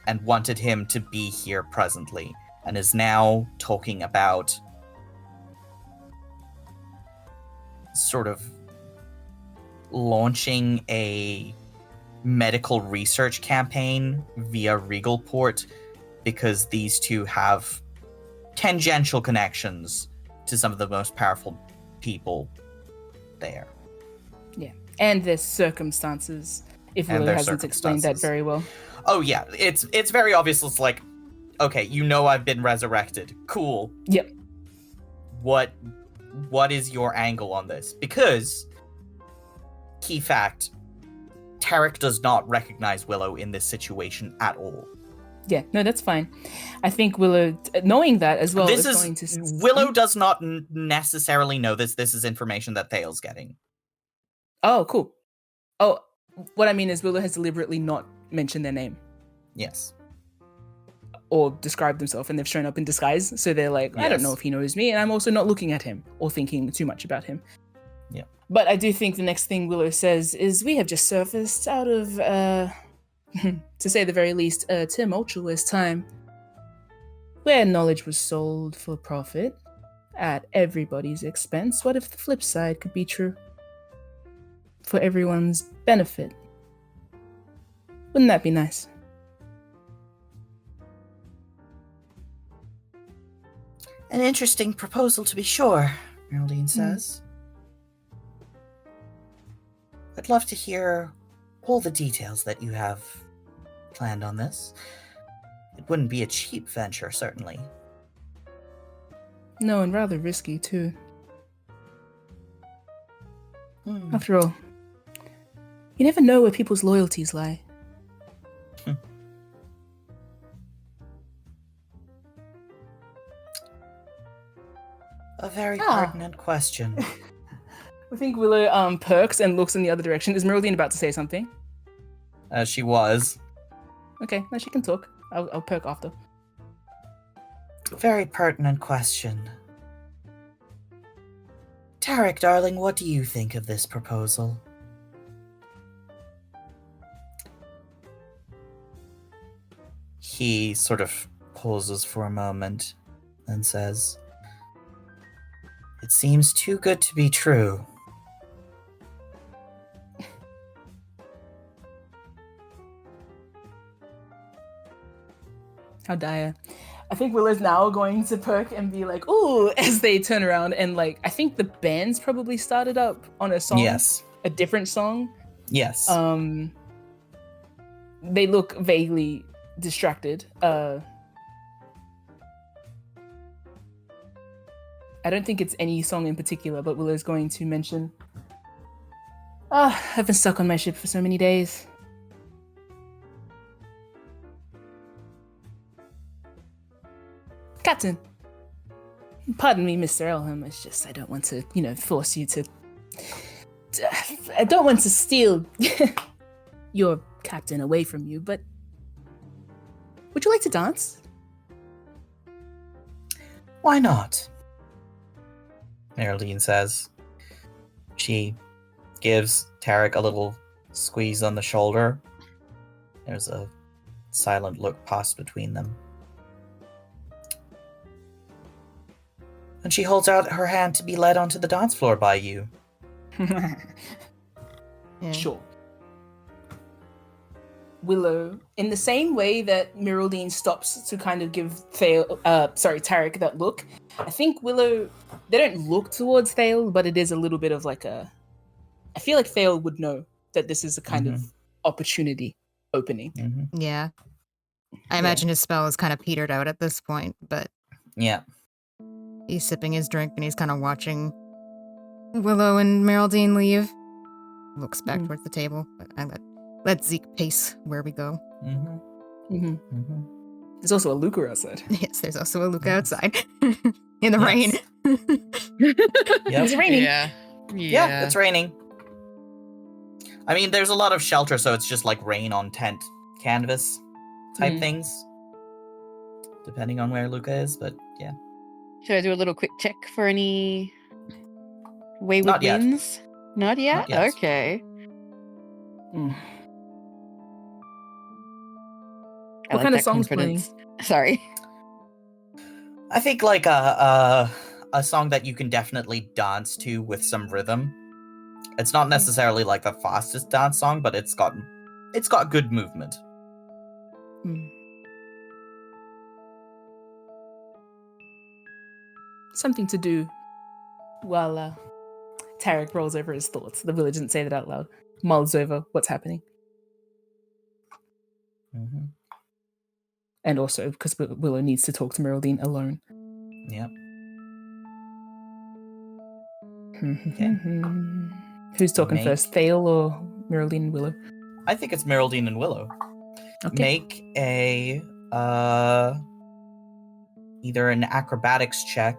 and wanted him to be here presently, and is now talking about sort of launching a medical research campaign via Regalport, because these two have tangential connections to some of the most powerful people there. Yeah, and their circumstances, if Willow hasn't explained that very well. Oh yeah, it's very obvious. It's like, okay, you know I've been resurrected. Cool. Yep. What is your angle on this? Because, key fact, Tarek does not recognize Willow in this situation at all. Yeah, no, that's fine. I think Willow, knowing that as well, Willow does not necessarily know this. This is information that Thale's getting. Oh, cool. Oh, what I mean is Willow has deliberately not mentioned their name. Yes. Or described themselves, and they've shown up in disguise. So they're like, I don't know if he knows me, and I'm also not looking at him or thinking too much about him. Yeah. But I do think the next thing Willow says is, we have just surfaced out of, to say the very least, a tumultuous time where knowledge was sold for profit at everybody's expense. What if the flip side could be true? For everyone's benefit. Wouldn't that be nice? An interesting proposal, to be sure, Miraldine says. I'd love to hear all the details that you have planned on this. It wouldn't be a cheap venture, certainly. No, and rather risky, too. After all, you never know where people's loyalties lie. A very pertinent question. I think Willow perks and looks in the other direction. Is Miraldine about to say something? She was. Okay, now she can talk. I'll perk after. Very pertinent question. Tarek, darling, what do you think of this proposal? He sort of pauses for a moment and says, "It seems too good to be true." How dire. I think Willow's now going to perk and be like, ooh, as they turn around, and like, I think the band's probably started up on a song. Yes. A different song. Yes. They look vaguely distracted. I don't think it's any song in particular, but Willow's going to mention, I've been stuck on my ship for so many days. Captain, pardon me, Mr. Elham. It's just I don't want to, force you to. I don't want to steal your captain away from you, but would you like to dance? Why not? Miraldine says. She gives Tarek a little squeeze on the shoulder. There's a silent look passed between them. And she holds out her hand to be led onto the dance floor by you. Yeah. Sure. Willow, in the same way that Miraldine stops to kind of give Tarek that look, I think Willow, they don't look towards Thale, but it is a little bit of like I feel like Thale would know that this is a kind of opportunity opening. Mm-hmm. Yeah. I imagine his spell is kind of petered out at this point, but... Yeah. He's sipping his drink and he's kind of watching Willow and Miraldine leave. Looks back towards the table. But I let Zeke pace where we go. There's also a Luca outside. Yes, there's also a Luca outside. In the rain. It's raining. Yeah. Yeah, it's raining. I mean, there's a lot of shelter, so it's just like rain on tent canvas type things, depending on where Luca is, but yeah. Should I do a little quick check for any wayward Not yet. winds? Not yet? Not yet. Okay. What kind of song's playing? Sorry. I think like a song that you can definitely dance to with some rhythm. It's not necessarily like the fastest dance song, but it's got good movement. Something to do while Tarek rolls over his thoughts. The village didn't say that out loud. Mulls over what's happening. Mm-hmm. And also because Willow needs to talk to Miraldine alone. Yep. Who's talking first, Thale or Miraldine and Willow? I think it's Miraldine and Willow. Okay. Make a either an acrobatics check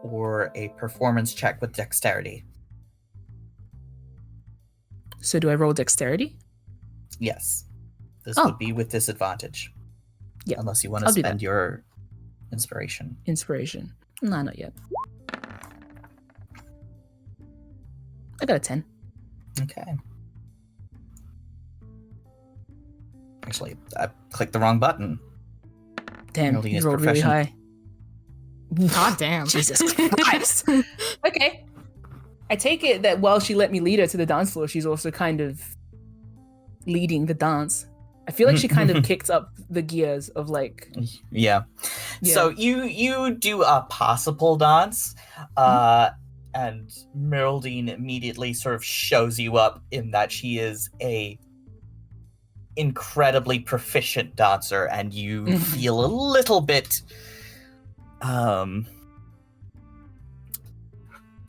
or a performance check with dexterity. So do I roll dexterity? Yes. This would be with disadvantage. Yeah. Unless you want to spend your inspiration. Inspiration. No, not yet. I got a 10. Okay. Actually, I clicked the wrong button. Damn, you rolled really high. God damn. Jesus Christ. Okay. I take it that while she let me lead her to the dance floor, she's also kind of leading the dance. I feel like she kind of kicked up the gears of like... Yeah. So you do a possible dance, and Miraldine immediately sort of shows you up in that she is a incredibly proficient dancer, and you feel a little bit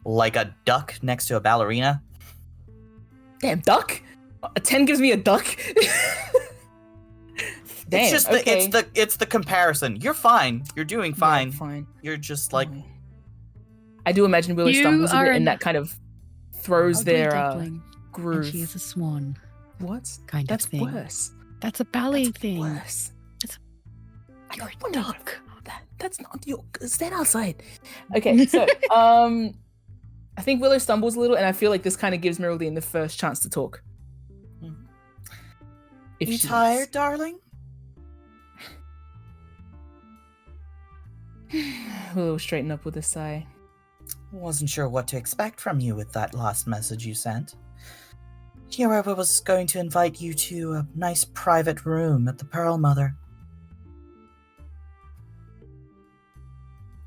like a duck next to a ballerina. Damn, duck? A 10 gives me a duck? Damn, it's just it's the comparison. You're fine. You're doing fine. Yeah, fine. You're just like... I do imagine Willow stumbles a bit and that kind of throws their groove. And she is a swan. What? Kind of thing. That's worse. That's a ballet thing. Worse. You're a duck. That's not your... Stand outside. Okay, so I think Willow stumbles a little, and I feel like this kind of gives Miraldine the first chance to talk. If you tired, wants. Darling? Willow straightened up with a sigh. Wasn't sure what to expect from you with that last message you sent. Here I was going to invite you to a nice private room at the Pearl Mother.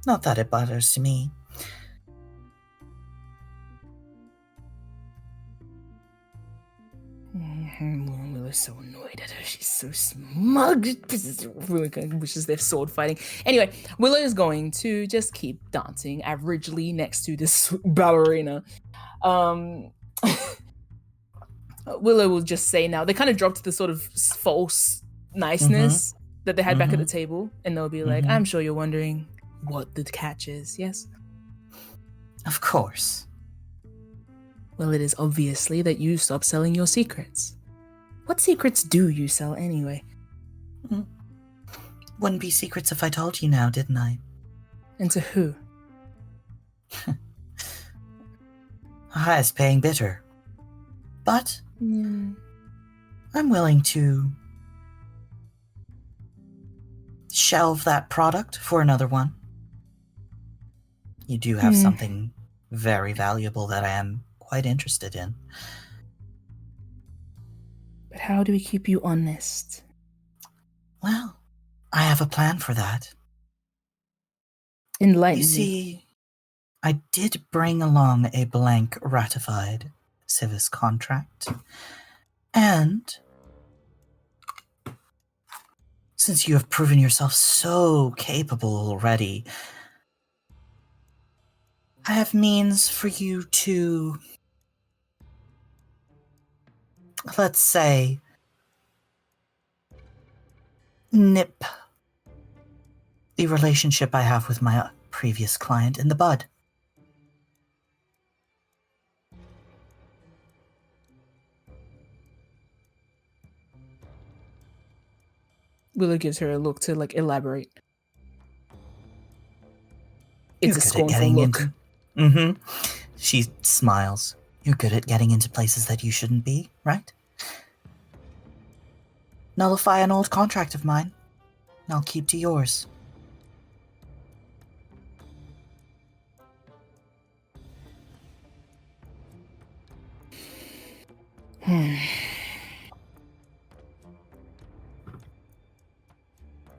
Not that it bothers me. Willow's so annoyed at her. She's so smug. Really wishes they're sword fighting. Anyway, Willow is going to just keep dancing averagely next to this ballerina. Willow will just say now, they kind of dropped the sort of false niceness that they had back at the table, and they'll be like, I'm sure you're wondering what the catch is, yes? Of course. Well, it is obviously that you stopped selling your secrets. What secrets do you sell anyway? Wouldn't be secrets if I told you now, didn't I? And to who? Highest paying bidder. But I'm willing to shelve that product for another one. You do have something very valuable that I am quite interested in. But how do we keep you honest? Well, I have a plan for that. Enlighten me. You see, I did bring along a blank ratified Civis contract. And since you have proven yourself so capable already, I have means for you to, let's say, nip the relationship I have with my previous client in the bud. Willow gives her a look to like elaborate. It's You're a good at scornful getting look. into. She smiles. You're good at getting into places that you shouldn't be, right? Nullify an old contract of mine, and I'll keep to yours.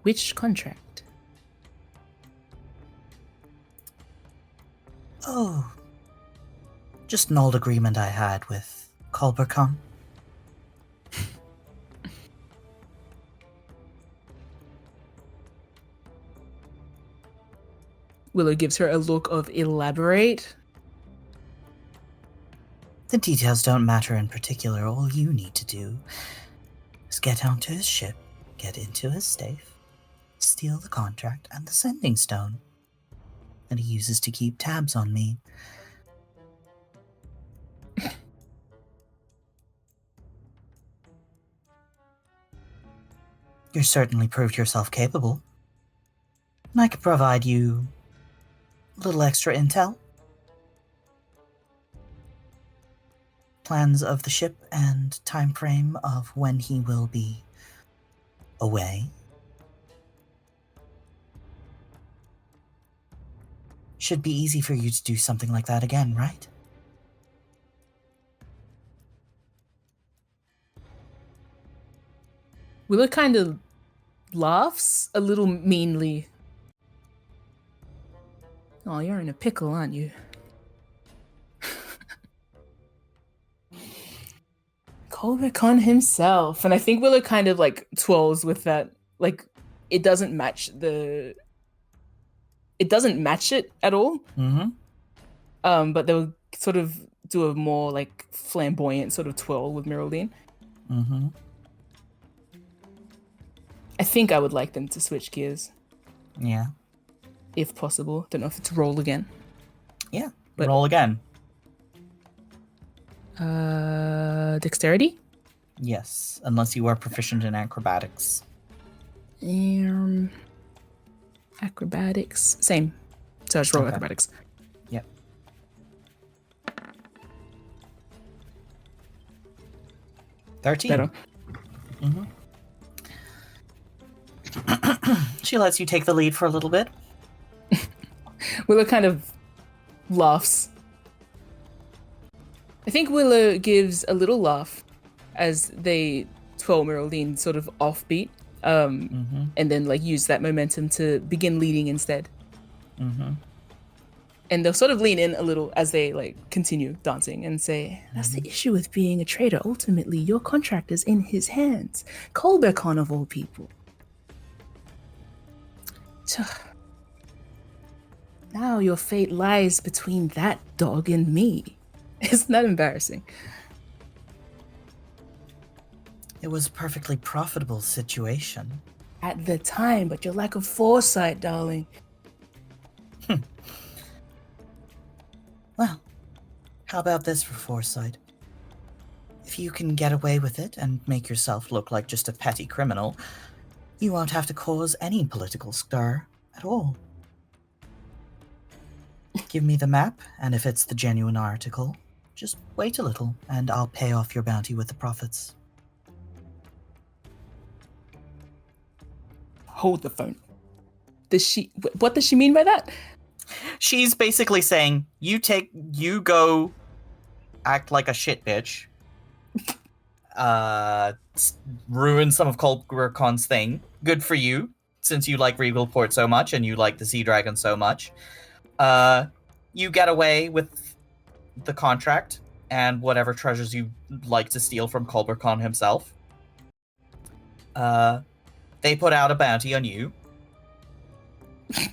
Which contract? Oh, just an old agreement I had with Khorvaire. Willow gives her a look of elaborate. The details don't matter in particular. All you need to do is get onto his ship, get into his safe, steal the contract and the sending stone that he uses to keep tabs on me. You certainly proved yourself capable, and I could provide you a little extra intel. Plans of the ship and time frame of when he will be away. Should be easy for you to do something like that again, right? Willow kind of laughs a little meanly. Oh, you're in a pickle, aren't you? Khorvaire himself. And I think Willow kind of like twirls with that. Like, it doesn't match it at all. Mm-hmm. But they'll sort of do a more like flamboyant sort of twirl with Miraldine. Mm-hmm. I think I would like them to switch gears. Yeah. If possible. Don't know if it's roll again. Yeah. But, roll again. Dexterity? Yes, unless you are proficient in acrobatics. Acrobatics. Same. So I just roll Okay. acrobatics. Yep. 13. Better. Mm-hmm. She lets you take the lead for a little bit. Willow kind of laughs. I think Willow gives a little laugh as they twirl Miraldine sort of offbeat, and then like use that momentum to begin leading instead. Mm-hmm. And they'll sort of lean in a little as they like continue dancing and say, "That's the issue with being a traitor. Ultimately, your contract is in his hands. Khorvaire of all people." Now your fate lies between that dog and me. Isn't that embarrassing? It was a perfectly profitable situation. At the time, but your lack of foresight, darling. Well, how about this for foresight? If you can get away with it and make yourself look like just a petty criminal, you won't have to cause any political stir at all. Give me the map, and if it's the genuine article, just wait a little, and I'll pay off your bounty with the profits. Hold the phone. What does she mean by that? She's basically saying, you go act like a shit bitch, ruin some of Khorvaire's thing. Good for you, since you like Regal Port so much and you like the Sea Dragon so much. You get away with the contract and whatever treasures you like to steal from Khorvaire himself. They put out a bounty on you.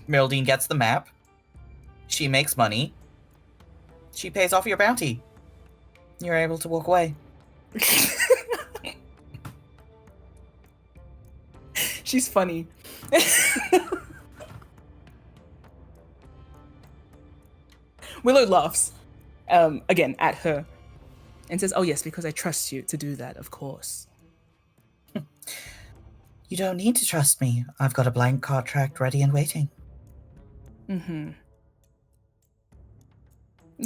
Miraldine gets the map. She makes money. She pays off your bounty. You're able to walk away. She's funny. Willow laughs, again, at her, and says, "Oh yes, because I trust you to do that, of course." You don't need to trust me. I've got a blank contract ready and waiting. Mm-hmm.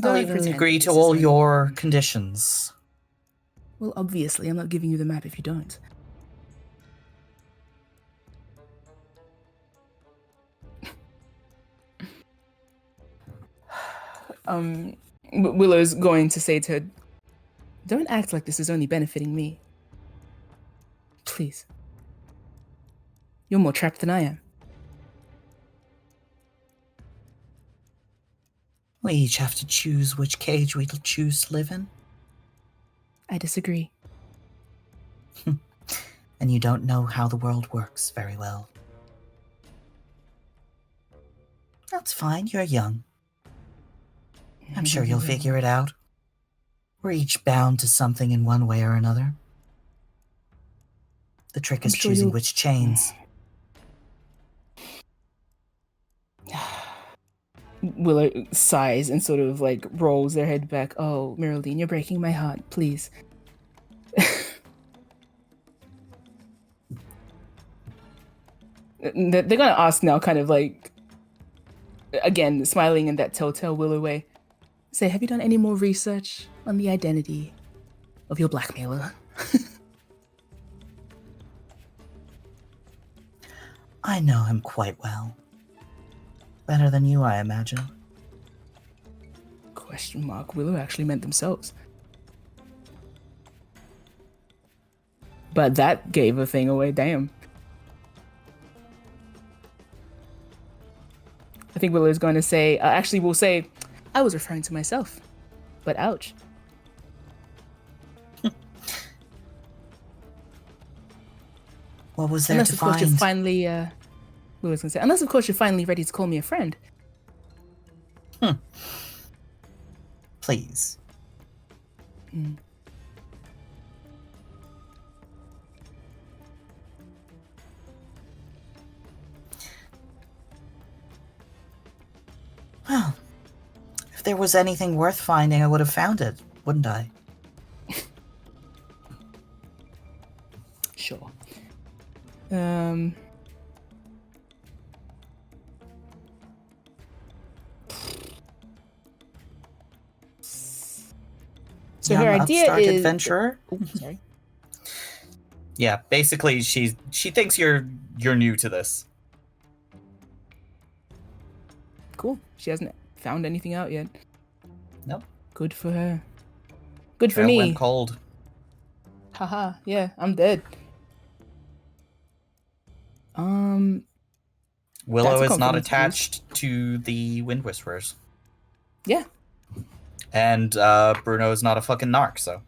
I'll even agree to all your conditions. Well, obviously, I'm not giving you the map if you don't. Willow's going to say to her, don't act like this is only benefiting me. Please. You're more trapped than I am. We each have to choose which cage we'll choose to live in. I disagree. And you don't know how the world works very well. That's fine, you're young. I'm sure you'll figure it out. We're each bound to something in one way or another. The trick is choosing which chains. Willow sighs and sort of like rolls their head back. Oh, Miraldine, you're breaking my heart. Please. They're gonna ask now, kind of like, again, smiling in that telltale Willow way. Say, have you done any more research on the identity of your blackmailer? I know him quite well. Better than you, I imagine. Question mark. Willow actually meant themselves. But that gave a thing away, damn. I think Willow's going to say, actually we'll say, I was referring to myself, but ouch. What was there unless, to of find? Course, you're finally, Willow's going to say, unless, of course, you're finally ready to call me a friend. Please. Well, if there was anything worth finding, I would have found it, wouldn't I? Sure. So Young her idea upstart is adventurer. Sorry. Yeah, basically, she thinks you're new to this. Cool. She hasn't found anything out yet. Nope. Good for her. Good for Trail me. went cold. Haha. Yeah, I'm dead. Willow That's a is not confidence attached to the Wind Whisperers. Yeah. And Bruno is not a fucking narc, so.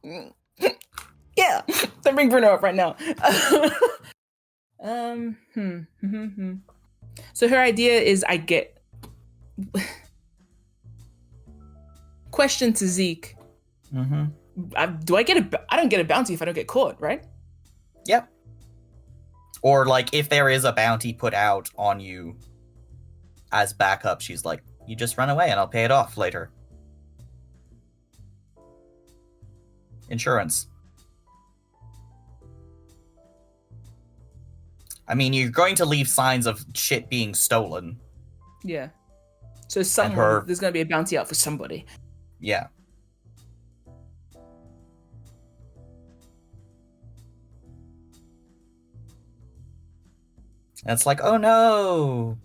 Yeah. Don't bring Bruno up right now. So her idea is I get question to Zeke. I don't get a bounty if I don't get caught, right? Yep. Or like if there is a bounty put out on you as backup, she's like, you just run away and I'll pay it off later. Insurance. I mean, you're going to leave signs of shit being stolen. Yeah. So there's going to be a bounty out for somebody. Yeah. And it's like, oh no!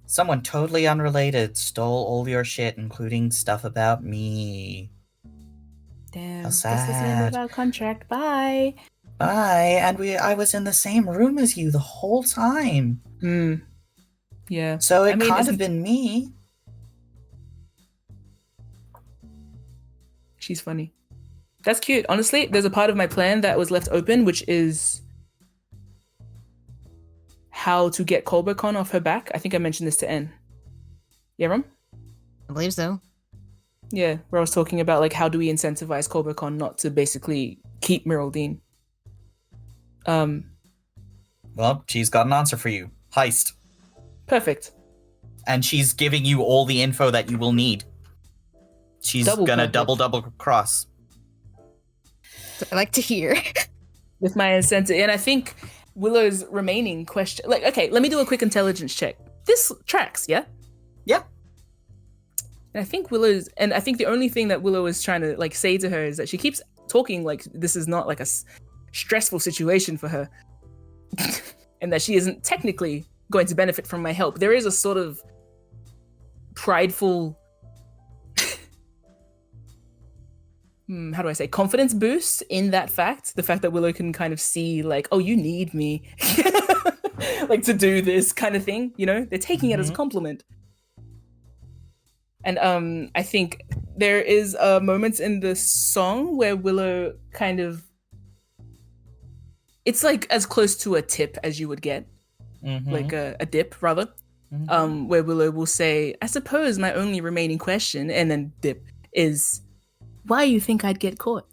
Someone totally unrelated stole all your shit, including stuff about me. Damn. How That's the end sad. of our contract. Bye. Bye. And I was in the same room as you the whole time. Yeah. So it could have been me. She's funny. That's cute. Honestly, there's a part of my plan that was left open, which is how to get Khorvaire off her back. I think I mentioned this to N. Yeah, Rom? I believe so. Yeah, where I was talking about like how do we incentivize Khorvaire not to basically keep Miraldine. Well, she's got an answer for you. Heist. Perfect. And she's giving you all the info that you will need. She's gonna double cross. I like to hear. with my incentive. And I think Willow's remaining question, like, okay, let me do a quick intelligence check. This tracks, yeah? Yeah. And I think the only thing that Willow is trying to like say to her is that she keeps talking like this is not like a stressful situation for her. And that she isn't technically going to benefit from my help. There is a sort of prideful, how do I say, confidence boost in that fact. The fact that Willow can kind of see like, oh, you need me like to do this kind of thing, you know? They're taking it as a compliment. And I think there is moments in the song where Willow kind of, it's like as close to a tip as you would get, like a dip rather, where Willow will say, I suppose my only remaining question, and then dip, is why you think I'd get caught?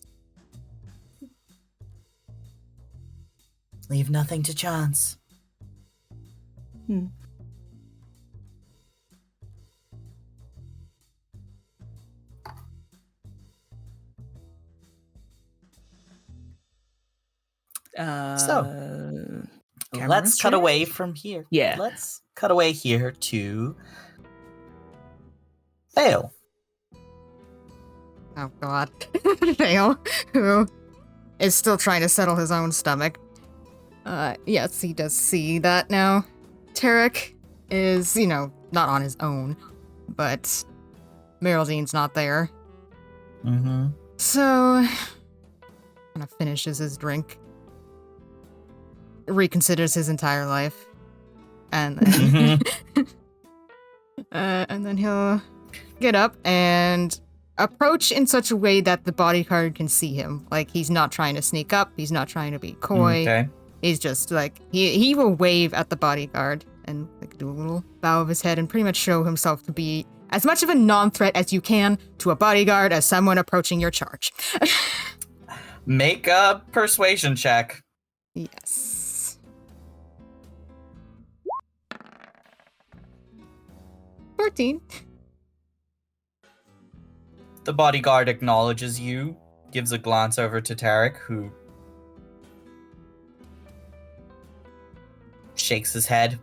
Leave nothing to chance. So, let's cut away from here. Yeah. Let's cut away here to Fail. Oh, God. Fail, who is still trying to settle his own stomach. Yes, he does see that now. Tarek is, not on his own, but Miraldine's not there. So, kind of finishes his drink, reconsiders his entire life, and then, and then he'll get up and approach in such a way that the bodyguard can see him. Like, he's not trying to sneak up, he's not trying to be coy. Okay. He's just like, he will wave at the bodyguard and like do a little bow of his head and pretty much show himself to be as much of a non-threat as you can to a bodyguard as someone approaching your charge. Make a persuasion check. Yes. 14. The bodyguard acknowledges you, gives a glance over to Tarek, who shakes his head.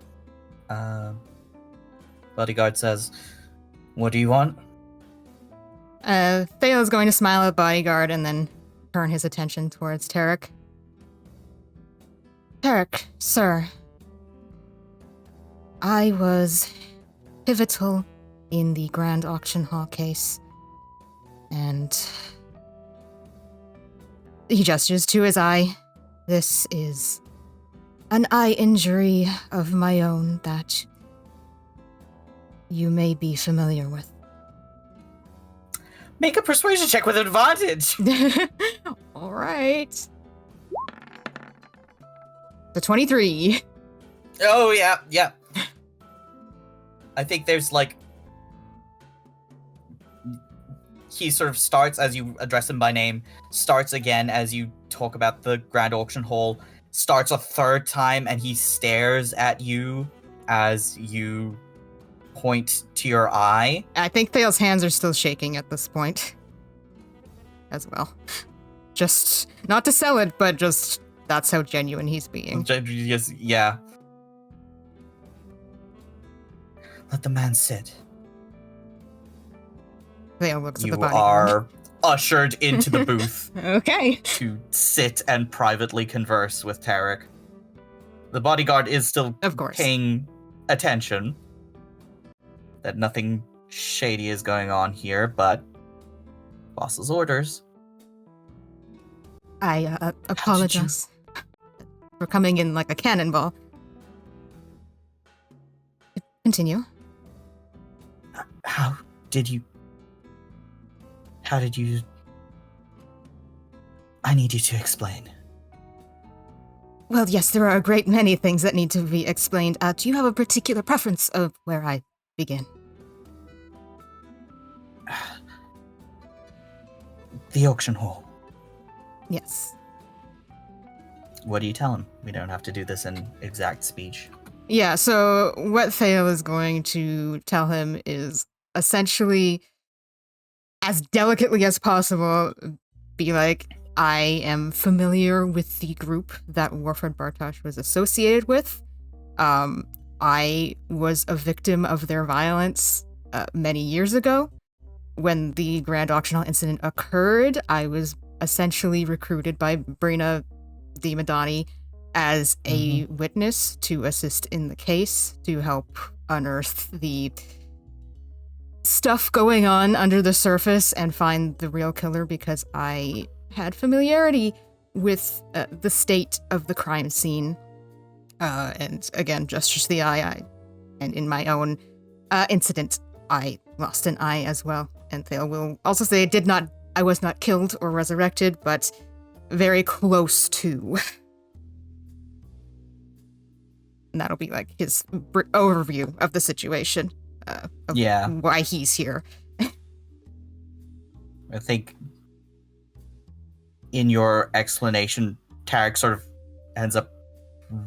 Bodyguard says, "What do you want?" Theo's going to smile at the bodyguard and then turn his attention towards Tarek. Tarek, sir. I was pivotal in the Grand Auction Hall case. And he gestures to his eye. This is an eye injury of my own that you may be familiar with. Make a persuasion check with advantage. All right. The 23. Oh, yeah. I think there's like... He sort of starts as you address him by name, starts again as you talk about the Grand Auction Hall, starts a third time, and he stares at you as you point to your eye. I think Theo's hands are still shaking at this point as well. Just, not to sell it, but just, that's how genuine he's being. Yeah. Let the man sit. Theo looks at the You body. are ushered into the booth Okay. to sit and privately converse with Tarek. The bodyguard is still Of course. paying attention. That nothing shady is going on here, but boss's orders. I apologize for coming in like a cannonball. Continue. How did you... I need you to explain. Well, yes, there are a great many things that need to be explained. Do you have a particular preference of where I begin? The auction hall. Yes. What do you tell him? We don't have to do this in exact speech. Yeah, so what Theo is going to tell him is essentially, as delicately as possible, be like, I am familiar with the group that Warford Bartosz was associated with. I was a victim of their violence many years ago. When the Grand Auctional incident occurred, I was essentially recruited by Brina Di Madani as a witness to assist in the case, to help unearth the stuff going on under the surface and find the real killer, because I had familiarity with the state of the crime scene. And again, gestures to the eye, and in my own incident, I lost an eye as well. And Thale will also say I was not killed or resurrected, but very close to. And that'll be like his overview of the situation, of why he's here. I think in your explanation, Tarek sort of ends up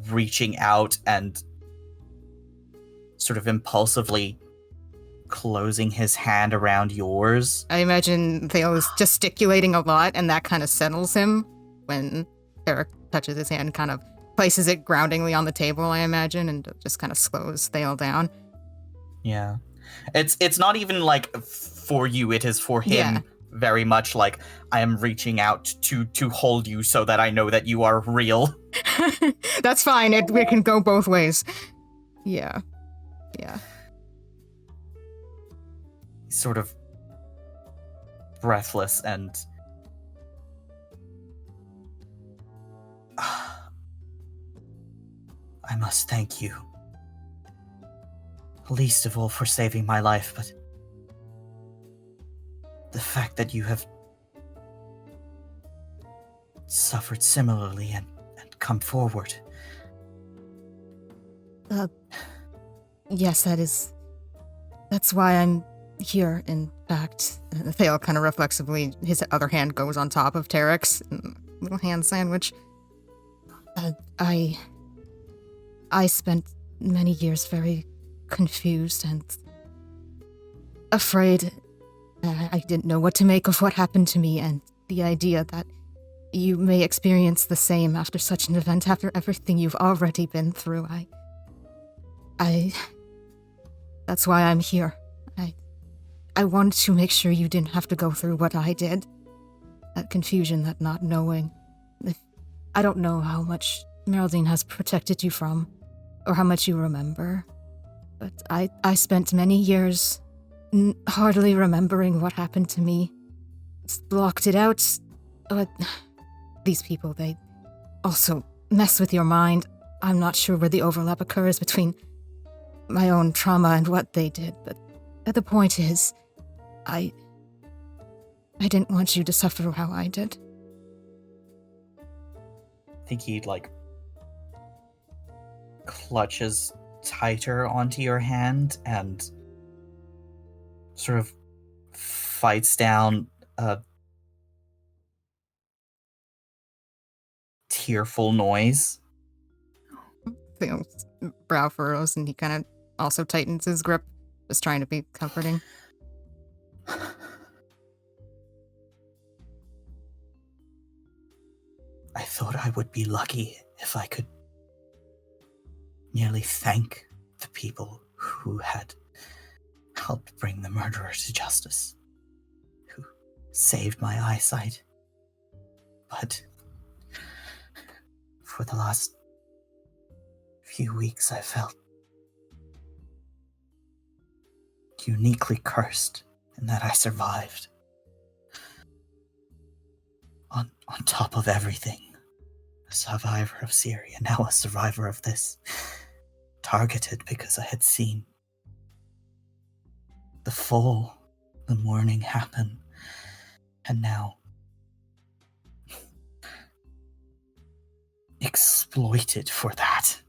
reaching out and sort of impulsively closing his hand around yours. I imagine Thale is gesticulating a lot, and that kind of settles him when Tarek touches his hand, kind of places it groundingly on the table, I imagine, and just kind of slows Thale down. Yeah. It's not even like for you, it is for him. Very much like, I am reaching out to hold you so that I know that you are real. That's fine. It can go both ways. Yeah. Sort of breathless and I must thank you. Least of all for saving my life, but the fact that you have suffered similarly and come forward. Yes, that's why I'm here, in fact. Thale kind of reflexively, his other hand goes on top of Tarek's, little hand sandwich. I spent many years very confused and afraid. I didn't know what to make of what happened to me, and the idea that you may experience the same after such an event, after everything you've already been through. That's why I'm here. I wanted to make sure you didn't have to go through what I did. That confusion, that not knowing. I don't know how much Miraldine has protected you from, or how much you remember, but I spent many years hardly remembering what happened to me. Blocked it out. But these people, they also mess with your mind. I'm not sure where the overlap occurs between my own trauma and what they did, but the point is, I didn't want you to suffer how I did. I think he, clutches tighter onto your hand and sort of fights down a tearful noise. Thale's brow furrows, and he kind of also tightens his grip, just trying to be comforting. I thought I would be lucky if I could merely thank the people who had helped bring the murderer to justice, who saved my eyesight. But for the last few weeks, I felt uniquely cursed in that I survived. On top of everything, a survivor of Syria, now a survivor of this. Targeted because I had seen the fall, the mourning happen, and now exploited for that.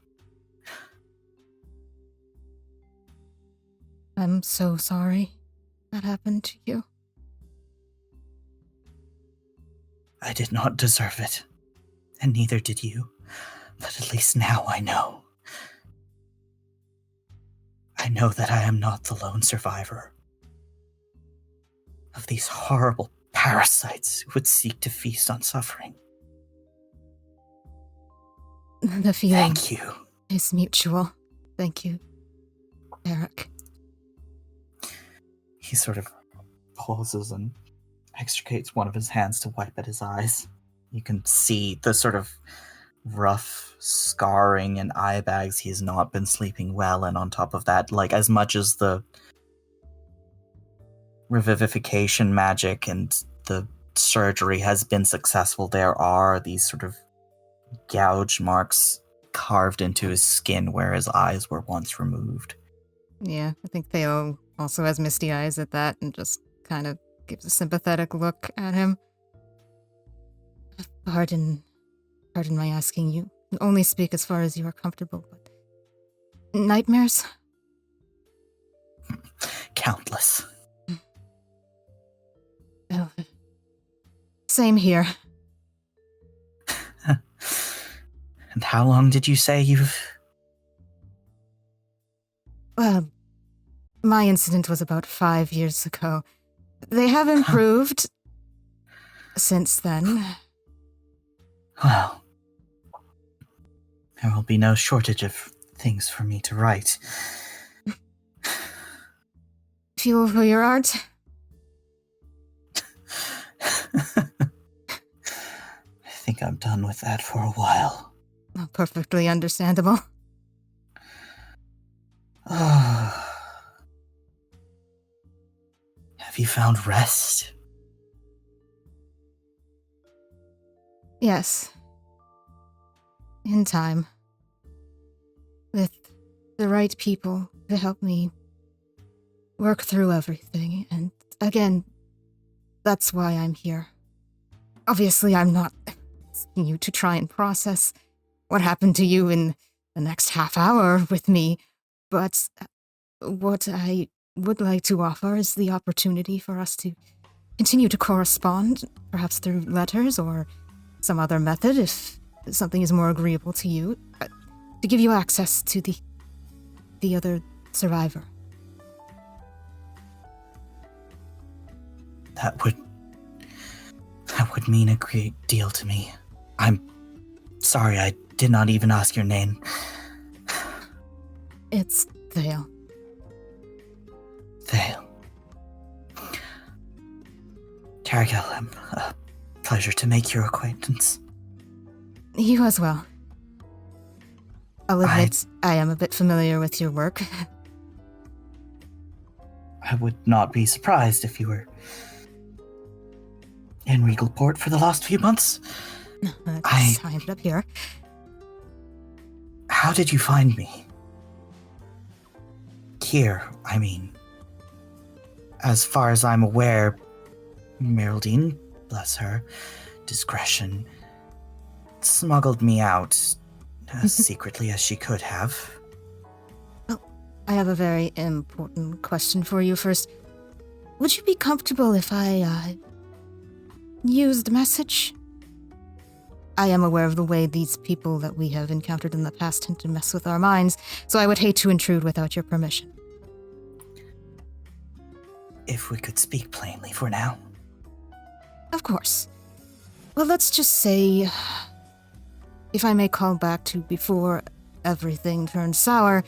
I'm so sorry that happened to you. I did not deserve it, and neither did you, but at least now I know. I know that I am not the lone survivor of these horrible, parasites who would seek to feast on suffering. The feeling Thank you. is mutual. Thank you, Eric. He sort of pauses and extricates one of his hands to wipe at his eyes. You can see the sort of rough scarring and eye bags. He has not been sleeping well, and on top of that, like, as much as the revivification magic and the surgery has been successful, there are these sort of gouge marks carved into his skin where his eyes were once removed. Yeah, I think Theo also has misty eyes at that and just kind of gives a sympathetic look at him. Pardon my asking you. Only speak as far as you are comfortable, but... Nightmares? Countless. Oh. Same here. And how long did you say you've... Well, my incident was about 5 years ago. They have improved since then. Well, there will be no shortage of things for me to write. Fuel for your art? I think I'm done with that for a while. Oh, perfectly understandable. Have you found rest? Yes. In time. With the right people to help me work through everything. And again, that's why I'm here. Obviously, I'm not asking you to try and process what happened to you in the next half hour with me, but what I would like to offer is the opportunity for us to continue to correspond, perhaps through letters or some other method, if something is more agreeable to you, to give you access to the other survivor. That would mean a great deal to me. I'm sorry, I did not even ask your name. It's Thale. Thale. Cargill, a pleasure to make your acquaintance. You as well. I'll admit I am a bit familiar with your work. I would not be surprised if you were in Regalport for the last few months. I ended up here. How did you find me? Here, I mean. As far as I'm aware, Miraldine, bless her, discretion, smuggled me out as secretly as she could have. Well, I have a very important question for you first. Would you be comfortable if I, used a message? I am aware of the way these people that we have encountered in the past tend to mess with our minds, so I would hate to intrude without your permission. If we could speak plainly for now. Of course. Well, let's just say, if I may call back to before everything turned sour,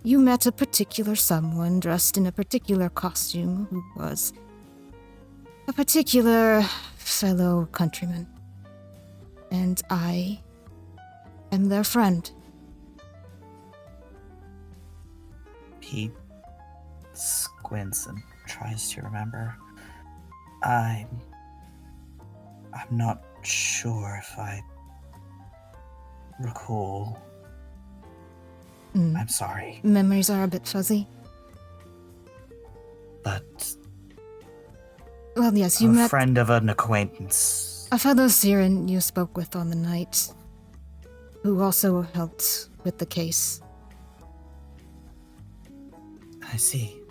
you met a particular someone dressed in a particular costume who was a particular fellow countryman. And I am their friend. He squints and tries to remember. I'm not sure if I recall. I'm sorry. Memories are a bit fuzzy. But Well, yes, you a met friend of an acquaintance. a fellow Siren you spoke with on the night, who also helped with the case. I see.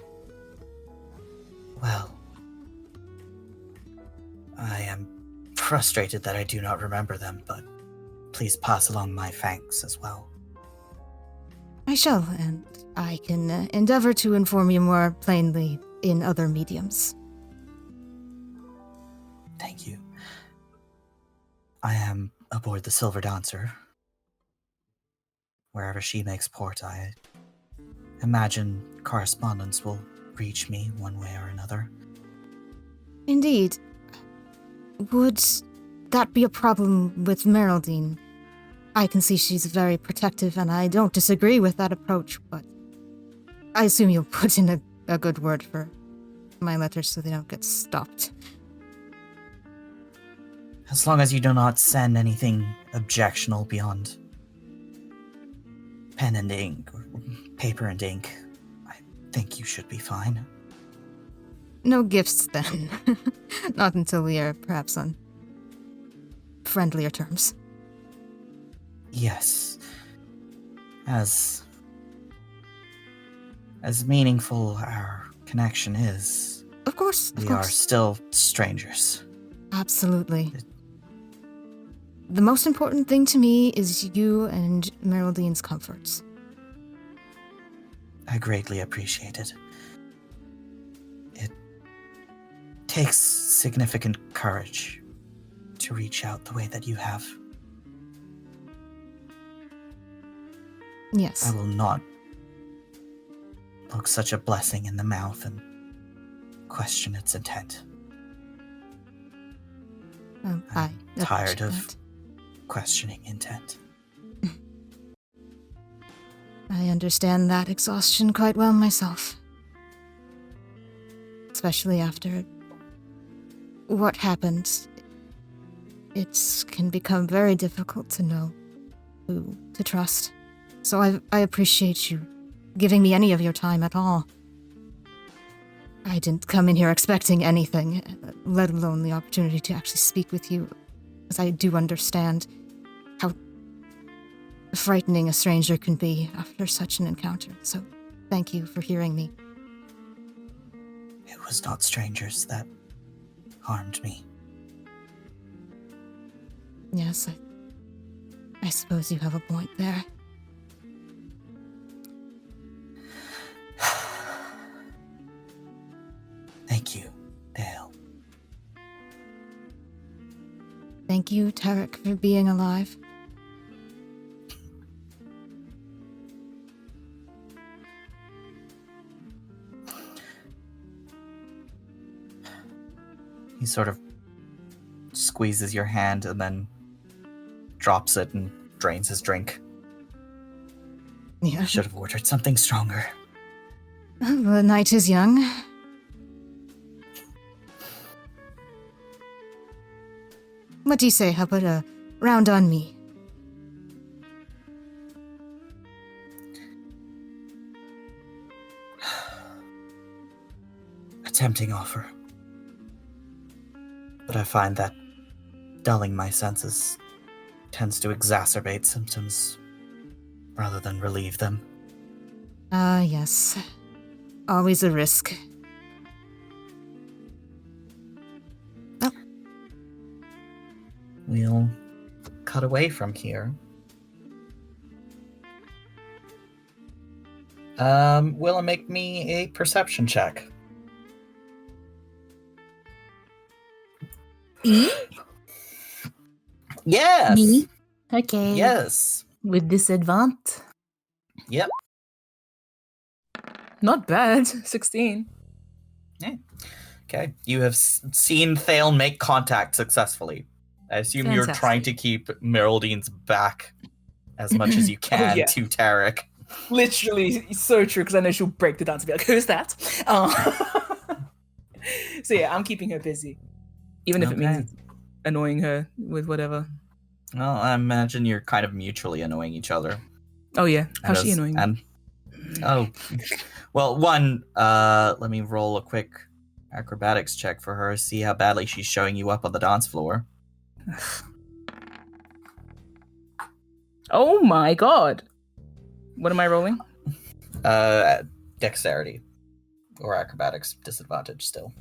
Well, I am frustrated that I do not remember them, but please pass along my thanks as well. I shall, and I can endeavor to inform you more plainly in other mediums. Thank you. I am aboard the Silver Dancer. Wherever she makes port, I imagine correspondence will reach me one way or another. Indeed. Would that be a problem with Miraldine? I can see she's very protective, and I don't disagree with that approach, but I assume you'll put in a good word for my letters so they don't get stopped. As long as you do not send anything objectionable beyond pen and ink, or paper and ink, I think you should be fine. No gifts, then. Not until we are perhaps on friendlier terms. Yes. As meaningful our connection is, Of course, we are still strangers. Absolutely. The most important thing to me is you and Miraldine's comforts. I greatly appreciate it. It takes significant courage to reach out the way that you have. Yes. I will not look such a blessing in the mouth and question its intent. I'm tired of questioning intent. I understand that exhaustion quite well myself. Especially after what happened. It can become very difficult to know who to trust. So I appreciate you giving me any of your time at all. I didn't come in here expecting anything, let alone the opportunity to actually speak with you, as I do understand how frightening a stranger can be after such an encounter. So thank you for hearing me. It was not strangers that harmed me. Yes, I suppose you have a point there. Thank you, Dale. Thank you, Tarek, for being alive. He sort of squeezes your hand and then drops it and drains his drink. Yeah. I should have ordered something stronger. The night is young. What do you say? How about a round on me? A tempting offer. But I find that dulling my senses tends to exacerbate symptoms rather than relieve them. Ah, yes. Always a risk. Oh. We'll cut away from here. Will it make me a perception check? Yes. Me? Okay. Yes. With disadvantage? Yep. Not bad. 16. Yeah. Okay. You have seen Thale make contact successfully. I assume Fantastic. you're trying to keep Miraldine's back as much as you can yeah. to Tarek. Literally, so true, because I know she'll break the dance and be like, who's that? So yeah, I'm keeping her busy. Even if it means annoying her with whatever. Well, I imagine you're kind of mutually annoying each other. Oh yeah, how's she annoying me? Well, one, let me roll a quick acrobatics check for her, see how badly she's showing you up on the dance floor. Oh my god. What am I rolling? Dexterity. Or acrobatics, disadvantage still.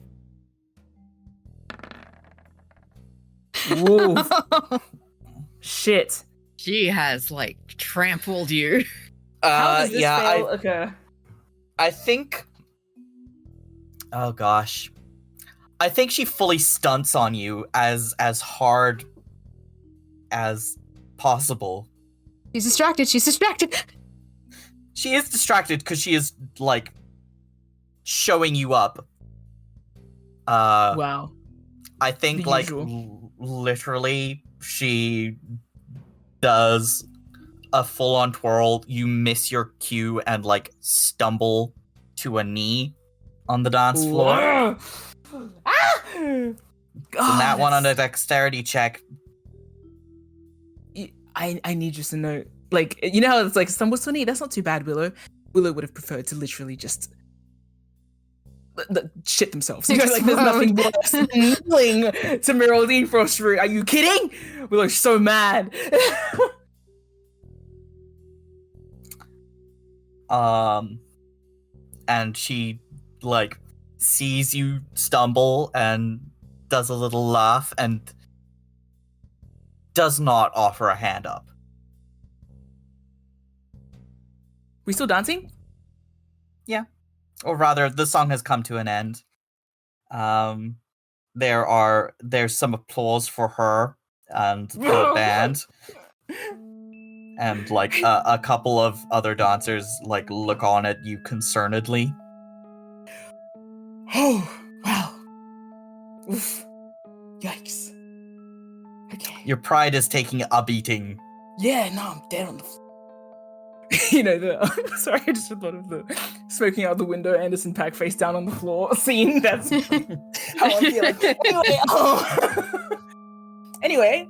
Whoa. Shit. She has, trampled you. How does this fail occur? I think... Oh, gosh. I think she fully stunts on you as hard as possible. She's distracted. She's distracted. She is distracted because she is, like, showing you up. Wow. I think, The like, usual. literally, she does a full-on twirl. You miss your cue and, like, stumble to a knee on the dance floor. Ah! So that one on a dexterity check. I need you to know, like, you know how it's like stumbles to a knee? That's not too bad, Willow. Willow would have preferred to literally just shit themselves. You know, like, there's nothing worse than kneeling to Miraldine Frostroot. Are you kidding? Willow's so mad. And she, like, sees you stumble and does a little laugh and does not offer a hand up. We still dancing? Or rather, the song has come to an end. There's some applause for her and the band. And, like, a couple of other dancers, like, look on at you concernedly. Oh, wow. Oof. Yikes. Okay. Your pride is taking a beating. Yeah, no, I'm dead on the floor. You know, sorry, I just thought of the smoking out the window, Anderson Paak face down on the floor scene. That's how I'm feeling. Anyway.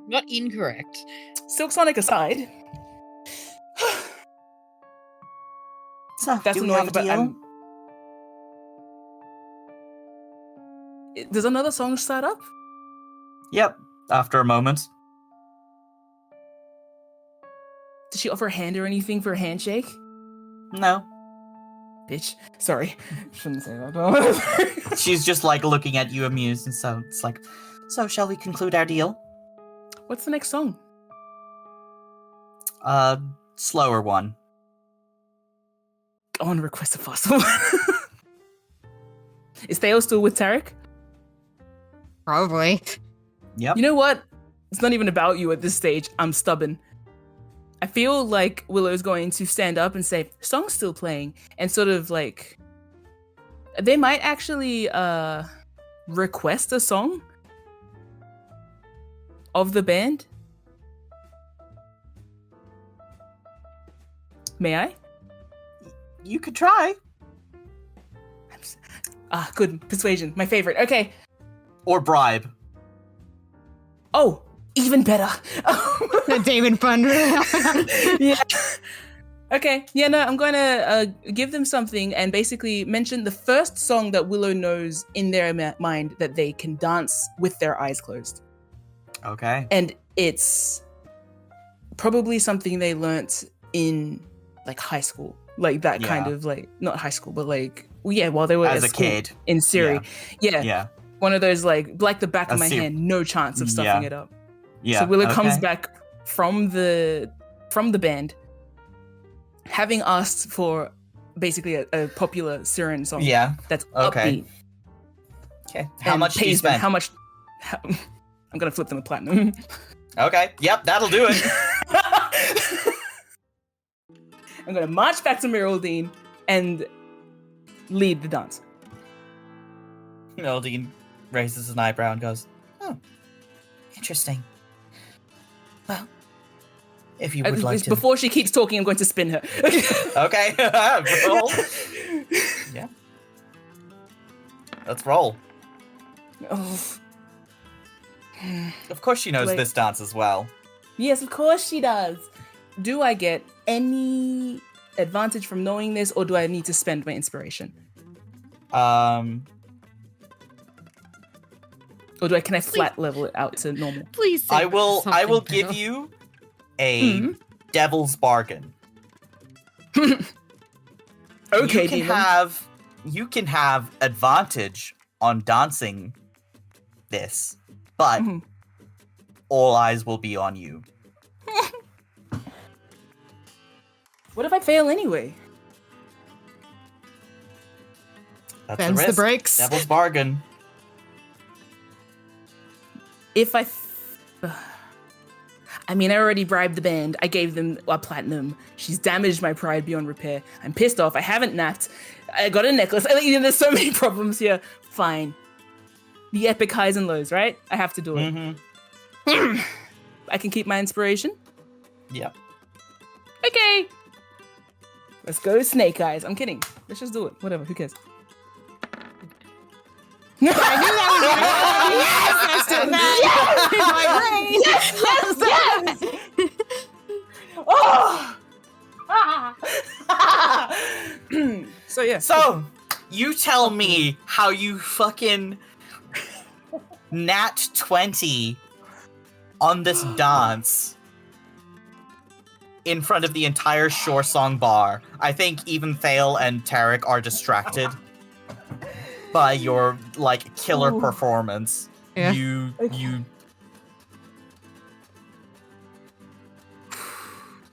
Not incorrect. Silk Sonic aside. So, That's do we annoying, have a but deal? Does another song start up? Yep, after a moment. Did she offer a hand or anything for a handshake? No. Bitch. Sorry. Shouldn't say that. She's just, like, looking at you amused, and so it's like, so shall we conclude our deal? What's the next song? Slower one. I want to request a fossil. Is Theo still with Tarek? Probably. Yep. You know what? It's not even about you at this stage. I'm stubborn. I feel like Willow's going to stand up and say, song's still playing, and sort of like, they might actually request a song of the band. May I? You could try. Good. Persuasion. My favorite. Okay. Or bribe. Oh, even better. Damon Thunder. Yeah. Okay. Yeah, no, I'm going to give them something and basically mention the first song that Willow knows in their mind that they can dance with their eyes closed. Okay. And it's probably something they learnt in, like, high school. Like, that kind of, like, not high school, but, like, yeah, while they were as at a school kid in Syria. Yeah. One of those, like the back of my hand, no chance of stuffing it up. Yeah. So Willow comes back from the band, having asked for basically a popular Syrian song. Yeah. That's okay. upbeat. Okay. How much do you spend? I'm gonna flip them a platinum. Okay. Yep, that'll do it. I'm gonna march back to Miraldine and lead the dance. Miraldine raises an eyebrow and goes, "Oh, interesting. Well, if you would like to." Before she keeps talking, I'm going to spin her. Okay. Roll. Yeah. Let's roll. Oh. Of course she knows this dance as well. Yes, of course she does. Do I get any advantage from knowing this, or do I need to spend my inspiration? Or can I flat level it out to normal? Please say I will give better. you a devil's bargain. Okay, you can have advantage on dancing this, but all eyes will be on you. What if I fail anyway? That's Bends the the risk. brakes. Devil's bargain. if I already bribed the band. I gave them a platinum. She's damaged my pride beyond repair. I'm pissed off. I haven't napped. I got a necklace. There's so many problems here. Fine. The epic highs and lows, right? I have to do it. Mm-hmm. I can keep my inspiration? Yep. Okay. Let's go Snake Eyes. I'm kidding. Let's just do it. Whatever. Who cares? I knew that was yes! Yes! Yes! Yes! Oh! So yeah. So, you tell me how you fucking nat 20 on this dance in front of the entire Shore Song bar. I think even Thale and Tarek are distracted by your like killer performance. Yeah. You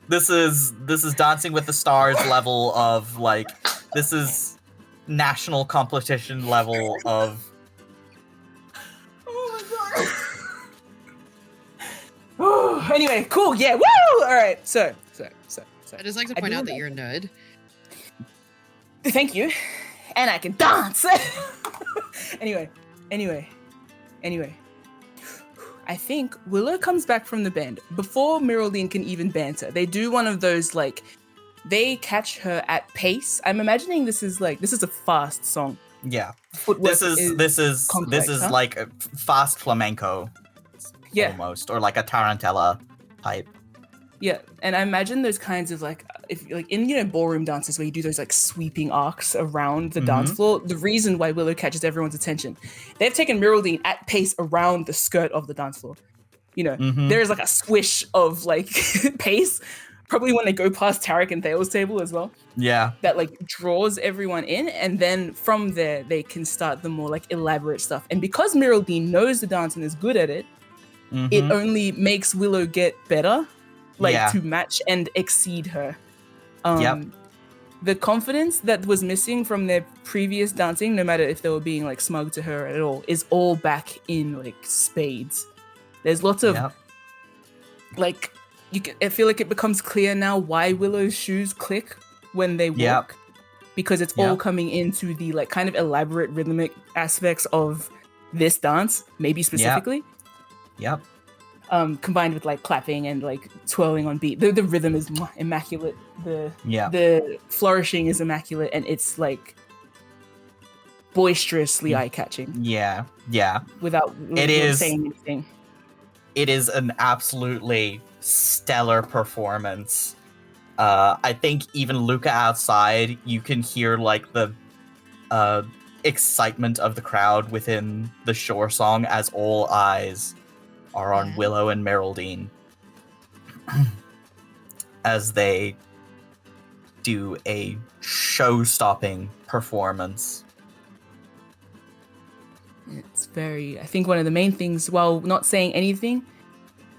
This is Dancing with the Stars level of like, this is national competition level of. Oh my god. Anyway, cool. Yeah. Woo! All right. So. I'd just like to point out that you're a nerd. Thank you. And I can dance. Anyway. I think Willow comes back from the band before Miraldine can even banter. They do one of those like, they catch her at pace. I'm imagining this is a fast song. Yeah. Footwork This is complex, huh? like a fast flamenco. Yeah. Almost, or like a tarantella type. Yeah, and I imagine those kinds of like, if like in ballroom dances where you do those like sweeping arcs around the dance floor. The reason why Willow catches everyone's attention, they've taken Miraldine at pace around the skirt of the dance floor. There is like a swish of like pace, probably when they go past Tarek and Thale's table as well. Yeah. That like draws everyone in, and then from there they can start the more like elaborate stuff. And because Miraldine knows the dance and is good at it, it only makes Willow get better. To match and exceed her. The confidence that was missing from their previous dancing, no matter if they were being like smug to her at all, is all back in like spades. There's lots of like, I feel like it becomes clear now why Willow's shoes click when they walk, because it's all coming into the like kind of elaborate rhythmic aspects of this dance, maybe specifically. Yep. Combined with like clapping and like twirling on beat. The rhythm is immaculate. The flourishing is immaculate, and it's like boisterously eye-catching. Yeah. Without saying anything. It is an absolutely stellar performance. I think even Luca outside, you can hear like the excitement of the crowd within the Shore Song as all eyes are on Willow and Miraldine as they do a show-stopping performance. It's I think one of the main things, while not saying anything,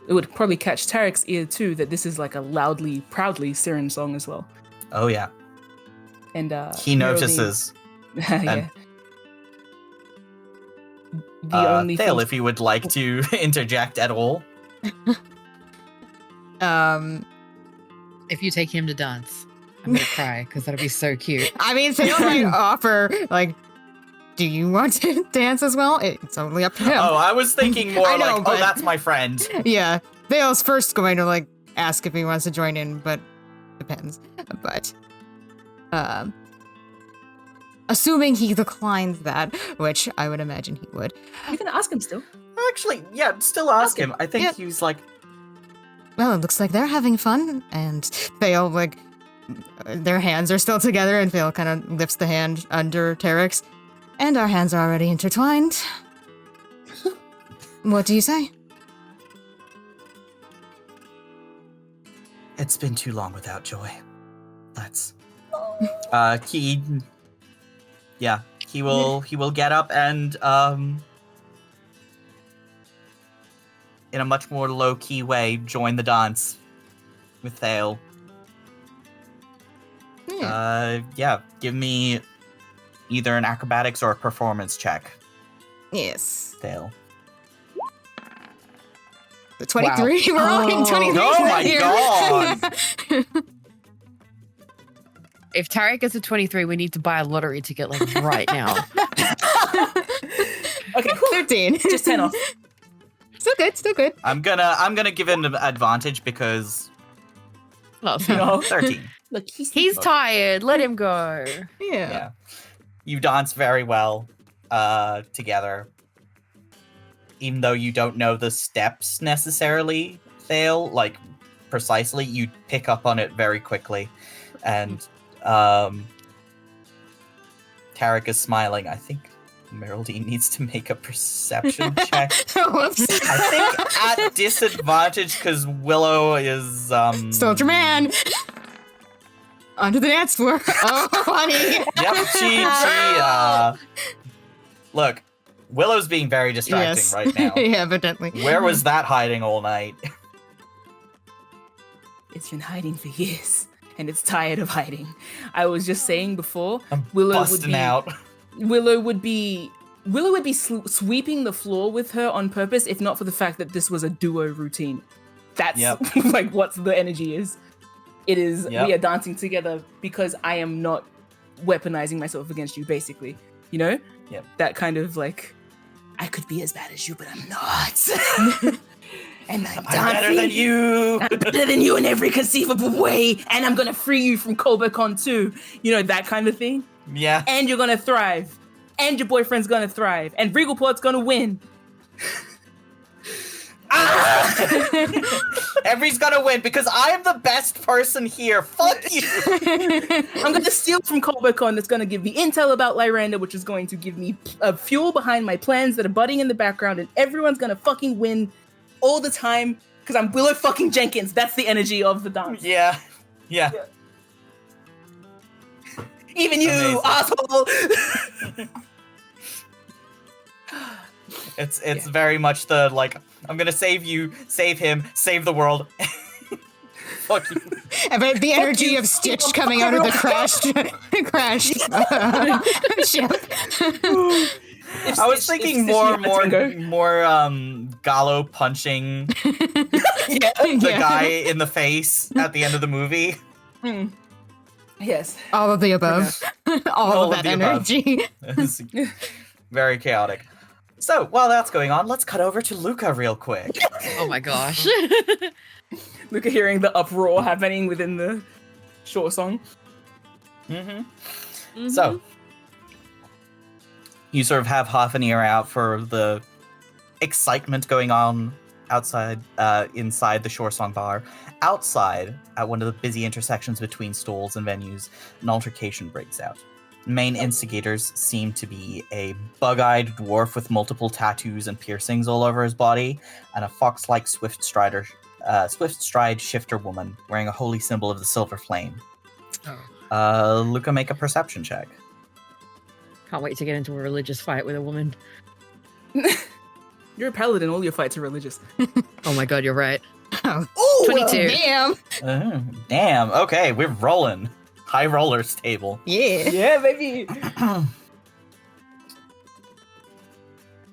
it would probably catch Tarek's ear too, that this is like a loudly, proudly Siren song as well. Oh yeah. And he notices. Yeah. The only Thale, if you would like to interject at all. If you take him to dance, I'm gonna cry because that'll be so cute. I mean, Thale might offer, like, do you want to dance as well? It's totally up to him. Oh, I was thinking more oh, that's my friend. Yeah, Thale's first going to, like, ask if he wants to join in, but depends. But, assuming he declines that, which I would imagine he would. You can ask him still. Actually, yeah, still ask him. I think he was like... Well, it looks like they're having fun, and Thale, like, their hands are still together, and Thale kind of lifts the hand under Tarek's, and our hands are already intertwined. What do you say? It's been too long without joy. Let's... he will get up and in a much more low-key way join the dance with Thale. Give me either an acrobatics or a performance check. Yes. Thale. The 23. We're all in 23. Oh my god! If Tarek gets a 23, we need to buy a lottery ticket like right now. Okay, 13. just 10 off. Still good. I'm gonna give him an advantage because Oh, No. 13. Look, he's tired. Let him go. Yeah. You dance very well together. Even though you don't know the steps necessarily, Thale, like precisely, you pick up on it very quickly. And Tarek is smiling. I think Miraldine needs to make a perception check. Whoops. I think at disadvantage because Willow is Soldier man. Onto the dance floor. Oh, honey. Yep, she look, Willow's being very distracting right now. Yeah, evidently. Where was that hiding all night? It's been hiding for years, and it's tired of hiding. I was just saying before, I'm Willow busting out. Willow would be sweeping the floor with her on purpose, if not for the fact that this was a duo routine. That's like what the energy is. It is we are dancing together because I am not weaponizing myself against you, basically. You know? Yep. That kind of like, I could be as bad as you, but I'm not. And I'm better than you. I'm better than you in every conceivable way, and I'm gonna free you from Khorvaire too. You know, that kind of thing. Yeah. And you're gonna thrive. And your boyfriend's gonna thrive. And Regalport's gonna win. Everybody's gonna win because I am the best person here. Fuck you. I'm gonna steal from Khorvaire that's gonna give me intel about Lyranda, which is going to give me fuel behind my plans that are budding in the background, and everyone's gonna fucking win all the time because I'm Willow fucking Jenkins. That's the energy of the dance. Yeah. Even you, Amazing. asshole. It's very much the like, I'm gonna save you, save him, save the world. Fuck you. But the energy of Stitch coming out of the crashed ship. I was thinking more Gallo punching the guy in the face at the end of the movie. Yes. All of the above. All of that energy. Very chaotic. So, while that's going on, let's cut over to Luca real quick. Oh my gosh. Look at hearing the uproar happening within the short song. So, you sort of have half an ear out for the excitement going on outside, inside the Shore Song Bar. Outside, at one of the busy intersections between stalls and venues, an altercation breaks out. Main instigators seem to be a bug-eyed dwarf with multiple tattoos and piercings all over his body, and a fox-like swift stride shifter woman wearing a holy symbol of the silver flame. Luca, make a perception check. Can't wait to get into a religious fight with a woman. You're a paladin, all your fights are religious. Oh my god, you're right. Oh, 22. Damn. Damn, okay, we're rolling. High rollers table. Yeah. Yeah, baby.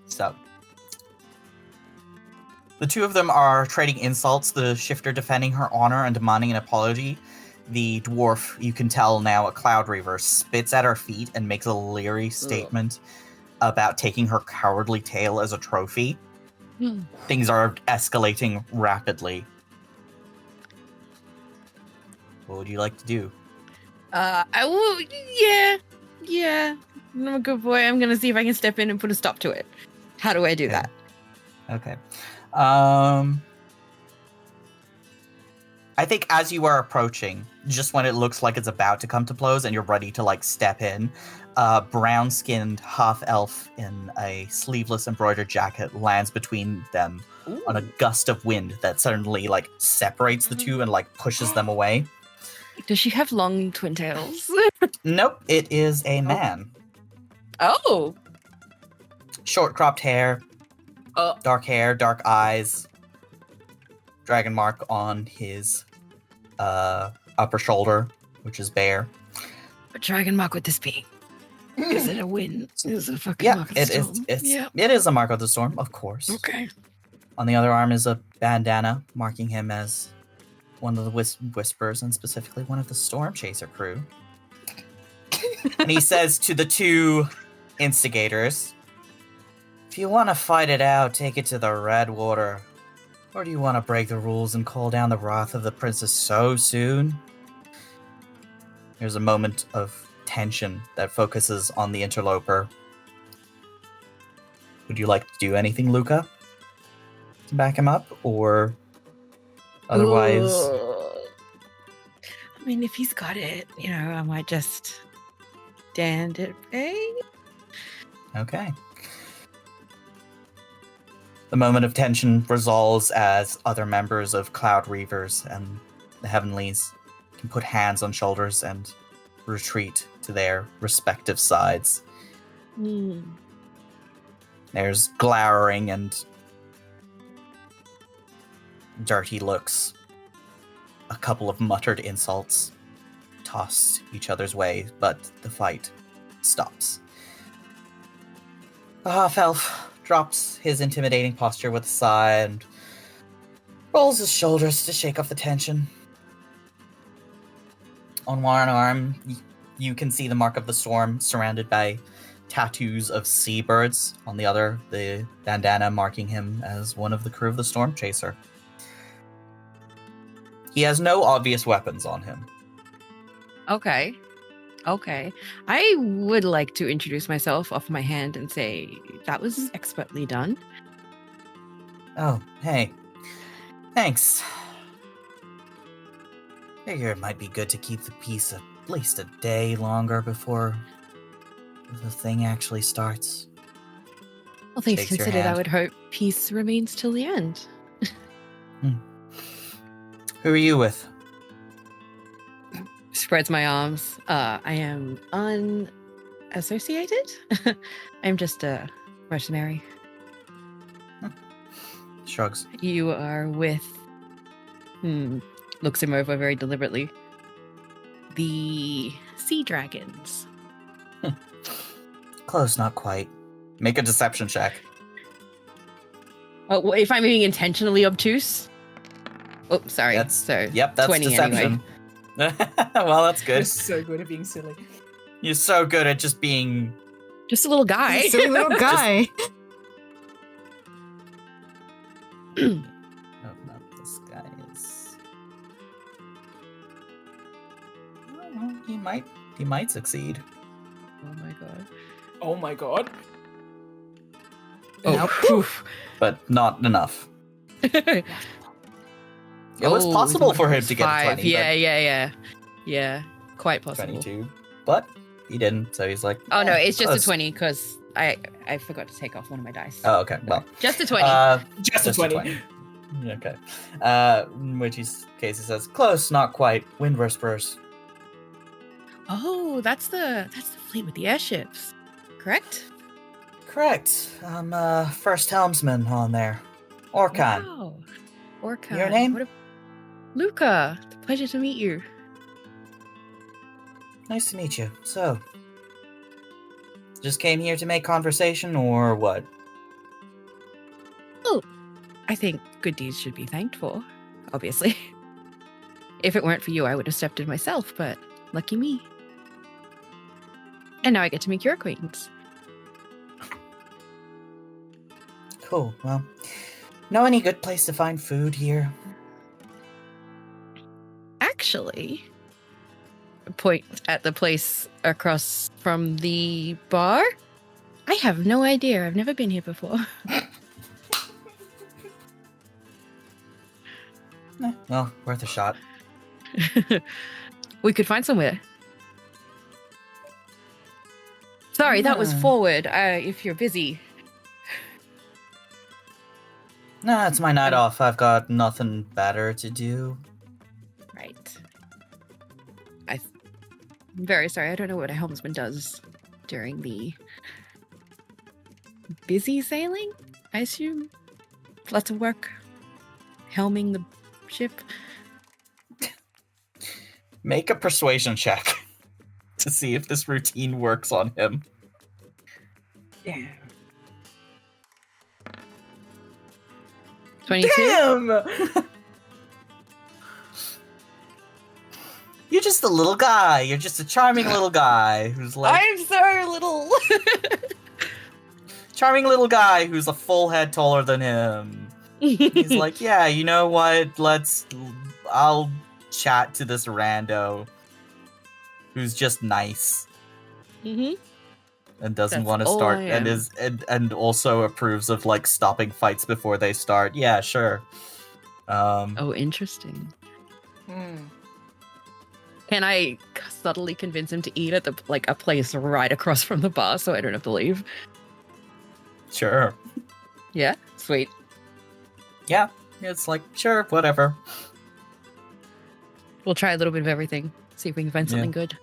So, the two of them are trading insults, the shifter defending her honor and demanding an apology. The dwarf, you can tell now, a Cloud Reaver, spits at her feet and makes a leery statement about taking her cowardly tail as a trophy. Things are escalating rapidly. What would you like to do? I will, yeah. I'm a good boy. I'm gonna see if I can step in and put a stop to it. How do I do that? Okay. I think as you are approaching, just when it looks like it's about to come to blows and you're ready to like step in, brown-skinned half-elf in a sleeveless embroidered jacket lands between them on a gust of wind that suddenly like separates the two and like pushes them away. Does she have long twin tails? Nope, it is a man. Oh. Short cropped hair, dark hair, dark eyes, dragon mark on his upper shoulder, which is bare. What dragon mark would this be? Is it a wind? Is it a fucking Yeah, mark of the it is. storm? It is a mark of the storm, of course. Okay. On the other arm is a bandana, marking him as one of the Whisperers, and specifically one of the Storm Chaser crew. And he says to the two instigators, if you want to fight it out, take it to the Redwater. Or do you want to break the rules and call down the wrath of the princess so soon? There's a moment of tension that focuses on the interloper. Would you like to do anything, Luca? To back him up? Or otherwise... I mean, if he's got it, I might just stand at bay. Okay. The moment of tension resolves as other members of Cloud Reavers and the Heavenlies can put hands on shoulders and retreat to their respective sides. There's glowering and dirty looks. A couple of muttered insults tossed each other's way, but the fight stops. The half-elf drops his intimidating posture with a sigh and rolls his shoulders to shake off the tension. On one arm, you can see the mark of the storm surrounded by tattoos of seabirds. On the other, the bandana marking him as one of the crew of the Storm Chaser. He has no obvious weapons on him. Okay. I would like to introduce myself off my hand and say, that was expertly done. Oh, hey. Thanks. Figure it might be good to keep the peace at least a day longer before the thing actually starts. All things Shakes your considered, I hand. would hope peace remains till the end. Who are you with? Spreads my arms. I am unassociated. I'm just a mercenary. Shrugs. You are with... Looks him over very deliberately. The sea dragons. Close, not quite. Make a deception check. Oh, if I'm being intentionally obtuse? Oh, sorry. That's 20 deception. anyway. Well, that's You're good. so good at being silly. You're so good at just being... Just a little guy. Silly little guy. Oh, no, this guy is... Oh, he might succeed. Oh my god. Oh my god. Oh, oof. But not enough. It was possible for him to get a 20. Yeah, quite possible. 22. But he didn't, so he's like... Oh no, it's just close. a 20 because I forgot to take off one of my dice. Oh, okay, well. Just a 20. Just a 20. Okay. In which case he says, close, not quite. Wind Whisperers. Oh, that's the fleet with the airships, correct? Correct. I'm first helmsman on there. Orkan. Wow. Orca. Your name? Luca. Pleasure to meet you. Nice to meet you. So, just came here to make conversation, or what? Oh, I think good deeds should be thanked for, obviously. If it weren't for you, I would have stepped in myself, but lucky me. And now I get to make your acquaintance. Cool. Well, know any good place to find food here? Actually, point at the place across from the bar. I have no idea. I've never been here before. Well, worth a shot. We could find somewhere. Sorry, that was forward. If you're busy. Nah, it's my night off. I've got nothing better to do. Right. I'm very sorry. I don't know what a helmsman does during the busy sailing, I assume. Lots of work. Helming the ship. Make a persuasion check to see if this routine works on him. Yeah. 22? Damn! You're just a little guy. You're just a charming little guy who's like... I'm so little! Charming little guy who's a full head taller than him. He's like, yeah, you know what? I'll chat to this rando who's just nice Mm-hmm. and doesn't That's want to all start I and am. is and also approves of like stopping fights before they start. Yeah, sure. Oh, interesting. Can I subtly convince him to eat at a place right across from the bar so I don't have to leave? Sure. Yeah? Sweet. Yeah, it's like, sure, whatever. We'll try a little bit of everything. See if we can find something good.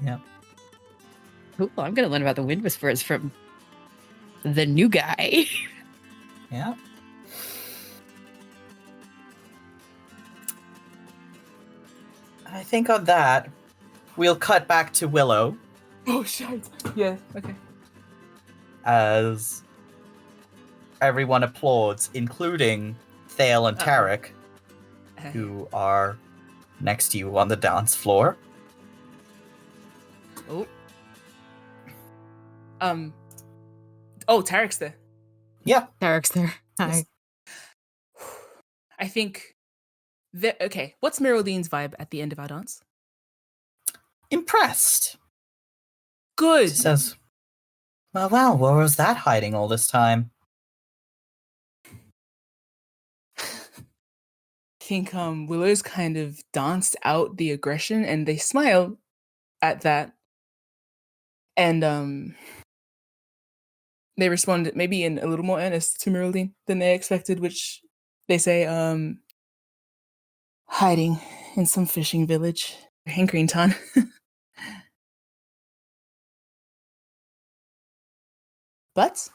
Yeah. Cool. I'm going to learn about the Wind Whisperers from the new guy. Yeah. I think on that, we'll cut back to Willow Oh, shit. Yeah, okay. as everyone applauds, including Thale and Tarek, who are next to you on the dance floor. Oh. Oh, Tarek's there. Yeah. Derek's there. Hi. I think okay, what's Miraldine's vibe at the end of our dance? Impressed. Good. She says, well, wow, where was that hiding all this time? I think Willow's kind of danced out the aggression and they smile at that. And they respond maybe in a little more earnest to Miraldine than they expected, which they say, hiding in some fishing village in Greentown. But,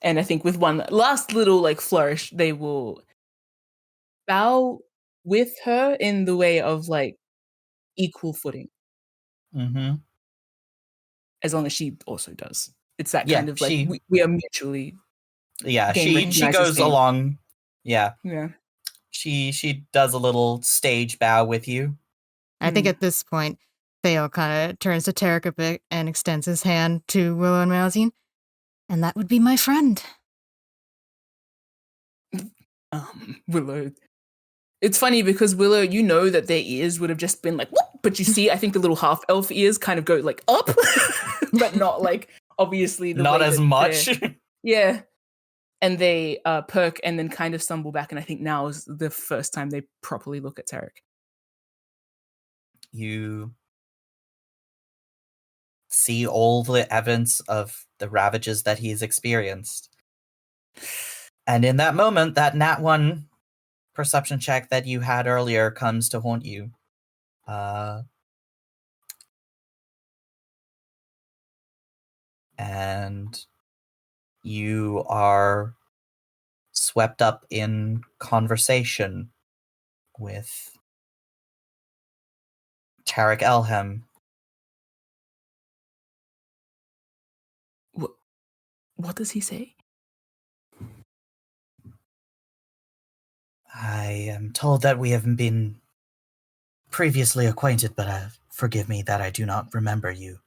and I think with one last little like flourish, they will bow with her in the way of like equal footing. Mm-hmm. As long as she also does. It's that Yeah, kind of like we are mutually. Yeah, Game she recognizes goes game. along. Yeah. Yeah. She does a little stage bow with you. I think at this point, Thale kind of turns to Tarek a bit and extends his hand to Willow and Miraldine. And that would be my friend. Willow. It's funny because Willow, you know that their ears would have just been like, whoop, but you see, I think the little half elf ears kind of go like up, but not like obviously the Not way as that much. Yeah. And they perk and then kind of stumble back. And I think now is the first time they properly look at Tarek. You see all the evidence of the ravages that he's experienced. And in that moment, that nat 1 perception check that you had earlier comes to haunt you. And you are swept up in conversation with Tarek Elhem. What does he say? I am told that we have been previously acquainted, but forgive me that I do not remember you.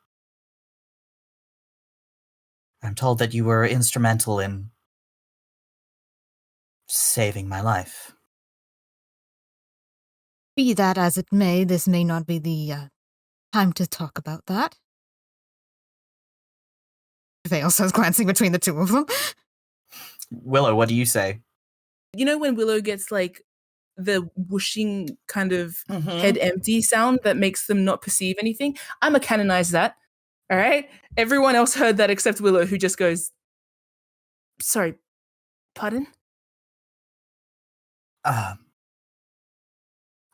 I'm told that you were instrumental in saving my life. Be that as it may, this may not be the time to talk about that. Thale says, glancing between the two of them. Willow, what do you say? You know when Willow gets like the whooshing kind of head empty sound that makes them not perceive anything? I'm going to canonize that. All right? Everyone else heard that except Willow, who just goes, sorry, pardon?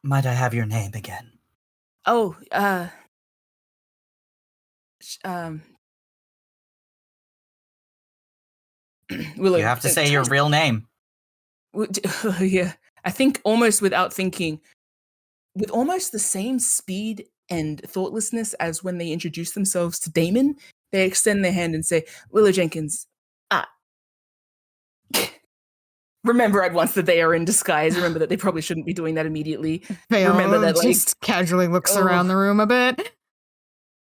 Might I have your name again? Oh, Willow. You have to say your real name. Yeah. I think almost without thinking, with almost the same speed and thoughtlessness as when they introduce themselves to Damon, they extend their hand and say, Willow Jenkins. remember at once that they are in disguise. Remember that they probably shouldn't be doing that immediately. Vale Remember that, like, just casually looks around the room a bit.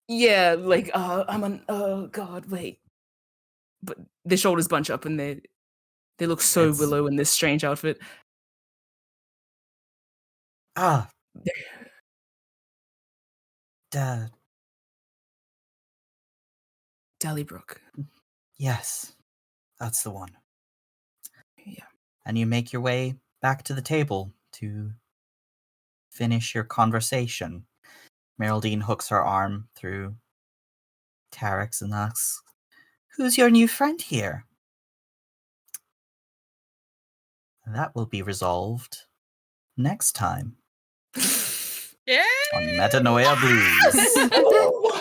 Yeah, like, I'm on, oh god, wait. But their shoulders bunch up and they look so Willow in this strange outfit. Dallybrook. Yes, that's the one. Yeah. And you make your way back to the table to finish your conversation. Miraldine hooks her arm through Tarek's and asks, "Who's your new friend here?" That will be resolved next time. Yeah. On Metanoia Blues.